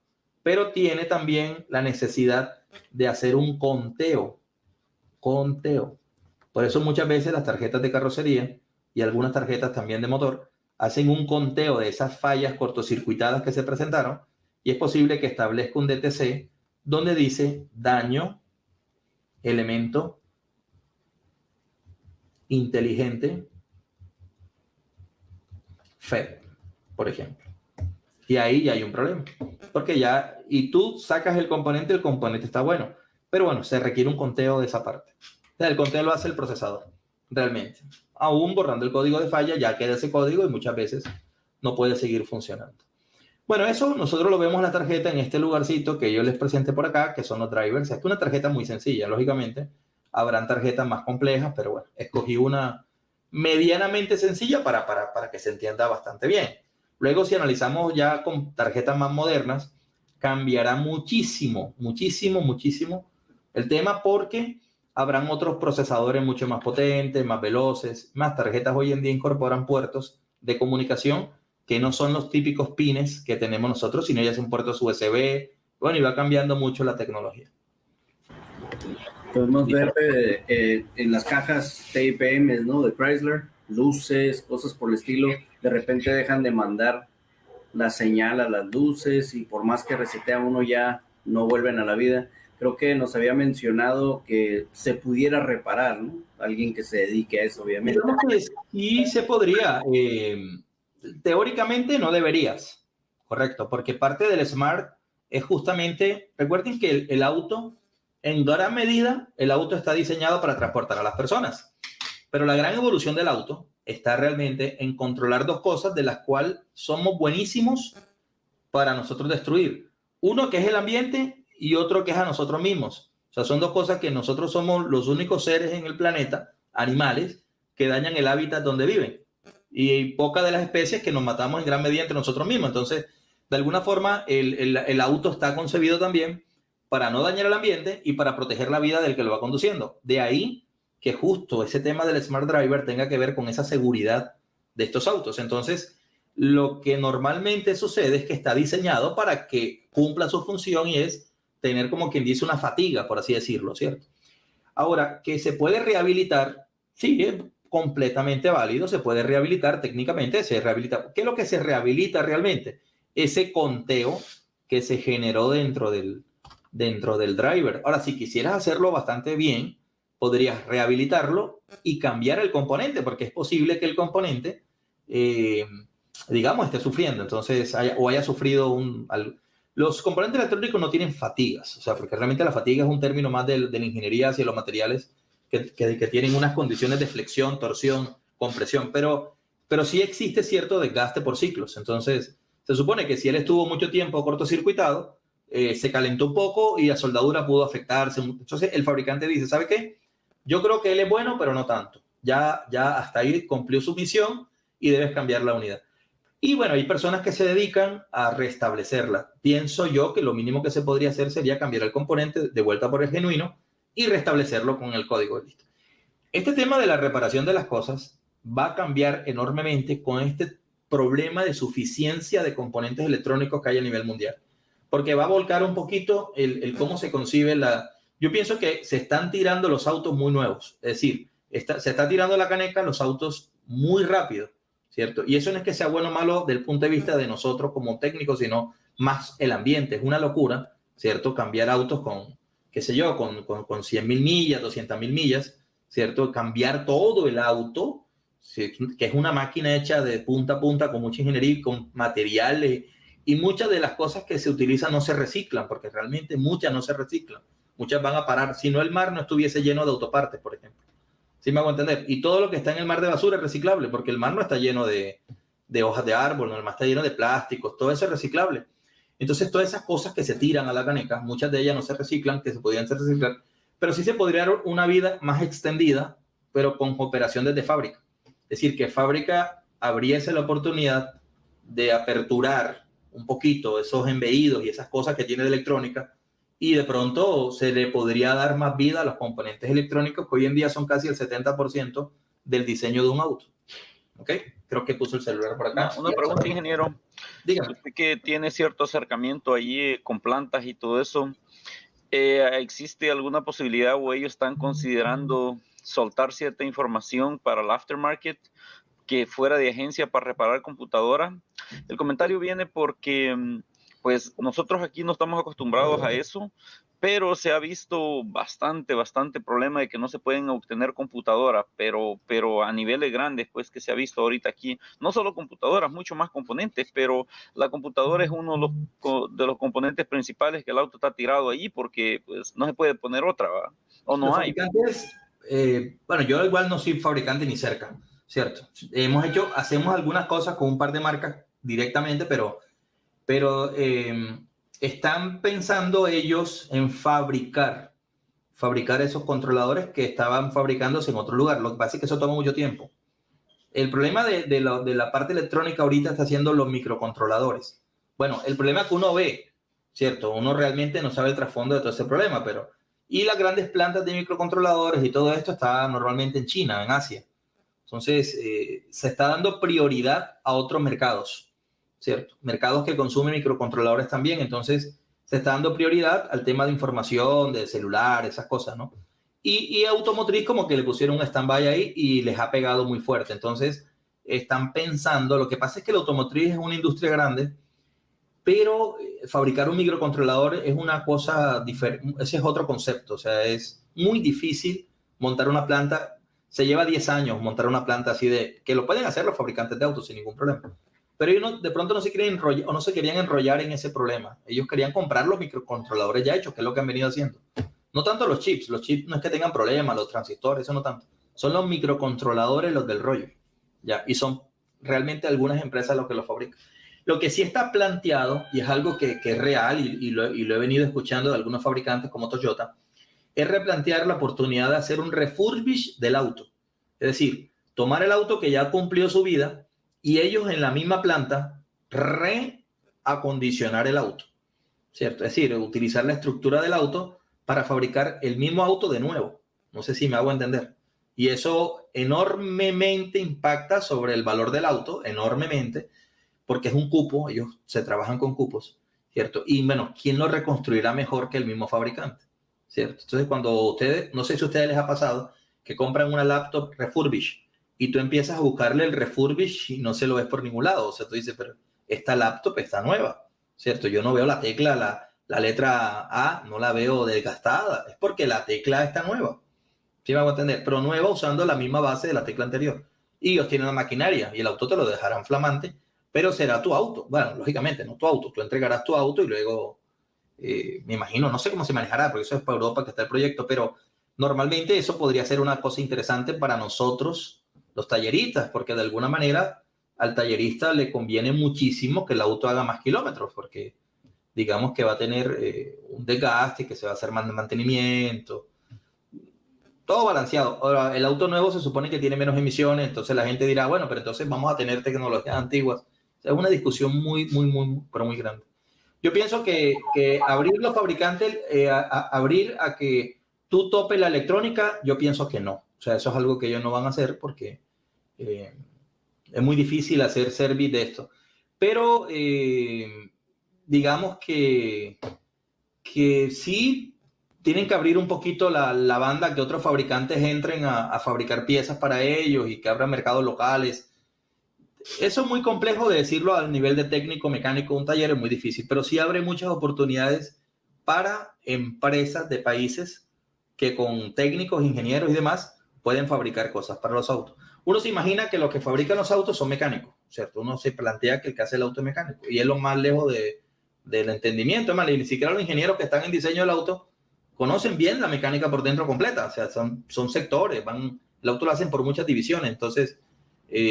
tiene también la necesidad de hacer un conteo. Por eso muchas veces las tarjetas de carrocería y algunas tarjetas también de motor hacen un conteo de esas fallas cortocircuitadas que se presentaron y es posible que establezca un DTC donde dice daño, elemento inteligente, FET, por ejemplo. Y ahí ya hay un problema. Porque ya, y tú sacas el componente está bueno. Pero bueno, se requiere un conteo de esa parte. O sea, el conteo lo hace el procesador, realmente. Aún borrando el código de falla, ya queda ese código y muchas veces no puede seguir funcionando. Bueno, eso nosotros lo vemos en la tarjeta en este lugarcito que yo les presenté por acá, que son los drivers. Es una tarjeta muy sencilla, lógicamente. Habrán tarjetas más complejas, pero bueno, escogí una medianamente sencilla para que se entienda bastante bien. Luego, si analizamos ya con tarjetas más modernas, cambiará muchísimo el tema porque habrán otros procesadores mucho más potentes, más veloces, más tarjetas hoy en día incorporan puertos de comunicación que no son los típicos pines que tenemos nosotros, sino ya son puertos USB. Bueno, y va cambiando mucho la tecnología. Podemos ver en las cajas TIPM, ¿no? De Chrysler, luces, cosas por el estilo. De repente dejan de mandar la señal a las luces y por más que resetea uno ya no vuelven a la vida. Creo que nos había mencionado que se pudiera reparar, ¿no? Alguien que se dedique a eso, obviamente. Sí se podría. Teóricamente no deberías, correcto, porque parte del Smart es justamente, recuerden que el auto, en gran medida, el auto está diseñado para transportar a las personas, pero la gran evolución del auto está realmente en controlar dos cosas de las cuales somos buenísimos para nosotros destruir. Uno que es el ambiente y otro que es a nosotros mismos. O sea, son dos cosas que nosotros somos los únicos seres en el planeta, animales, que dañan el hábitat donde viven. Y hay pocas de las especies que nos matamos en gran medida entre nosotros mismos. Entonces, de alguna forma, el auto está concebido también para no dañar el ambiente y para proteger la vida del que lo va conduciendo. De ahí que justo ese tema del Smart Driver tenga que ver con esa seguridad de estos autos. Entonces, lo que normalmente sucede es que está diseñado para que cumpla su función y es tener, como quien dice, una fatiga, por así decirlo, ¿cierto? Ahora, que se puede rehabilitar, sí, es completamente válido, se puede rehabilitar técnicamente, se rehabilita. ¿Qué es lo que se rehabilita realmente? Ese conteo que se generó dentro del driver. Ahora, si quisieras hacerlo bastante bien, podrías rehabilitarlo y cambiar el componente, porque es posible que el componente digamos, esté sufriendo. Entonces, haya sufrido los componentes electrónicos no tienen fatigas, o sea, porque realmente la fatiga es un término más de la ingeniería hacia los materiales que tienen unas condiciones de flexión, torsión, compresión, pero sí existe cierto desgaste por ciclos. Entonces, se supone que si él estuvo mucho tiempo cortocircuitado, se calentó un poco y la soldadura pudo afectarse. Entonces, el fabricante dice, ¿sabe qué? Yo creo que él es bueno, pero no tanto. Ya hasta ahí cumplió su misión y debes cambiar la unidad. Y bueno, hay personas que se dedican a restablecerla. Pienso yo que lo mínimo que se podría hacer sería cambiar el componente de vuelta por el genuino y restablecerlo con el código. Listo. Este tema de la reparación de las cosas va a cambiar enormemente con este problema de suficiencia de componentes electrónicos que hay a nivel mundial. Porque va a volcar un poquito el cómo se concibe la... Yo pienso que se están tirando los autos muy nuevos. Es decir, se está tirando la caneca los autos muy rápido, ¿cierto? Y eso no es que sea bueno o malo del punto de vista de nosotros como técnicos, sino más el ambiente. Es una locura, ¿cierto? Cambiar autos con, qué sé yo, con 100.000 millas, 200.000 millas, ¿cierto? Cambiar todo el auto, ¿sí? Que es una máquina hecha de punta a punta con mucha ingeniería, con materiales, y muchas de las cosas que se utilizan no se reciclan, porque realmente muchas no se reciclan. Muchas van a parar. Si no, el mar no estuviese lleno de autopartes, por ejemplo. ¿Sí me hago entender? Y todo lo que está en el mar de basura es reciclable, porque el mar no está lleno de hojas de árbol, no, el mar está lleno de plásticos, todo eso es reciclable. Entonces, todas esas cosas que se tiran a la caneca, muchas de ellas no se reciclan, que se podrían reciclar, pero sí se podría dar una vida más extendida, pero con operación desde fábrica. Es decir, que fábrica abriese la oportunidad de aperturar un poquito esos embeídos y esas cosas que tiene de electrónica, y de pronto se le podría dar más vida a los componentes electrónicos que hoy en día son casi el 70% del diseño de un auto. ¿Ok? Creo que puso el celular por acá. Una pregunta, ingeniero. Dígame. Usted que tiene cierto acercamiento allí con plantas y todo eso, ¿existe alguna posibilidad o ellos están considerando soltar cierta información para el aftermarket que fuera de agencia para reparar computadora? El comentario viene porque pues nosotros aquí no estamos acostumbrados a eso, pero se ha visto bastante problema de que no se pueden obtener computadoras, pero a niveles grandes, pues que se ha visto ahorita aquí, no solo computadoras, mucho más componentes, pero la computadora es uno de los componentes principales que el auto está tirado ahí porque pues no se puede poner otra, ¿verdad? O no hay. Bueno, yo igual no soy fabricante ni cerca, ¿cierto? Hacemos algunas cosas con un par de marcas directamente, pero están pensando ellos en fabricar esos controladores que estaban fabricándose en otro lugar. Lo que pasa es que eso toma mucho tiempo. El problema de la parte electrónica ahorita está siendo los microcontroladores. Bueno, el problema que uno ve, ¿cierto? Uno realmente no sabe el trasfondo de todo ese problema, pero... Y las grandes plantas de microcontroladores y todo esto está normalmente en China, en Asia. Entonces, se está dando prioridad a otros mercados, ¿cierto? Mercados que consumen microcontroladores también. Entonces, se está dando prioridad al tema de información, de celular, esas cosas, ¿no? Y automotriz como que le pusieron un stand-by ahí y les ha pegado muy fuerte. Entonces, están pensando... Lo que pasa es que la automotriz es una industria grande, pero fabricar un microcontrolador es una cosa diferente. Ese es otro concepto. O sea, es muy difícil montar una planta. Se lleva 10 años montar una planta así de... Que lo pueden hacer los fabricantes de autos sin ningún problema. Pero ellos de pronto no se quieren enrollar o no se querían enrollar en ese problema. Ellos querían comprar los microcontroladores ya hechos, que es lo que han venido haciendo. No tanto los chips. Los chips no es que tengan problemas, los transistores, eso no tanto. Son los microcontroladores los del rollo. ¿Ya? Y son realmente algunas empresas los que los fabrican. Lo que sí está planteado, y es algo que es real, y lo he venido escuchando de algunos fabricantes como Toyota, es replantear la oportunidad de hacer un refurbish del auto. Es decir, tomar el auto que ya cumplió su vida y ellos en la misma planta reacondicionar el auto, ¿cierto? Es decir, utilizar la estructura del auto para fabricar el mismo auto de nuevo. No sé si me hago entender. Y eso enormemente impacta sobre el valor del auto, enormemente, porque es un cupo, ellos se trabajan con cupos, ¿cierto? Y bueno, ¿quién lo reconstruirá mejor que el mismo fabricante? ¿Cierto? Entonces, cuando ustedes, no sé si a ustedes les ha pasado, que compran una laptop refurbish y tú empiezas a buscarle el refurbish y no se lo ves por ningún lado. O sea, tú dices, pero esta laptop está nueva, ¿cierto? Yo no veo la tecla, la letra A, no la veo desgastada. Es porque la tecla está nueva. ¿Sí me hago entender? Pero nueva usando la misma base de la tecla anterior. y ellos tienen la maquinaria y el auto te lo dejarán flamante, pero será tu auto. Bueno, lógicamente, no tu auto. Tú entregarás tu auto y luego, me imagino, no sé cómo se manejará, porque eso es para Europa que está el proyecto, pero normalmente eso podría ser una cosa interesante para nosotros, los talleristas, porque de alguna manera al tallerista le conviene muchísimo que el auto haga más kilómetros, porque digamos que va a tener un desgaste, que se va a hacer más mantenimiento, todo balanceado. Ahora, el auto nuevo se supone que tiene menos emisiones, entonces la gente dirá, bueno, pero entonces vamos a tener tecnologías antiguas. O sea, es una discusión pero muy grande. Yo pienso que abrir los fabricantes, abrir a que tú topes la electrónica, yo pienso que no. O sea, eso es algo que ellos no van a hacer porque es muy difícil hacer service de esto. Pero digamos que sí tienen que abrir un poquito la banda, que otros fabricantes entren a fabricar piezas para ellos y que abran mercados locales. Eso es muy complejo de decirlo al nivel de técnico, mecánico, un taller es muy difícil, pero sí abre muchas oportunidades para empresas de países que con técnicos, ingenieros y demás pueden fabricar cosas para los autos. Uno se imagina que los que fabrican los autos son mecánicos, ¿cierto? Uno se plantea que el que hace el auto es mecánico y es lo más lejos del entendimiento. Es más, ni siquiera los ingenieros que están en diseño del auto conocen bien la mecánica por dentro completa. O sea, son sectores, el auto lo hacen por muchas divisiones. Entonces,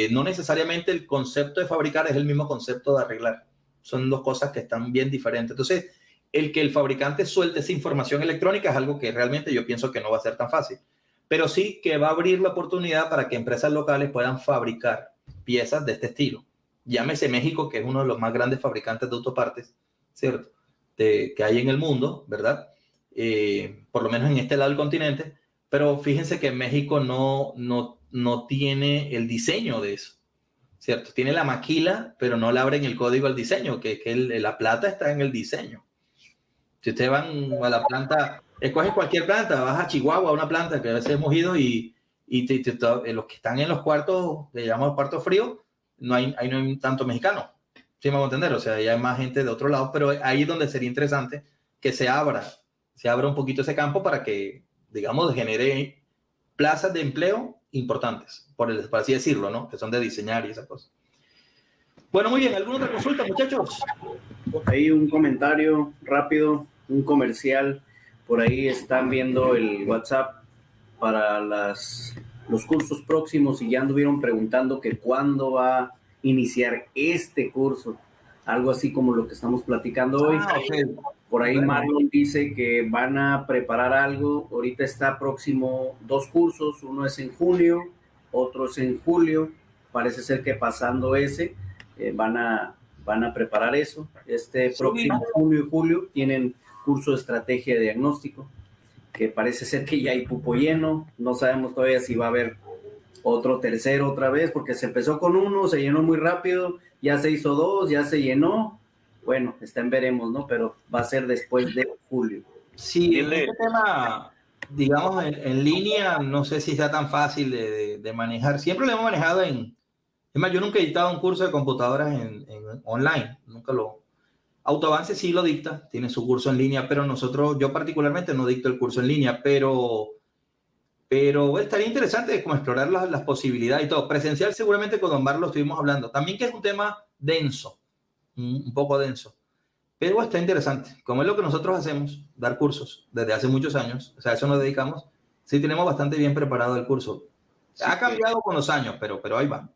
no necesariamente el concepto de fabricar es el mismo concepto de arreglar. Son dos cosas que están bien diferentes. Entonces, el que el fabricante suelte esa información electrónica es algo que realmente yo pienso que no va a ser tan fácil. Pero sí que va a abrir la oportunidad para que empresas locales puedan fabricar piezas de este estilo. Llámese México, que es uno de los más grandes fabricantes de autopartes, ¿cierto? Que hay en el mundo, ¿verdad? Por lo menos en este lado del continente. Pero fíjense que México no tiene el diseño de eso, ¿cierto? Tiene la maquila, pero no le abren el código al diseño, que la plata está en el diseño. Si ustedes van a la planta, escoges cualquier planta, vas a Chihuahua, a una planta que a veces hemos ido y los que están en los cuartos, le llamamos cuartos fríos, ahí no hay tanto mexicano, ¿sí me voy a entender? O sea, ahí hay más gente de otro lado, pero ahí es donde sería interesante que se abra un poquito ese campo para que, digamos, genere plazas de empleo importantes, por así decirlo, ¿no? Que son de diseñar y esas cosas. Bueno, muy bien. ¿Alguna otra consulta, muchachos? Ahí un comentario rápido, un comercial. Por ahí están viendo el WhatsApp para los cursos próximos y ya anduvieron preguntando que cuándo va a iniciar este curso. Algo así como lo que estamos platicando hoy. Okay. Por ahí Marlon dice que van a preparar algo. Ahorita está próximo 2 cursos. Uno es en junio, otro es en julio. Parece ser que pasando ese van a preparar eso. Próximo junio y julio tienen curso de estrategia de diagnóstico, que parece ser que ya hay cupo lleno. No sabemos todavía si va a haber otro tercero otra vez, porque se empezó con uno, se llenó muy rápido, ya se hizo 2, ya se llenó. Bueno, veremos, ¿no? Pero va a ser después de julio. Sí, este tema, digamos, en línea, no sé si sea tan fácil de manejar. Siempre lo hemos manejado es más, yo nunca he dictado un curso de computadoras en online, nunca lo. Autoavance sí lo dicta, tiene su curso en línea, pero yo particularmente no dicto el curso en línea, pero estaría interesante como explorar las posibilidades y todo. Presencial seguramente con Don Bar lo estuvimos hablando. También que es un tema denso, un poco denso, pero está interesante. Como es lo que nosotros hacemos, dar cursos desde hace muchos años, o sea, a eso nos dedicamos, sí tenemos bastante bien preparado el curso. Ha cambiado con los años, pero ahí va.